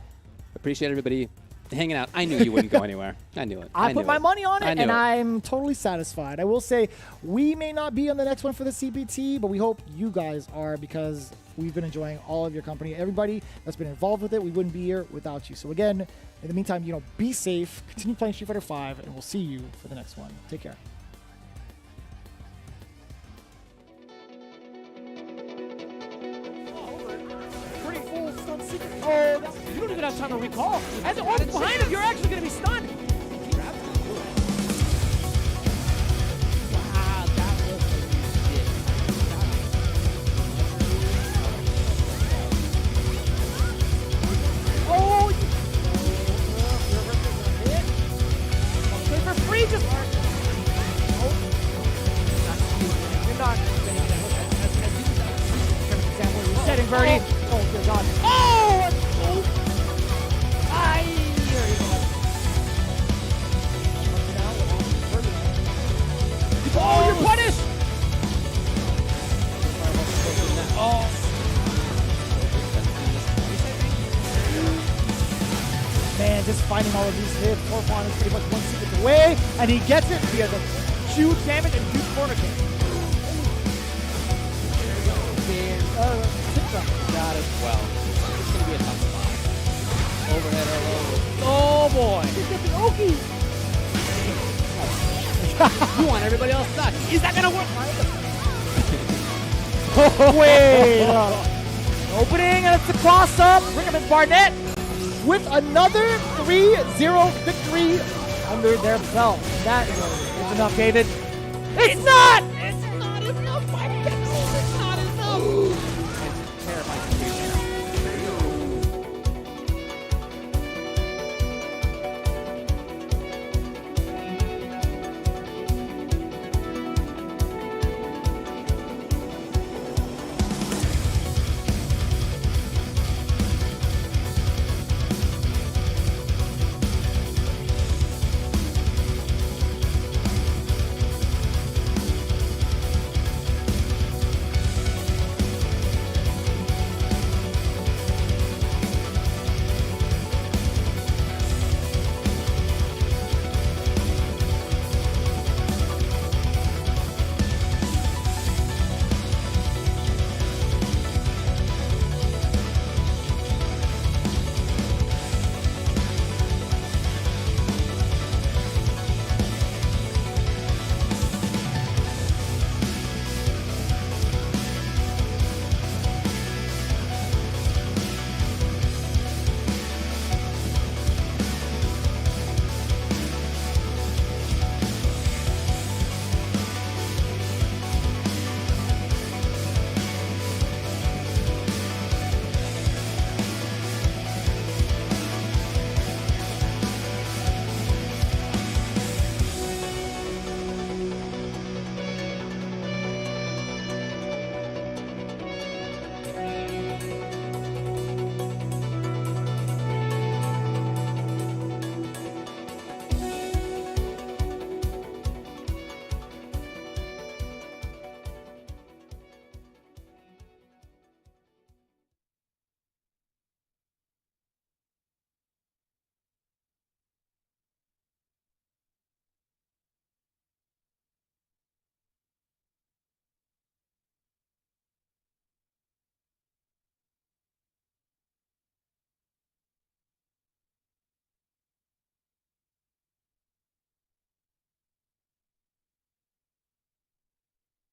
Appreciate everybody hanging out. I knew you wouldn't go anywhere. I knew it. I put my money on it, and it. I'm totally satisfied. I will say we may not be on the next one for the CPT, but we hope you guys are, because we've been enjoying all of your company. Everybody that's been involved with it, we wouldn't be here without you. So again, in the meantime, be safe, continue playing Street Fighter V, and we'll see you for the next one. Take care. Pretty full stun secret. Oh, you don't even have time to recall. And behind him, you're actually going to be stunned. Oh, okay, for free, just. You're not. Setting Birdie. Oh, dear God. Oh! Oh, you're punished! Oh. Man, just finding all of these hits. Orphan is pretty much one secret away, and he gets it via the huge damage and huge corner kick. Got it. Well, it's going to be a tough spot. Overhead hello. Oh, boy. He's getting Oki. You want everybody else stuck. Is that going to work? Wait. Opening, and it's the cross-up. Rickman's Barnett with another 3-0 victory under their belt. That is enough, David. It's not!